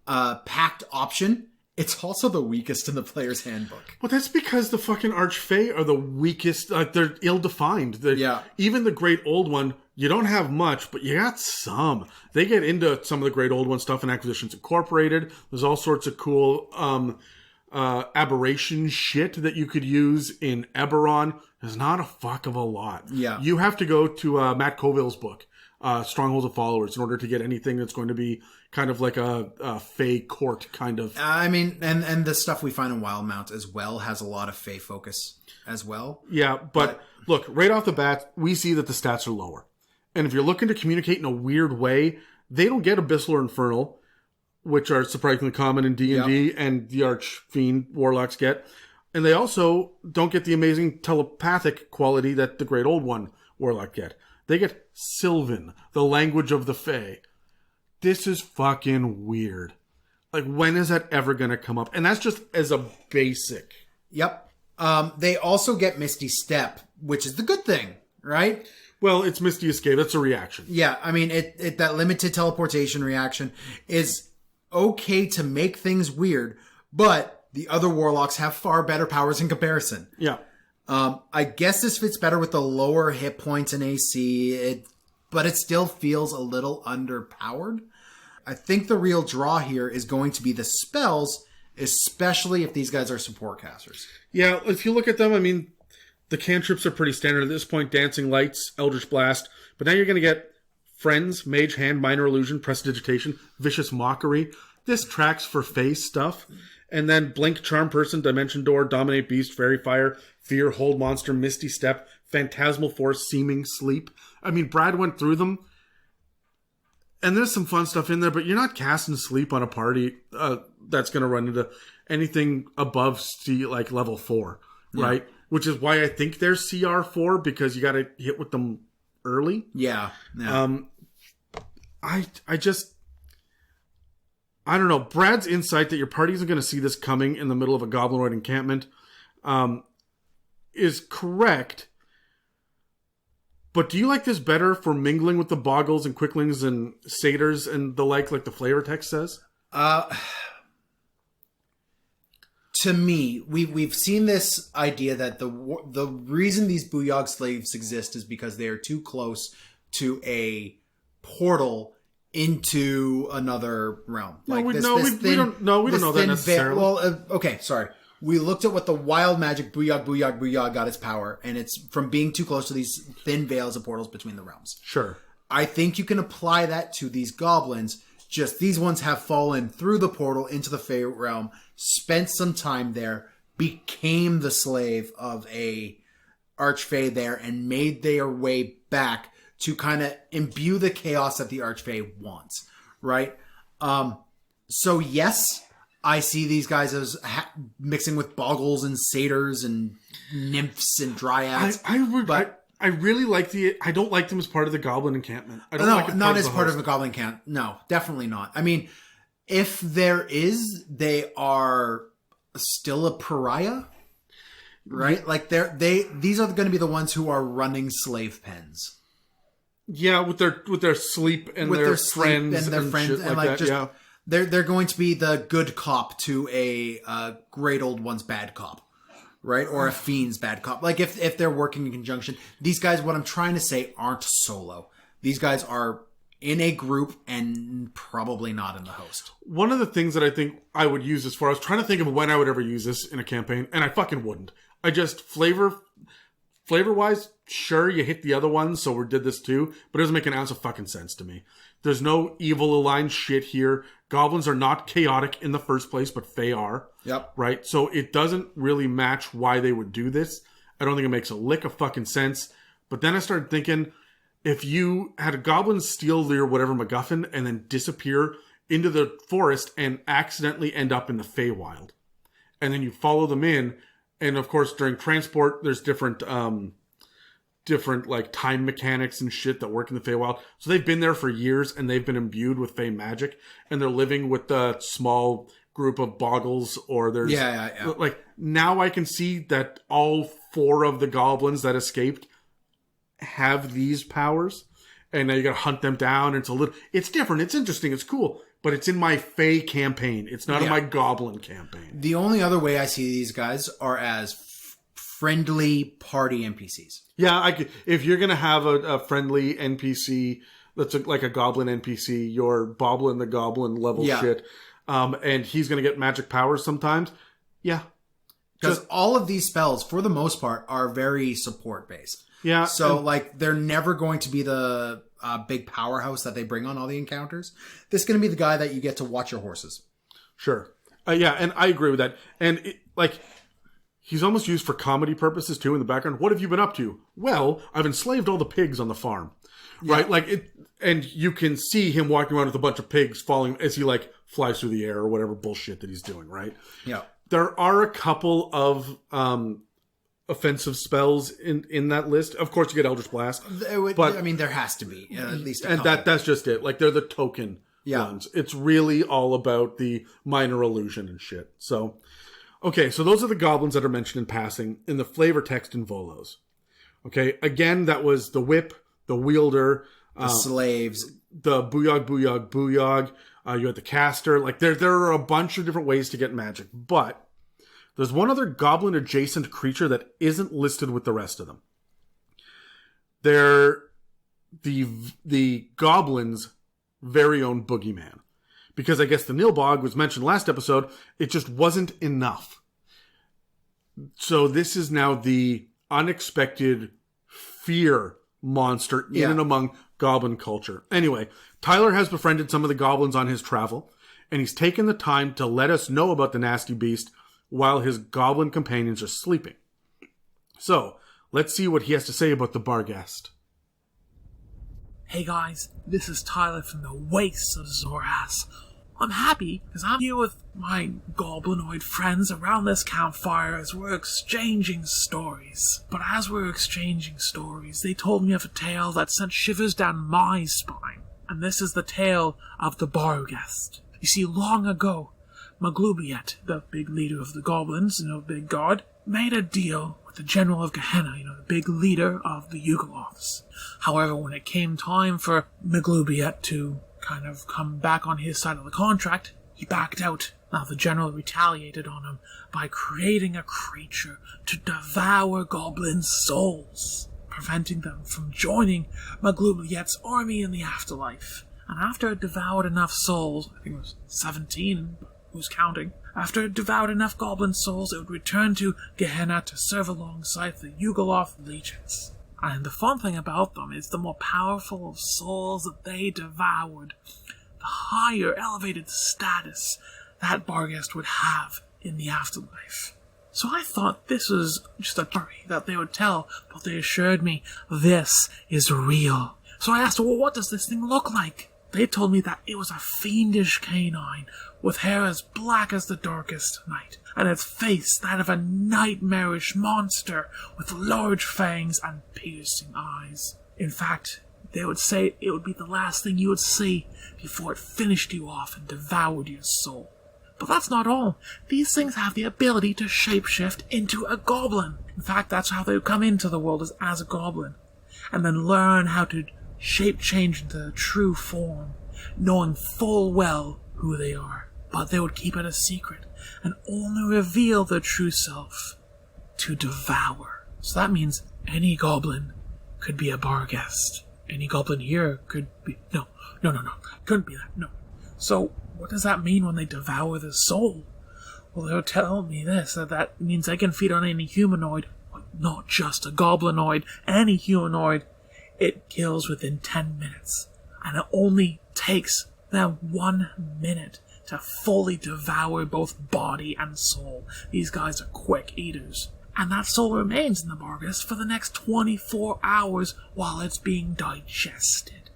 packed option, it's also the weakest in the player's handbook. Well, that's because the fucking Archfey are the weakest. They're ill-defined. Yeah. Even the Great Old One, you don't have much, but you got some. They get into some of the Great Old One stuff in Acquisitions Incorporated. There's all sorts of cool aberration shit that you could use in Eberron. There's not a fuck of a lot. Yeah. You have to go to Matt Colville's book, Strongholds of Followers, in order to get anything that's going to be kind of like a Fey court kind of. I mean, and the stuff we find in Wildmount as well has a lot of Fey focus as well. Yeah, but look, right off the bat, we see that the stats are lower. And if you're looking to communicate in a weird way, they don't get Abyssal or Infernal, which are surprisingly common in D&D, and the Archfiend Warlocks get. And they also don't get the amazing telepathic quality that the Great Old One Warlock get. They get Sylvan, the language of the Fae. This is fucking weird. Like, when is that ever going to come up? And that's just as a basic. Yep. They also get Misty Step, which is the good thing, right? Well, it's Misty Escape. That's a reaction. Yeah, I mean, it that limited teleportation reaction is okay to make things weird, but the other warlocks have far better powers in comparison. Yeah. I guess this fits better with the lower hit points in AC, but it still feels a little underpowered. I think the real draw here is going to be the spells, especially if these guys are support casters. Yeah, if you look at them, I mean, the cantrips are pretty standard at this point. Dancing Lights, Eldritch Blast. But now you're going to get Friends, Mage Hand, Minor Illusion, Prestidigitation, Vicious Mockery. This tracks for face stuff. And then Blink, Charm Person, Dimension Door, Dominate Beast, Fairy Fire, Fear, Hold Monster, Misty Step, Phantasmal Force, Seeming Sleep. I mean, Brad went through them. And there's some fun stuff in there, but you're not casting Sleep on a party that's going to run into anything above like level 4, right? Which is why I think they're CR4, because you got to hit with them early. Yeah. I don't know. Brad's insight that your party isn't going to see this coming in the middle of a Goblinoid encampment is correct. But do you like this better for mingling with the Boggles and Quicklings and Satyrs and the like the flavor text says? To me, we've seen this idea that the reason these Booyahg slaves exist is because they are too close to a portal into another realm. We don't know that necessarily. Okay, sorry. We looked at what the wild magic Booyahg got its power, and it's from being too close to these thin veils of portals between the realms. Sure. I think you can apply that to these goblins. Just these ones have fallen through the portal into the Fey realm, spent some time there, became the slave of a Archfey there, and made their way back to kind of imbue the chaos that the Archfey wants, right? So yes, I see these guys as mixing with Boggles and Satyrs and Nymphs and Dryads. I really like I don't like them as part of the Goblin encampment. I don't no, like it not as part host. of a Goblin camp. No, definitely not. I mean, if there is, they are still a pariah, right? Like these are going to be the ones who are running slave pens. Yeah, with their sleep and their friends and their friends shit and like that. just Yeah. they're going to be the good cop to a Great Old One's bad cop, right? Or a Fiend's bad cop. Like if they're working in conjunction, these guys, what I'm trying to say, aren't solo. These guys are in a group and probably not in the host. One of the things that I think I would use this for, I was trying to think of when I would ever use this in a campaign, and I fucking wouldn't. I just flavor-wise, sure, you hit the other ones, so we did this too, but it doesn't make an ounce of fucking sense to me. There's no evil aligned shit here. Goblins are not chaotic in the first place, but Fey are. Yep. Right? So it doesn't really match why they would do this. I don't think it makes a lick of fucking sense. But then I started thinking, if you had a Goblin steal their whatever MacGuffin and then disappear into the forest and accidentally end up in the Feywild. And then you follow them in, and of course during transport there's different like time mechanics and shit that work in the Feywild. So they've been there for years and they've been imbued with Fey magic, and they're living with the small group of boggles, or there's like, now I can see that all 4 of the goblins that escaped have these powers, and now you gotta hunt them down. It's different, it's interesting, it's cool, but it's in my Fey campaign. It's not in my Goblin campaign. The only other way I see these guys are as friendly party NPCs. Yeah, if you're gonna have a friendly NPC that's like a Goblin NPC, your Boblin the Goblin level shit, and he's gonna get magic powers sometimes. Yeah, because all of these spells, for the most part, are very support based. Yeah. So, like, they're never going to be the big powerhouse that they bring on all the encounters. This is going to be the guy that you get to watch your horses. Sure. Yeah, and I agree with that. And, he's almost used for comedy purposes, too, in the background. What have you been up to? Well, I've enslaved all the pigs on the farm. Yeah. Right? And you can see him walking around with a bunch of pigs falling as he, flies through the air or whatever bullshit that he's doing, right? Yeah. There are a couple of offensive spells in that list. Of course, you get Eldritch Blast. But I mean, there has to be at least a and couple. that's just it. They're the token ones. It's really all about the minor illusion and shit. So, okay, so those are the goblins that are mentioned in passing in the flavor text in Volos. Okay, again, that was the whip, the wielder, the slaves, the Booyahg. You had the caster. There are a bunch of different ways to get magic, but there's one other goblin-adjacent creature that isn't listed with the rest of them. They're the goblin's very own boogeyman. Because I guess the Nilbog was mentioned last episode, it just wasn't enough. So this is now the unexpected fear monster in and among goblin culture. Anyway, Tyler has befriended some of the goblins on his travel, and he's taken the time to let us know about the nasty beast while his goblin companions are sleeping. So, let's see what he has to say about the Barghest. Hey guys, this is Tyler from the Wastes of Zoras. I'm happy because I'm here with my Goblinoid friends around this campfire as we're exchanging stories. But as we're exchanging stories, they told me of a tale that sent shivers down my spine. And this is the tale of the Barghest. You see, long ago, Maglubiet, the big leader of the goblins, big god, made a deal with the general of Gehenna, the big leader of the Yugoloths. However, when it came time for Maglubiet to kind of come back on his side of the contract, he backed out. Now the general retaliated on him by creating a creature to devour goblin souls, preventing them from joining Maglubiet's army in the afterlife. And after it devoured enough souls, I think it was 17, who's counting? After it devoured enough goblin souls, it would return to Gehenna to serve alongside the Yugoloth legions. And the fun thing about them is the more powerful of souls that they devoured, the higher elevated status that Barghest would have in the afterlife. So I thought this was just a story that they would tell, but they assured me this is real. So I asked, well, what does this thing look like? They told me that it was a fiendish canine with hair as black as the darkest night, and its face that of a nightmarish monster with large fangs and piercing eyes. In fact, they would say it would be the last thing you would see before it finished you off and devoured your soul. But that's not all. These things have the ability to shapeshift into a goblin. In fact, that's how they would come into the world as a goblin, and then learn how to shape change into their true form, knowing full well who they are. But they would keep it a secret and only reveal their true self to devour. So that means any goblin could be a Barghest. Any goblin here could be... No. Couldn't be that. No. So what does that mean when they devour the soul? Well, they'll tell me this, that means they can feed on any humanoid, not just a goblinoid, any humanoid. It kills within 10 minutes, and it only takes them 1 minute to fully devour both body and soul. These guys are quick eaters. And that soul remains in the Barghest for the next 24 hours while it's being digested,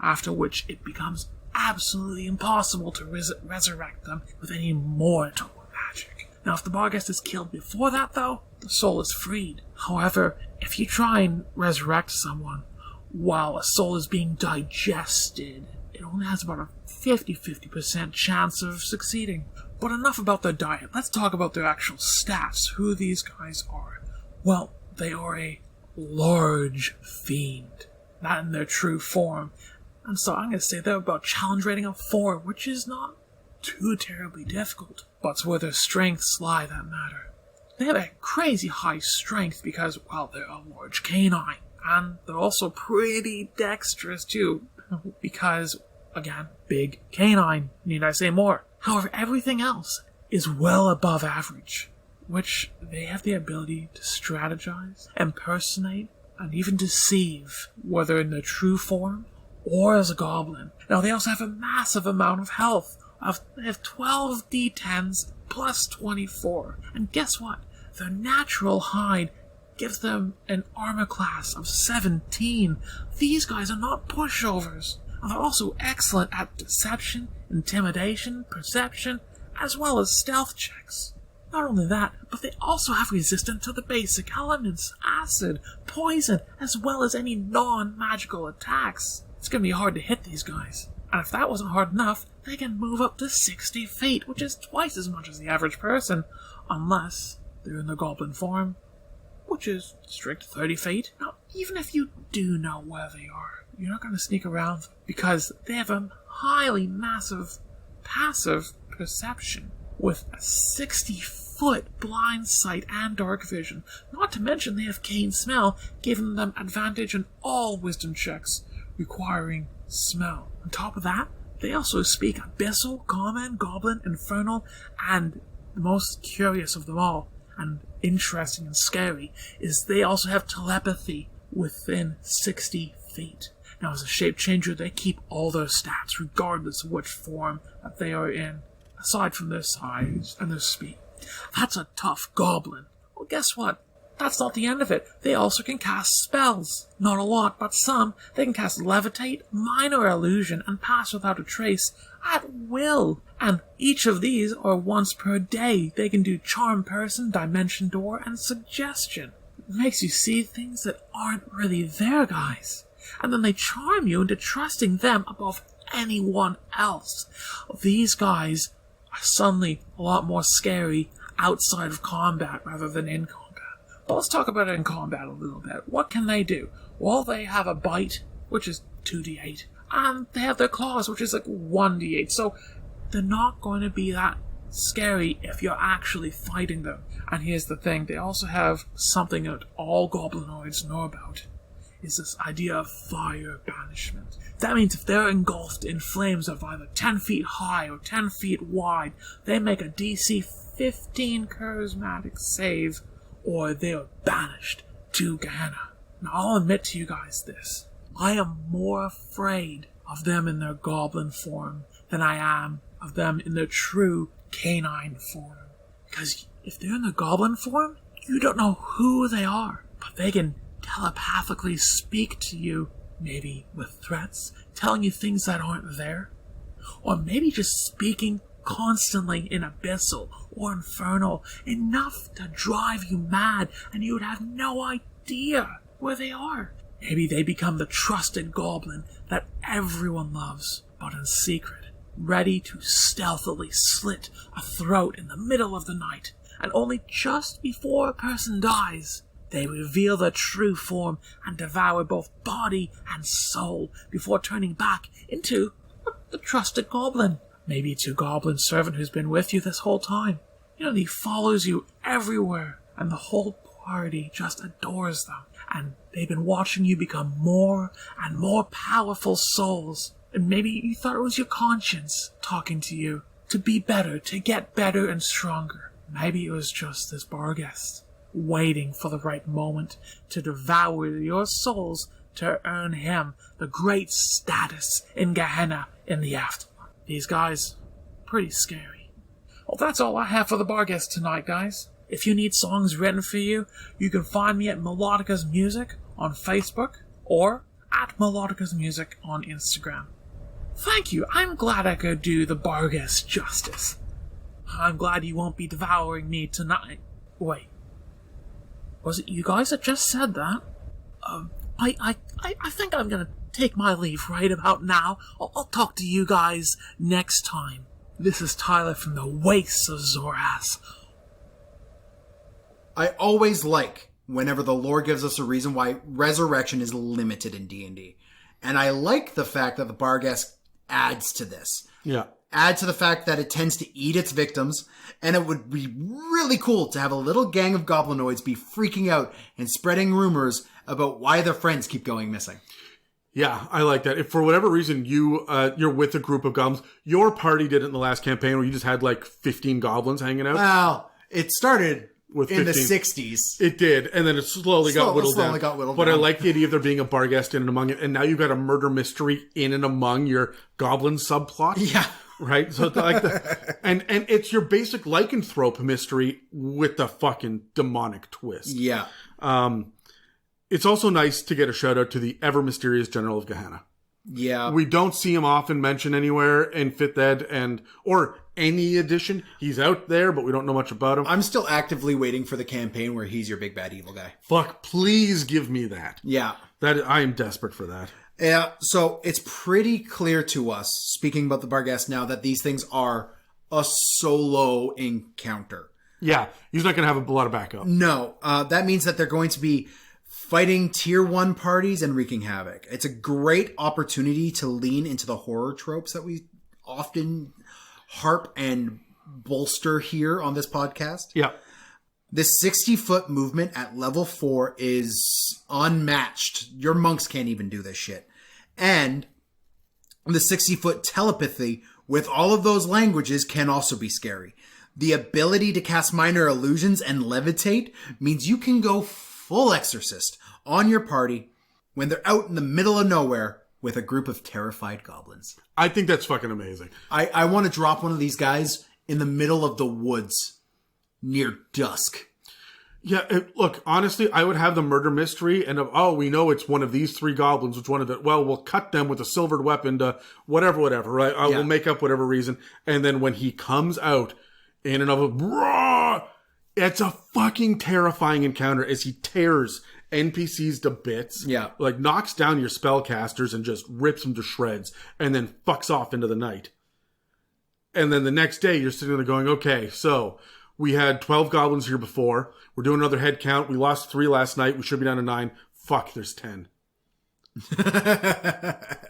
after which it becomes absolutely impossible to resurrect them with any mortal magic. Now, if the Barghest is killed before that, though, the soul is freed. However, if you try and resurrect someone while a soul is being digested, it only has about a 50% chance of succeeding. But enough about their diet. Let's talk about their actual stats, who these guys are. Well, they are a large fiend, not in their true form. And so I'm going to say they're about challenge rating of 4, which is not too terribly difficult. But it's where their strengths lie that matter. They have a crazy high strength because, well, they're a large canine. And they're also pretty dexterous too, because, again, big canine, need I say more. However, everything else is well above average, which they have the ability to strategize, impersonate, and even deceive, whether in their true form or as a goblin. Now, they also have a massive amount of health. They have 12 d10s plus 24. And guess what? Their natural hide gives them an armor class of 17. These guys are not pushovers. And they're also excellent at deception, intimidation, perception, as well as stealth checks. Not only that, but they also have resistance to the basic elements, acid, poison, as well as any non-magical attacks. It's going to be hard to hit these guys. And if that wasn't hard enough, they can move up to 60 feet, which is twice as much as the average person, unless they're in their goblin form, which is strict 30 feet. Now, even if you do know where they are, you're not going to sneak around them, because they have a highly massive passive perception with a 60-foot blind sight and dark vision. Not to mention they have keen smell, giving them advantage in all wisdom checks requiring smell. On top of that, they also speak Abyssal, Common, Goblin, Infernal, and the most curious of them all, and interesting and scary, is they also have telepathy within 60 feet. Now, as a shape changer, they keep all their stats, regardless of which form that they are in, aside from their size and their speed. That's a tough goblin. Well, guess what? That's not the end of it. They also can cast spells. Not a lot, but some. They can cast Levitate, Minor Illusion, and Pass Without a Trace at will. And each of these are once per day. They can do Charm Person, Dimension Door, and Suggestion. It makes you see things that aren't really there, guys. And then they charm you into trusting them above anyone else. These guys are suddenly a lot more scary outside of combat rather than in combat. But let's talk about it in combat a little bit. What can they do? Well, they have a bite, which is 2d8, and they have their claws, which is like 1d8. So they're not going to be that scary if you're actually fighting them. And here's the thing, they also have something that all Goblinoids know about, is this idea of fire banishment. That means if they're engulfed in flames of either 10 feet high or 10 feet wide, they make a DC 15 charismatic save, or they are banished to Gehenna. Now, I'll admit to you guys this. I am more afraid of them in their goblin form than I am of them in their true canine form. Because if they're in their goblin form, you don't know who they are, but they can telepathically speak to you, maybe with threats, telling you things that aren't there, or maybe just speaking constantly in Abyssal or Infernal, enough to drive you mad and you would have no idea where they are. Maybe they become the trusted goblin that everyone loves, but in secret, ready to stealthily slit a throat in the middle of the night, and only just before a person dies, they reveal their true form and devour both body and soul before turning back into the trusted goblin. Maybe it's your goblin servant who's been with you this whole time. You know, he follows you everywhere, and the whole party just adores them. And they've been watching you become more and more powerful souls. And maybe you thought it was your conscience talking to you to be better, to get better and stronger. Maybe it was just this Barghest waiting for the right moment to devour your souls to earn him the great status in Gehenna in the afterlife. These guys, pretty scary. Well, that's all I have for the Barghest tonight, guys. If you need songs written for you, you can find me at Melodica's Music on Facebook or at Melodica's Music on Instagram. Thank you. I'm glad I could do the Barghest justice. I'm glad you won't be devouring me tonight. Wait. Was it you guys that just said that? I think I'm gonna take my leave right about now. I'll talk to you guys next time. This is Tyler from the Wastes of Zoras. I always like whenever the lore gives us a reason why resurrection is limited in D&D. And I like the fact that the Barghest adds to this. Yeah. Add to the fact that it tends to eat its victims, and it would be really cool to have a little gang of Goblinoids be freaking out and spreading rumors about why their friends keep going missing. Yeah, I like that. If for whatever reason you're with a group of goblins, your party did it in the last campaign where you just had like 15 goblins hanging out. Well, it started with in 15. the 60s. It did, and then it slowly got whittled down. But I like the idea of there being a Barghest in and among it, and now you've got a murder mystery in and among your goblin subplot. Yeah. Right? So it's like and it's your basic lycanthrope mystery with the fucking demonic twist. Yeah. It's also nice to get a shout out to the ever mysterious General of Gehenna. Yeah. We don't see him often mentioned anywhere in 5th Ed or any edition. He's out there, but we don't know much about him. I'm still actively waiting for the campaign where he's your big bad evil guy. Fuck, please give me that. Yeah. I am desperate for that. Yeah, so it's pretty clear to us, speaking about the Barghest now, that these things are a solo encounter. Yeah, he's not going to have a lot of backup. No, that means that they're going to be fighting tier 1 parties and wreaking havoc. It's a great opportunity to lean into the horror tropes that we often harp and bolster here on this podcast. Yeah. This 60-foot movement at level 4 is unmatched. Your monks can't even do this shit. And the 60-foot telepathy with all of those languages can also be scary. The ability to cast minor illusions and levitate means you can go full exorcist on your party when they're out in the middle of nowhere with a group of terrified goblins. I think that's fucking amazing. I want to drop one of these guys in the middle of the woods near dusk. Yeah, look, honestly, I would have the murder mystery and we know it's one of these 3 goblins, which one of it, well, we'll cut them with a silvered weapon to whatever, right? We'll make up whatever reason. And then when he comes out in and of a, it's a fucking terrifying encounter as he tears NPCs to bits. Yeah. Like knocks down your spellcasters and just rips them to shreds and then fucks off into the night. And then the next day you're sitting there going, okay, so we had 12 goblins here before. We're doing another head count. We lost 3 last night. We should be down to 9. Fuck, there's 10.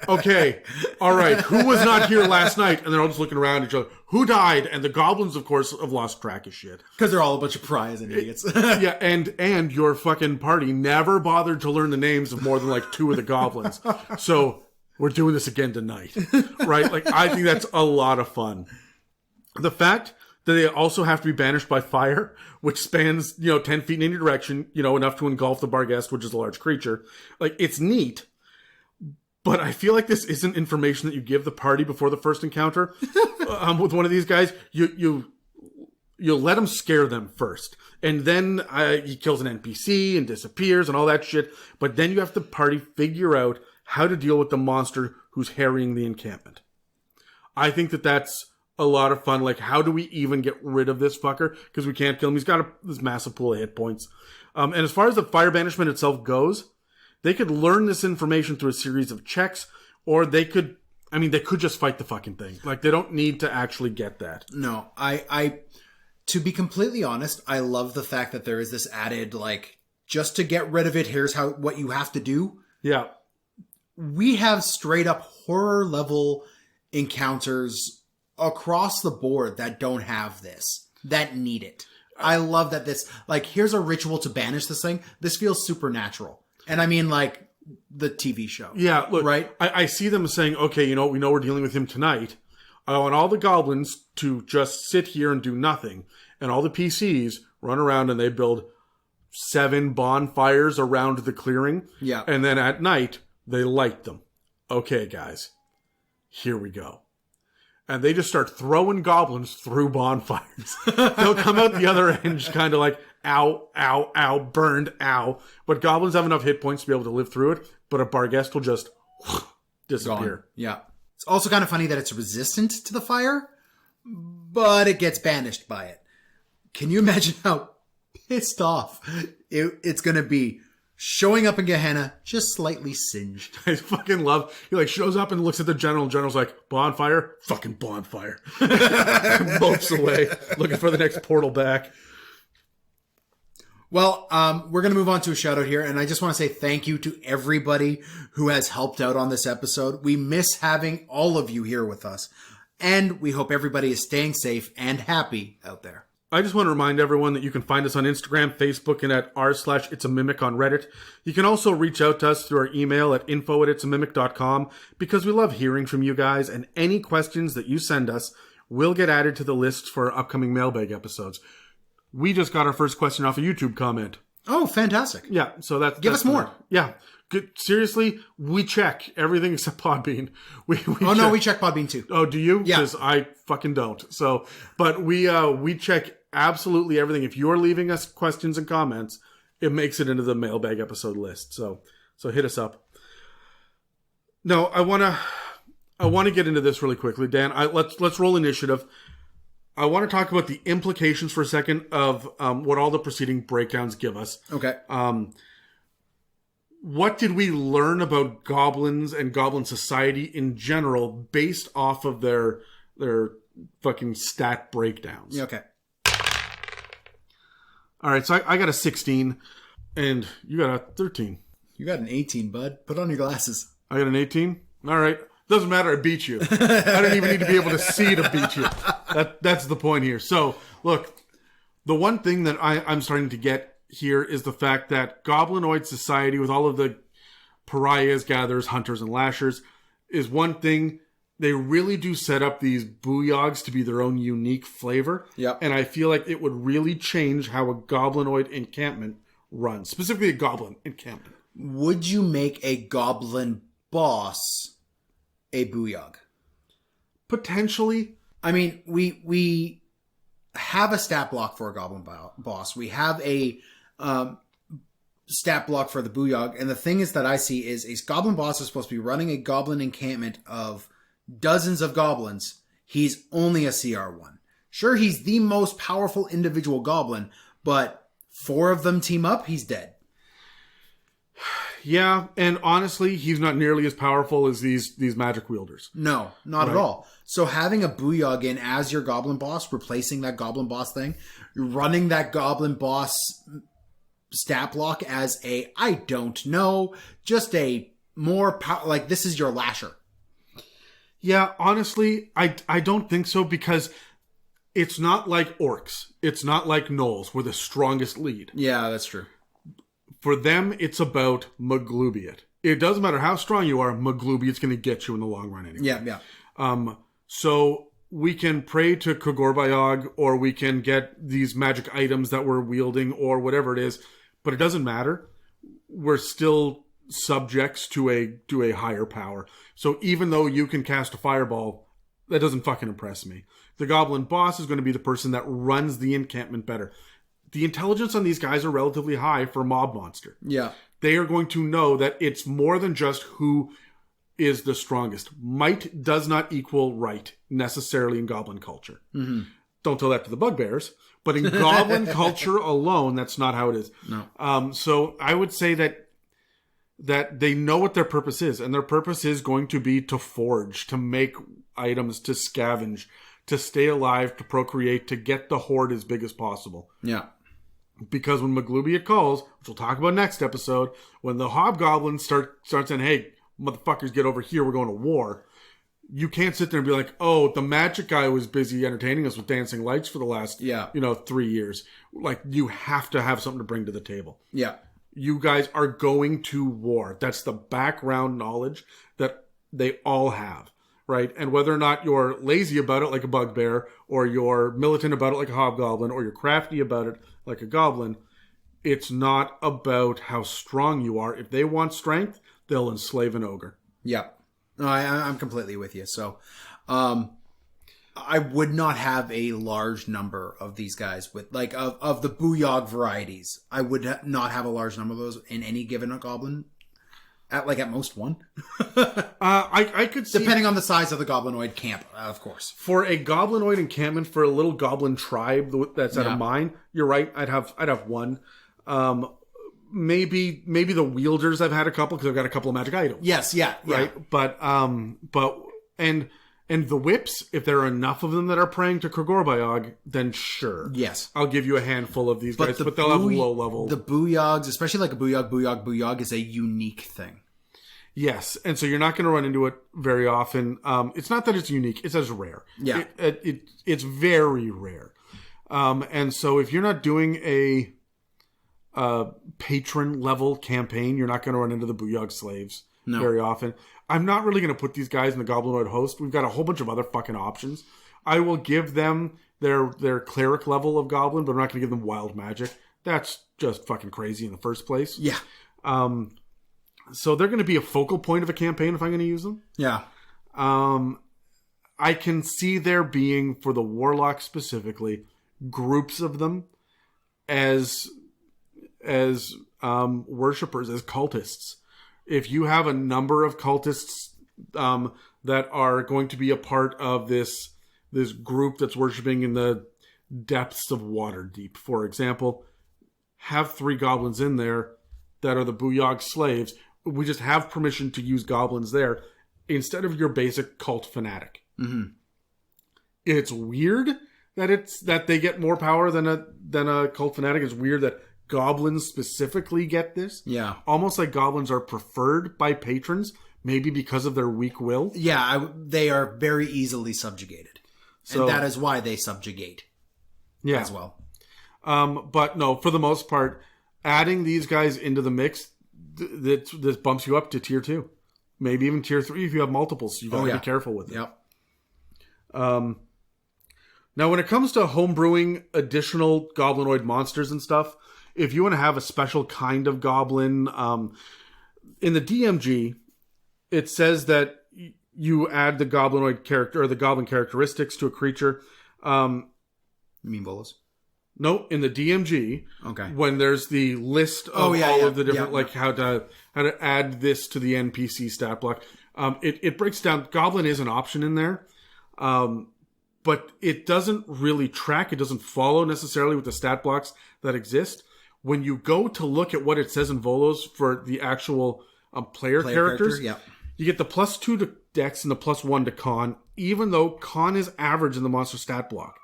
Okay. All right. Who was not here last night? And they're all just looking around at each other. Who died? And the goblins, of course, have lost track of shit. Because they're all a bunch of pariahs and idiots. Yeah, and your fucking party never bothered to learn the names of more than like 2 of the goblins. So we're doing this again tonight. Right? Like, I think that's a lot of fun. The fact that they also have to be banished by fire, which spans, 10 feet in any direction, enough to engulf the Barghest, which is a large creature. Like, it's neat. But I feel like this isn't information that you give the party before the first encounter with one of these guys. You let him scare them first. And then he kills an NPC and disappears and all that shit. But then you have the party figure out how to deal with the monster who's harrying the encampment. I think that that's a lot of fun. Like, how do we even get rid of this fucker? Because we can't kill him. He's got this massive pool of hit points. And as far as the fire banishment itself goes, they could learn this information through a series of checks, or they could just fight the fucking thing. Like, they don't need to actually get that. No, I to be completely honest, I love the fact that there is this added, like, just to get rid of it, here's what you have to do. Yeah. We have straight up horror level encounters across the board that don't have this, that need it. I love that this, like, here's a ritual to banish this thing. This feels supernatural. And I mean, like, the TV show. Yeah, look, right? I see them saying, okay, we know we're dealing with him tonight. I want all the goblins to just sit here and do nothing. And all the PCs run around and they build 7 bonfires around the clearing. Yeah. And then at night, they light them. Okay, guys, here we go. And they just start throwing goblins through bonfires. They'll come out the other end just kind of like, ow, ow, ow, burned, ow. But goblins have enough hit points to be able to live through it, but a Barghest will just disappear. Gone. Yeah. It's also kind of funny that it's resistant to the fire, but it gets banished by it. Can you imagine how pissed off it's going to be showing up in Gehenna just slightly singed? I fucking love, he like shows up and looks at the general, and general's like, bonfire? Fucking bonfire. Bolts away, looking for the next portal back. Well, we're going to move on to a shout out here, and I just want to say thank you to everybody who has helped out on this episode. We miss having all of you here with us, and we hope everybody is staying safe and happy out there. I just want to remind everyone that you can find us on Instagram, Facebook, and at r/itsamimic on Reddit. You can also reach out to us through our email at info@itsamimic.com, because we love hearing from you guys, and any questions that you send us will get added to the list for our upcoming mailbag episodes. We just got our first question off a YouTube comment. Oh, fantastic. Yeah, so that's... Give us more. Yeah. Good. Seriously, we check everything except Podbean. We no, we check Podbean too. Oh, do you? Yeah. Because I fucking don't. So, but we check absolutely everything. If you're leaving us questions and comments, it makes it into the mailbag episode list. So hit us up. No, I want to get into this really quickly, Dan. Let's roll initiative. I want to talk about the implications for a second of what all the preceding breakdowns give us. Okay. What did we learn about goblins and goblin society in general based off of their fucking stat breakdowns? Okay. All right, so I got a 16, and you got a 13. You got an 18, bud. Put on your glasses. I got an 18? All right. Doesn't matter, I beat you. I don't even need to be able to see to beat you. That's the point here. So, look, the one thing that I'm starting to get here is the fact that Goblinoid society, with all of the pariahs, gatherers, hunters, and lashers, is one thing. They really do set up these Booyaghs to be their own unique flavor. Yep. And I feel like it would really change how a Goblinoid encampment runs, specifically a goblin encampment. Would you make a goblin boss a Booyahg? Potentially. I mean, we have a stat block for a goblin boss. We have a stat block for the Booyahg. And the thing is that I see is a goblin boss is supposed to be running a goblin encampment of dozens of goblins. He's only a CR1. Sure, he's the most powerful individual goblin, but 4 of them team up, he's dead. Yeah, and honestly, he's not nearly as powerful as these magic wielders. No, not at all. So having a Booyahg in as your goblin boss, replacing that goblin boss thing, running that goblin boss stat block as a, I don't know, just a more like this is your lasher. Yeah, honestly, I don't think so, because it's not like orcs. It's not like gnolls. We're the strongest lead. Yeah, that's true. For them, it's about Maglubiot. It doesn't matter how strong you are, Maglubiot's going to get you in the long run anyway. Yeah. So we can pray to Kogorbayog, or we can get these magic items that we're wielding, or whatever it is, but it doesn't matter. We're still subjects to a higher power. So even though you can cast a fireball, that doesn't fucking impress me. The goblin boss is going to be the person that runs the encampment better. The intelligence on these guys are relatively high for a mob monster. Yeah. They are going to know that it's more than just who is the strongest. Might does not equal right, necessarily, in goblin culture. Mm-hmm. Don't tell that to the bugbears. But in goblin culture alone, that's not how it is. No. So I would say that they know what their purpose is. And their purpose is going to be to forge, to make items, to scavenge, to stay alive, to procreate, to get the horde as big as possible. Yeah. Because when Maglubiot calls, which we'll talk about next episode, when the hobgoblins start saying, hey, motherfuckers, get over here, we're going to war, you can't sit there and be like, oh, the magic guy was busy entertaining us with dancing lights for the last 3 years. Like, you have to have something to bring to the table. Yeah. You guys are going to war. That's the background knowledge that they all have, right? And whether or not you're lazy about it like a bugbear, or you're militant about it like a hobgoblin, or you're crafty about it like a goblin, it's not about how strong you are. If they want strength, they'll enslave an ogre. Yeah. No, I'm completely with you. So, I would not have a large number of these guys with, like, of the Booyahg varieties. I would not have a large number of those in any given goblin At most one. I could see... Depending on the size of the Goblinoid camp, of course. For a Goblinoid encampment, for a little Goblin tribe that's at a mine, you're right, I'd have one. Maybe the Wielders, I've had a couple, because I've got a couple of magic items. Yes, yeah. Right? But the whips, if there are enough of them that are praying to Booyahg, then sure. Yes. I'll give you a handful of these guys, but they'll have low level. The Booyaghs, especially like a Booyahg is a unique thing. Yes, and so you're not going to run into it very often. It's not that it's unique; it's as rare. Yeah, it's very rare. And so if you're not doing a patron level campaign, you're not going to run into the Booyahg slaves very often. I'm not really going to put these guys in the Goblinoid Host. We've got a whole bunch of other fucking options. I will give them their cleric level of goblin, but I'm not going to give them wild magic. That's just fucking crazy in the first place. Yeah. So they're going to be a focal point of a campaign if I'm going to use them. Yeah. I can see there being, for the Warlock specifically, groups of them as worshippers, as cultists. If you have a number of cultists that are going to be a part of this group that's worshipping in the depths of Waterdeep, for example, have 3 goblins in there that are the Booyahg slaves. We just have permission to use goblins there instead of your basic cult fanatic. Mm-hmm. It's weird that they get more power than a cult fanatic. It's weird that goblins specifically get this. Yeah. Almost like goblins are preferred by patrons, maybe because of their weak will. Yeah, they are very easily subjugated. So, and that is why they subjugate as well. But no, for the most part, adding these guys into the mix, this bumps you up to tier 2. Maybe even tier 3 if you have multiples. So you got to be careful with it. Yep. Now, when it comes to homebrewing additional Goblinoid monsters and stuff, if you want to have a special kind of goblin, in the DMG, it says that you add the Goblinoid character or the goblin characteristics to a creature. You mean bolas? No, in the DMG. Okay. When there's the list of all of the different, how to add this to the NPC stat block, it breaks down. Goblin is an option in there, but it doesn't really track. It doesn't follow necessarily with the stat blocks that exist. When you go to look at what it says in Volos for the actual player characters, you get the +2 to Dex and the +1 to Con, even though Con is average in the monster stat block.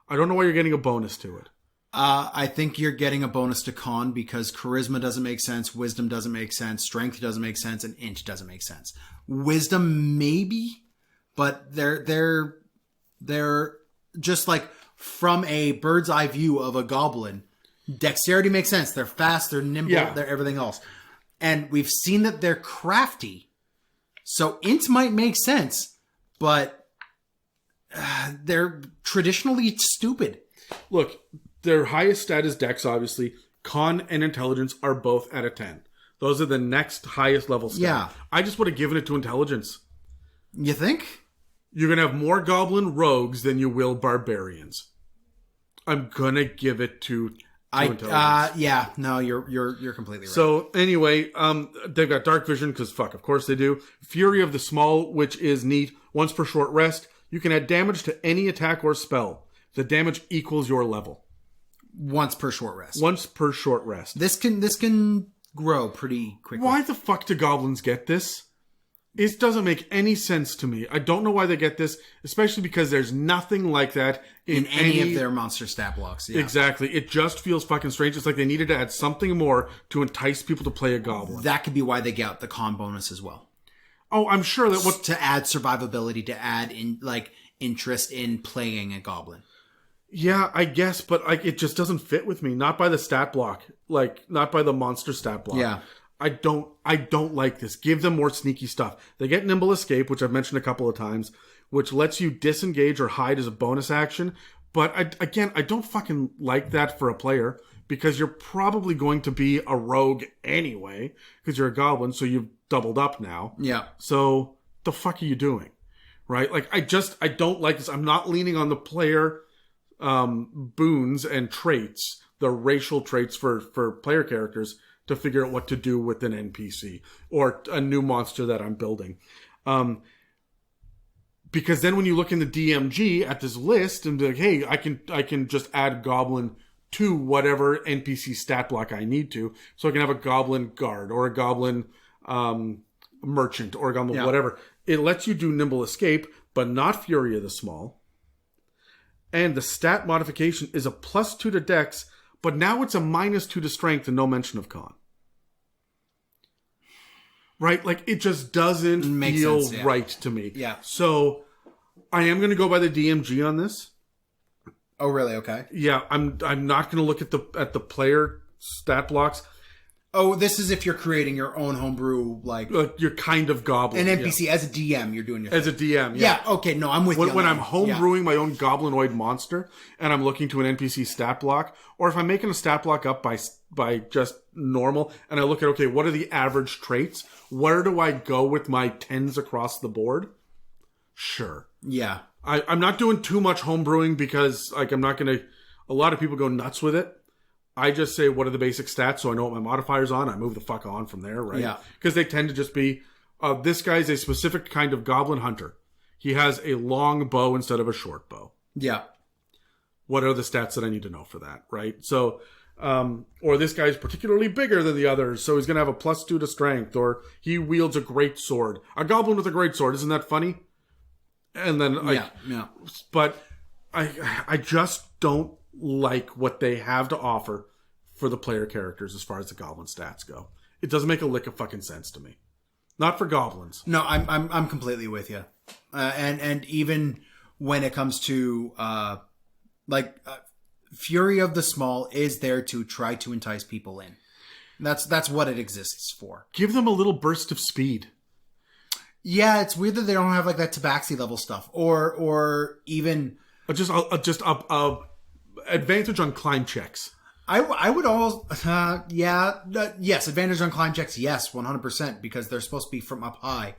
I don't know why you're getting a bonus to it. I think you're getting a bonus to Con because Charisma doesn't make sense, Wisdom doesn't make sense, Strength doesn't make sense, and Int doesn't make sense. Wisdom maybe, but they're just like from a bird's eye view of a goblin. Dexterity makes sense. They're fast, they're nimble, they're everything else. And we've seen that they're crafty. So Int might make sense, but they're traditionally stupid. Look, their highest stat is Dex, obviously. Con and Intelligence are both at a 10. Those are the next highest level stat. Yeah. I just would have given it to Intelligence. You think? You're going to have more Goblin Rogues than you will Barbarians. I'm going to give it to Intelligence. No, you're completely right. So anyway, they've got Dark Vision because of course they do. Fury of the Small, which is neat. Once per short rest, you can add damage to any attack or spell. The damage equals your level. Once per short rest. Once per short rest. This can grow pretty quickly. Why the fuck do goblins get this? It doesn't make any sense to me. I don't know why they get this, especially because there's nothing like that in any of their monster stat blocks. Yeah. Exactly. It just feels fucking strange. It's like they needed to add something more to entice people to play a goblin. That could be why they get the con bonus as well. Oh, I'm sure that to add survivability, to add in interest in playing a goblin. Yeah, I guess, but it just doesn't fit with me. Not by the stat block, not by the monster stat block. Yeah. I don't like this. Give them more sneaky stuff. They get Nimble Escape, which I've mentioned a couple of times, which lets you disengage or hide as a bonus action. But I don't fucking like that for a player because you're probably going to be a rogue anyway because you're a goblin, so you've doubled up now. Yeah. So the fuck are you doing? Right? I don't like this. I'm not leaning on the player boons and traits, the racial traits for player characters to figure out what to do with an NPC or a new monster that I'm building. Because then when you look in the DMG at this list and be like, hey, I can just add Goblin to whatever NPC stat block I need to. So I can have a Goblin Guard or a Goblin Merchant or a Goblin whatever. It lets you do Nimble Escape, but not Fury of the Small. And the stat modification is a +2 to Dex, but now it's a -2 to Strength and no mention of Con. Right? Like, it just doesn't feel sense, right to me. Yeah. So, I am going to go by the DMG on this. Oh, really? Okay. Yeah, I'm not going to look at the player stat blocks. Oh, this is if you're creating your own homebrew, like You're kind of Goblin. an NPC as a DM. You're doing your As a DM, yeah. Okay, no, I'm with you. When I'm homebrewing my own Goblinoid monster and I'm looking to an NPC stat block, or if I'm making a stat block up by just normal, and I look at, okay, what are the average traits? Where do I go with my 10s across the board? Sure. Yeah. I'm not doing too much homebrewing because, like, I'm not going to... A lot of people go nuts with it. I just say, what are the basic stats so I know what my modifier's on? I move the fuck on from there, right? Yeah. Because they tend to just be, this guy's a specific kind of Goblin Hunter. He has a long bow instead of a short bow. Yeah. What are the stats that I need to know for that, right? So, or this guy's particularly bigger than the others, so he's going to have a +2 to Strength, or he wields a great sword. A Goblin with a great sword, isn't that funny? And then, yeah. But I just don't like what they have to offer for the player characters as far as the Goblin stats go. It doesn't make a lick of fucking sense to me. Not for Goblins. No, I'm completely with you. And even when it comes to Fury of the Small is there to try to entice people in. That's what it exists for. Give them a little burst of speed. Yeah, it's weird that they don't have like that Tabaxi level stuff, or even just advantage on climb checks. I would all yes, advantage on climb checks, yes, 100%, because they're supposed to be from up high.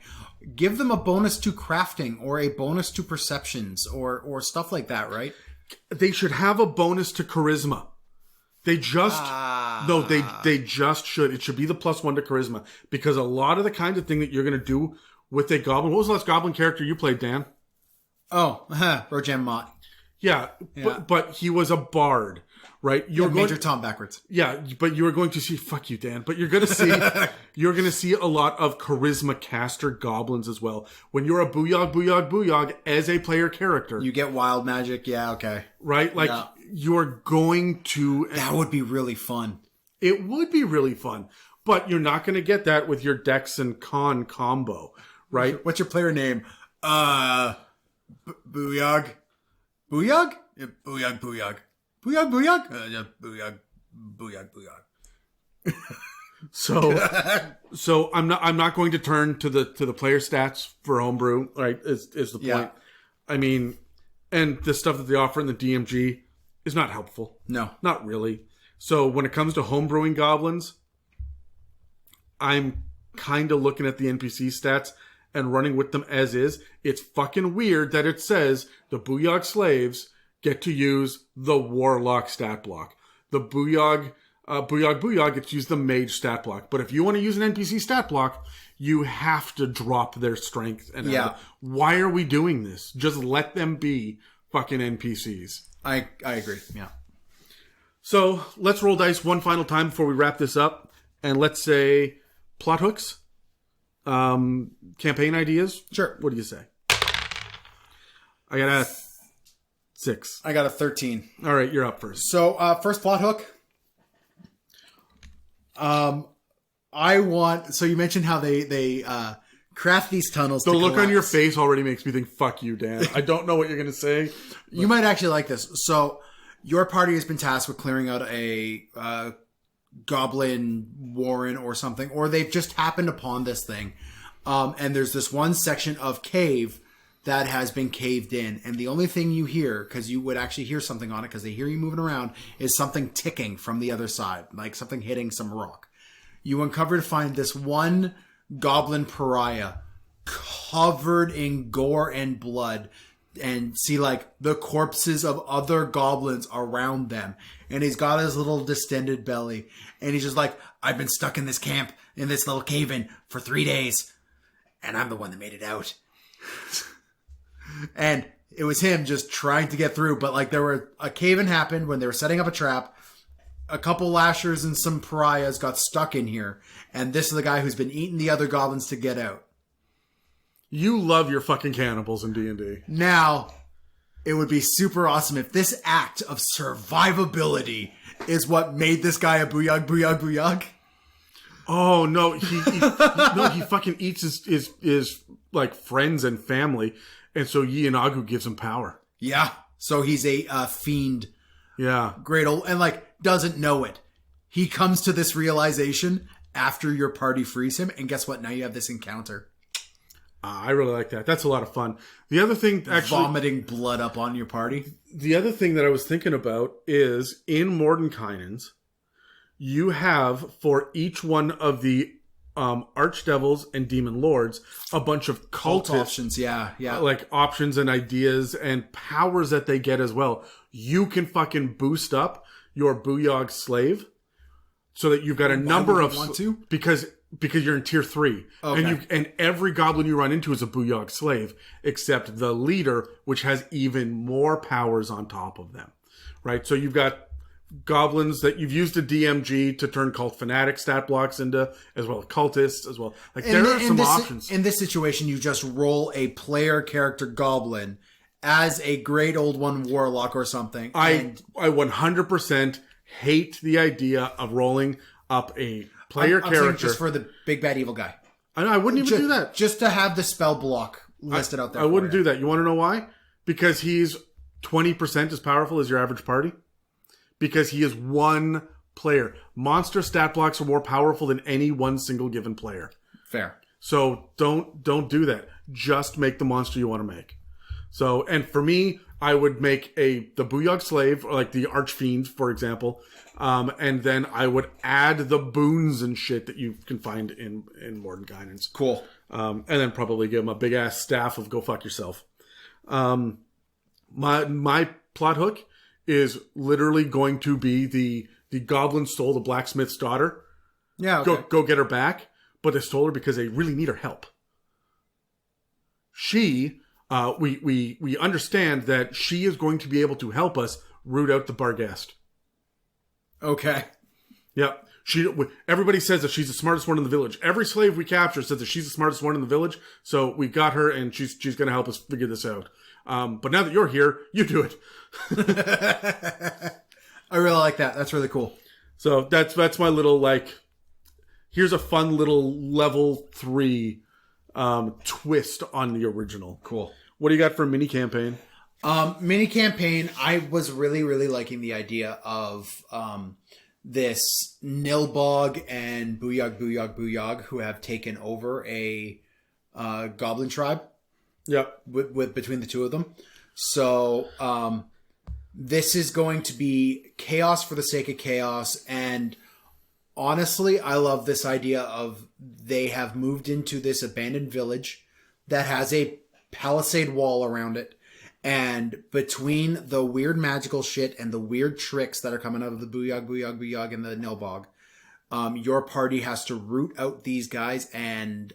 Give them a bonus to crafting or a bonus to perceptions or stuff like that, right? They should have a bonus to charisma. They just no, they just should. It should be the +1 to charisma, because a lot of the kind of thing that you're going to do with a Goblin. What was the last Goblin character you played, Dan? Oh, Rojan Mott. Yeah. But he was a bard, right? You're Major Tom backwards. Yeah, but you were going to see, fuck you, Dan, but you're going to see a lot of charisma caster goblins as well. When you're a Booyahg as a player character. You get wild magic, yeah, okay. Right? Like, you're going to... That would be really fun. It would be really fun, but you're not going to get that with your Dex and Con combo, right? What's your player name? Booyahg? Booyahg? Yeah, Booyahg. Booyahg? Yeah, Booyahg. So I'm not going to turn to the player stats for homebrew, right? Is the point. Yeah. I mean, and the stuff that they offer in the DMG is not helpful. No. Not really. So when it comes to homebrewing goblins, I'm kind of looking at the NPC stats and running with them as is. It's fucking weird that it says the Booyahg slaves get to use the Warlock stat block. The Booyahg gets to use the Mage stat block. But if you want to use an NPC stat block, you have to drop their strength. And why are we doing this? Just let them be fucking NPCs. I agree, yeah. So let's roll dice one final time before we wrap this up. And let's say plot hooks. Campaign ideas? Sure. What do you say? I got a 6. I got a 13. All right, you're up first. So, first plot hook. So you mentioned how they craft these tunnels. The look on your face already makes me think, fuck you, Dan. I don't know what you're going to say. You might actually like this. So, your party has been tasked with clearing out a goblin warren or something, or they've just happened upon this thing. And there's this one section of cave that has been caved in. And the only thing you hear, because you would actually hear something on it, because they hear you moving around, is something ticking from the other side, like something hitting some rock. You uncover to find this one goblin pariah covered in gore and blood, see like the corpses of other goblins around them. And he's got his little distended belly. And he's just like, I've been stuck in this camp, in this little cave-in for 3 days. And I'm the one that made it out. And it was him just trying to get through. But like a cave-in happened when they were setting up a trap. A couple lashers and some pariahs got stuck in here. And this is the guy who's been eating the other goblins to get out. You love your fucking cannibals in D&D. Now, it would be super awesome if this act of survivability is what made this guy a Booyahg, Booyahg, Booyahg. Oh no, he fucking eats his like friends and family, and so Yianagu gives him power. Yeah, so he's a fiend. Yeah, great old, and like doesn't know it. He comes to this realization after your party frees him, and guess what? Now you have this encounter. I really like that. That's a lot of fun. The other thing, actually, vomiting blood up on your party. The other thing that I was thinking about is in Mordenkainen's, you have for each one of the archdevils and demon lords a bunch of cult options. Yeah, like options and ideas and powers that they get as well. You can fucking boost up your Booyahg slave so that you've got a number of because you're in tier 3. Okay. And every goblin you run into is a Booyahg slave, except the leader, which has even more powers on top of them. Right? So you've got goblins that you've used a DMG to turn cult fanatic stat blocks into, as well as cultists, as well. Like there are some options. In this situation, you just roll a player character goblin as a great old one warlock or something. I 100% hate the idea of rolling up a player character just for the big bad evil guy. I wouldn't even do that. Just to have the spell block listed out there. I wouldn't do that. You want to know why? Because he's 20% as powerful as your average party. Because he is one player. Monster stat blocks are more powerful than any one single given player. Fair. So don't do that. Just make the monster you want to make. So, and for me, I would make the Booyahg slave, or like the Archfiend, for example. And then I would add the boons and shit that you can find in Mordenkainen's. Cool. And then probably give him a big ass staff of go fuck yourself. My plot hook is literally going to be the goblin stole the blacksmith's daughter. Yeah, okay. Go get her back. But they stole her because they really need her help. She, we understand that she is going to be able to help us root out the Barghest. Okay. Yep. Everybody says that she's the smartest one in the village. Every slave we capture says that she's the smartest one in the village. So we got her, and she's going to help us figure this out. But now that you're here, you do it. I really like that. That's really cool. So that's my little here's a fun little level 3 twist on the original. Cool. What do you got for a mini campaign? Mini campaign. I was really, really liking the idea of this Nilbog and Booyahg, Booyahg, Booyahg, who have taken over a goblin tribe. Yep. With between the two of them. So this is going to be chaos for the sake of chaos. And honestly, I love this idea of they have moved into this abandoned village that has a palisade wall around it. And between the weird magical shit and the weird tricks that are coming out of the Booyahg, Booyahg, Booyahg and the Nilbog, your party has to root out these guys and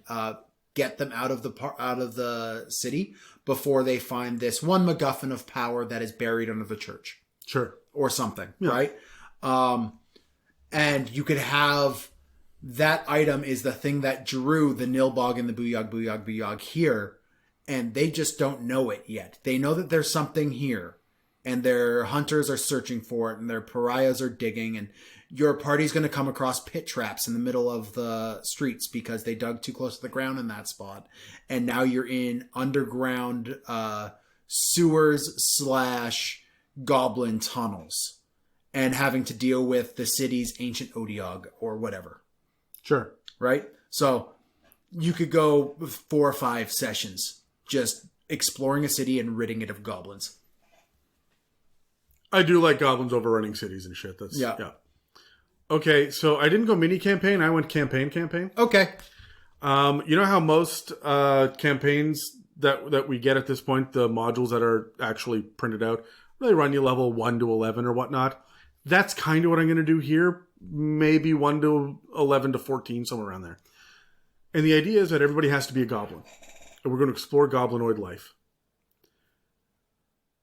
get them out of the city before they find this one MacGuffin of power that is buried under the church. Sure. Or something, yeah. Right? And you could have that item is the thing that drew the Nilbog and the Booyahg, Booyahg, Booyahg here, and they just don't know it yet. They know that there's something here, and their hunters are searching for it, and their pariahs are digging, and your party's going to come across pit traps in the middle of the streets because they dug too close to the ground in that spot. And now you're in underground sewers / goblin tunnels and having to deal with the city's ancient Odiog or whatever. Sure. Right? So you could go 4 or 5 sessions just exploring a city and ridding it of goblins. I do like goblins overrunning cities and shit. That's yeah. Okay, so I didn't go mini campaign. I went campaign. Okay. You know how most campaigns that we get at this point, the modules that are actually printed out, really run you level 1 to 11 or whatnot. That's kind of what I'm going to do here. Maybe 1 to 11 to 14, somewhere around there. And the idea is that everybody has to be a goblin. And we're going to explore goblinoid life.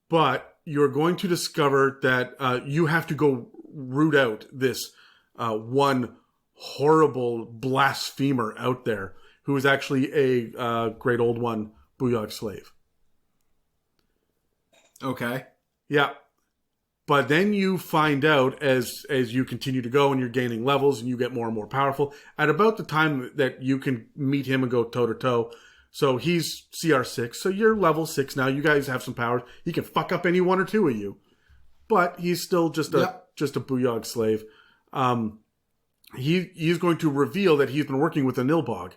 But you're going to discover that you have to go root out this one horrible blasphemer out there who is actually a great old one, Booyahg slave. Okay. Yeah. But then you find out as you continue to go and you're gaining levels and you get more and more powerful, at about the time that you can meet him and go toe-to-toe. So he's CR6, so you're level 6 now. You guys have some powers. He can fuck up any one or two of you. But he's still just a Booyahg slave. He's going to reveal that he's been working with a Nilbog.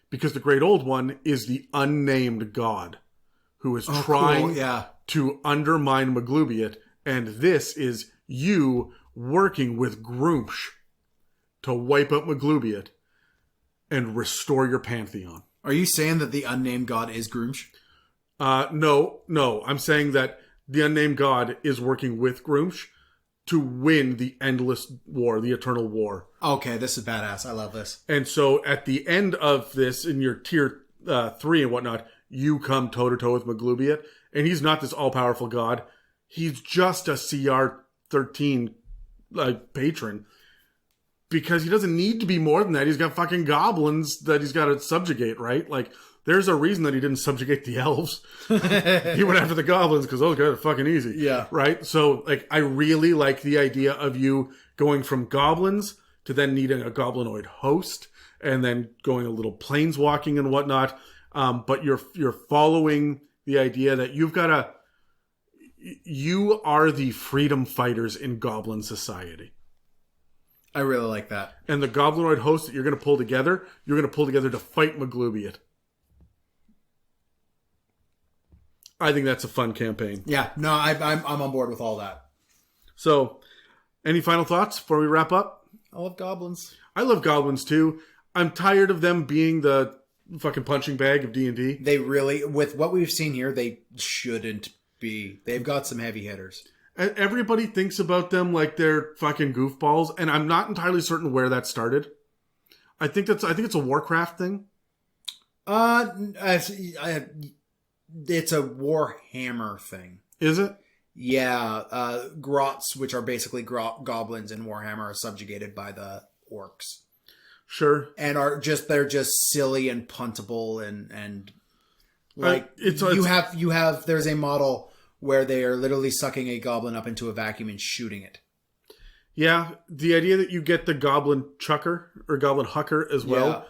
Because the Great Old One is the unnamed god who is trying to undermine Maglubiot. And this is you working with Groomsh to wipe out Maglubiot and restore your Pantheon. Are you saying that the unnamed god is Groomsh? No. I'm saying that the unnamed god is working with Groomsh to win the endless war, the eternal war. Okay, this is badass. I love this. And so at the end of this, in your tier 3 and whatnot, you come toe-to-toe with Maglubiot. And he's not this all-powerful god. He's just a CR 13 patron. Because he doesn't need to be more than that. He's got fucking goblins that he's got to subjugate, right? Like, there's a reason that he didn't subjugate the elves. He went after the goblins because those guys are fucking easy. Yeah. Right? So, like, I really like the idea of you going from goblins to then needing a Goblinoid host and then going a little planeswalking and whatnot. But you're following the idea that you are the freedom fighters in Goblin society. I really like that. And the Goblinoid host that you're going to pull together to fight Maglubiot. I think that's a fun campaign. Yeah, no, I'm on board with all that. So, any final thoughts before we wrap up? I love goblins. I love goblins too. I'm tired of them being the fucking punching bag of D&D. They really, with what we've seen here, they shouldn't be. They've got some heavy hitters. And everybody thinks about them like they're fucking goofballs, and I'm not entirely certain where that started. I think it's a Warcraft thing. It's a Warhammer thing. Is it? Yeah, grots, which are basically goblins in Warhammer, are subjugated by the orcs. Sure. And they're just silly and puntable and like there's a model where they are literally sucking a goblin up into a vacuum and shooting it. Yeah, the idea that you get the Goblin Chucker or Goblin Hucker as well,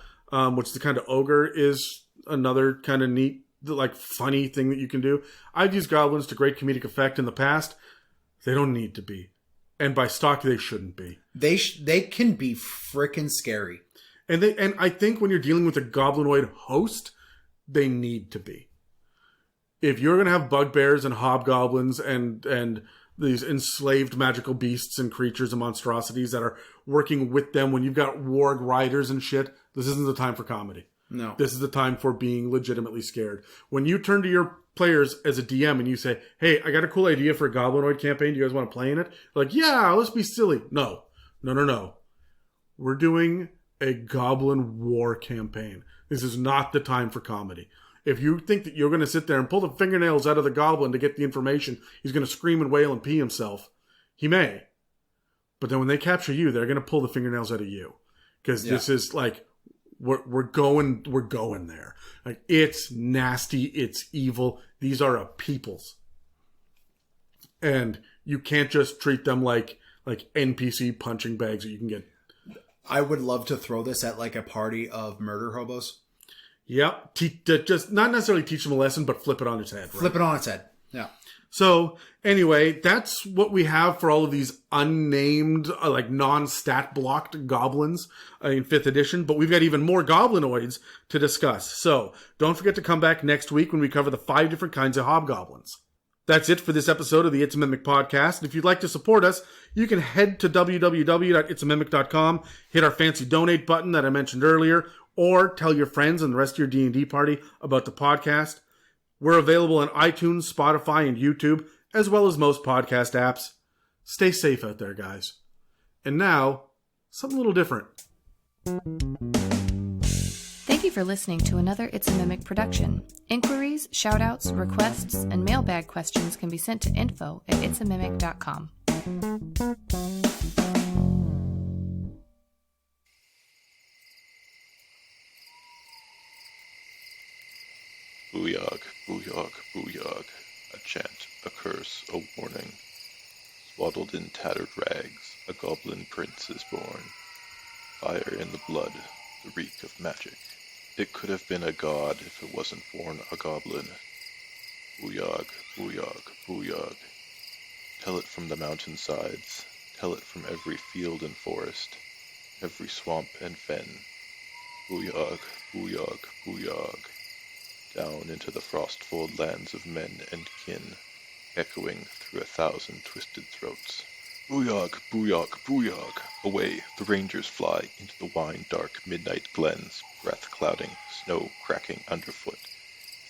which is the kind of ogre, is another kind of neat, like, funny thing that you can do. I've used goblins to great comedic effect in the past. They don't need to be. And by stock, they shouldn't be. They can be freaking scary. And I think when you're dealing with a Goblinoid host, they need to be. If you're going to have bugbears and hobgoblins and these enslaved magical beasts and creatures and monstrosities that are working with them, when you've got warg riders and shit, this isn't the time for comedy. No. This is the time for being legitimately scared. When you turn to your players as a DM and you say, hey, I got a cool idea for a Goblinoid campaign. Do you guys want to play in it? Like, yeah, let's be silly. No. We're doing a Goblin War campaign. This is not the time for comedy. If you think that you're going to sit there and pull the fingernails out of the goblin to get the information, he's going to scream and wail and pee himself. He may. But then when they capture you, they're going to pull the fingernails out of you. Because this is like, we're going there. Like, it's nasty, it's evil. These are a peoples. And you can't just treat them like NPC punching bags that you can get. I would love to throw this at like a party of murder hobos. Yep. Just not necessarily teach them a lesson, but flip it on its head. Right? Flip it on its head. Yeah. So anyway, that's what we have for all of these unnamed, like non-stat blocked goblins in 5th edition. But we've got even more goblinoids to discuss. So don't forget to come back next week when we cover the 5 different kinds of hobgoblins. That's it for this episode of the It's a Mimic podcast. And if you'd like to support us, you can head to www.itsamimic.com, hit our fancy donate button that I mentioned earlier, or tell your friends and the rest of your D&D party about the podcast. We're available on iTunes, Spotify, and YouTube, as well as most podcast apps. Stay safe out there, guys. And now, something a little different. Thank you for listening to another It's a Mimic production. Inquiries, shoutouts, requests, and mailbag questions can be sent to info@itsamimic.com. Booyahg, booyahg, booyahg. A chant, a curse, a warning. Swaddled in tattered rags, a goblin prince is born. Fire in the blood, the reek of magic. It could have been a god if it wasn't born a goblin. Booyahg, booyahg, booyahg. Tell it from the mountainsides, tell it from every field and forest, every swamp and fen. Booyahg, booyahg, booyahg. Down into the frost-fold lands of men and kin, echoing through 1,000 twisted throats. Booyahg, booyahg, booyahg! Away, the rangers fly into the wine-dark midnight glens, breath clouding, snow cracking underfoot.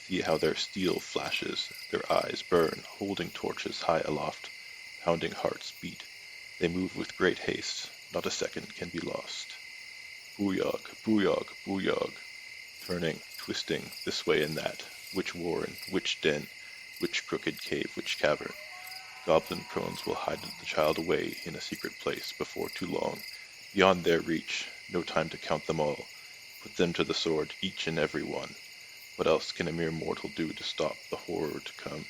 See how their steel flashes, their eyes burn, holding torches high aloft, pounding hearts beat. They move with great haste, not a second can be lost. Booyahg, booyahg, booyahg! Turning, twisting, this way and that, which warren, which den, which crooked cave, which cavern. Goblin crones will hide the child away in a secret place before too long, beyond their reach, no time to count them all. Put them to the sword, each and every one. What else can a mere mortal do to stop the horror to come?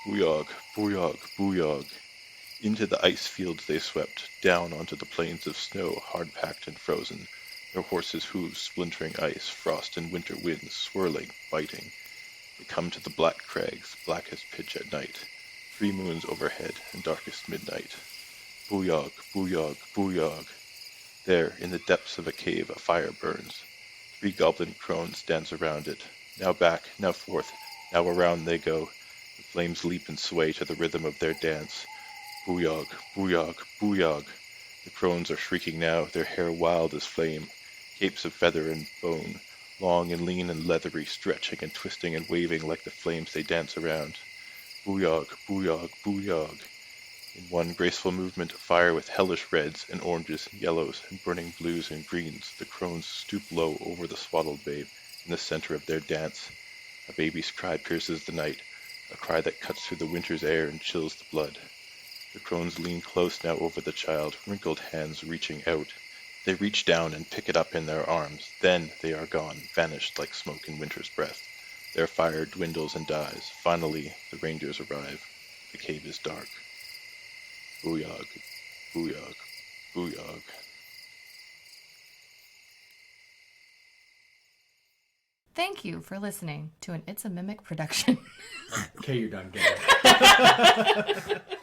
Booyahg, booyahg, booyahg! Into the ice fields they swept, down onto the plains of snow, hard-packed and frozen, their horses' hooves splintering ice, frost and winter winds swirling, biting. They come to the black crags, black as pitch at night, 3 moons overhead and darkest midnight. Booyahg, booyahg, booyahg! There, in the depths of a cave, a fire burns. 3 goblin crones dance around it. Now back, now forth, now around they go. The flames leap and sway to the rhythm of their dance. Booyahg, booyahg, booyahg! The crones are shrieking now, their hair wild as flame, capes of feather and bone, long and lean and leathery, stretching and twisting and waving like the flames they dance around. Booyahg, booyahg, booyahg! In one graceful movement of fire with hellish reds and oranges and yellows and burning blues and greens, the crones stoop low over the swaddled babe in the center of their dance. A baby's cry pierces the night, a cry that cuts through the winter's air and chills the blood. The crones lean close now over the child, wrinkled hands reaching out. They reach down and pick it up in their arms. Then they are gone, vanished like smoke in winter's breath. Their fire dwindles and dies. Finally, the rangers arrive. The cave is dark. Booyahg, booyahg, booyahg. Thank you for listening to an It's a Mimic production. Okay, you're done. Get it.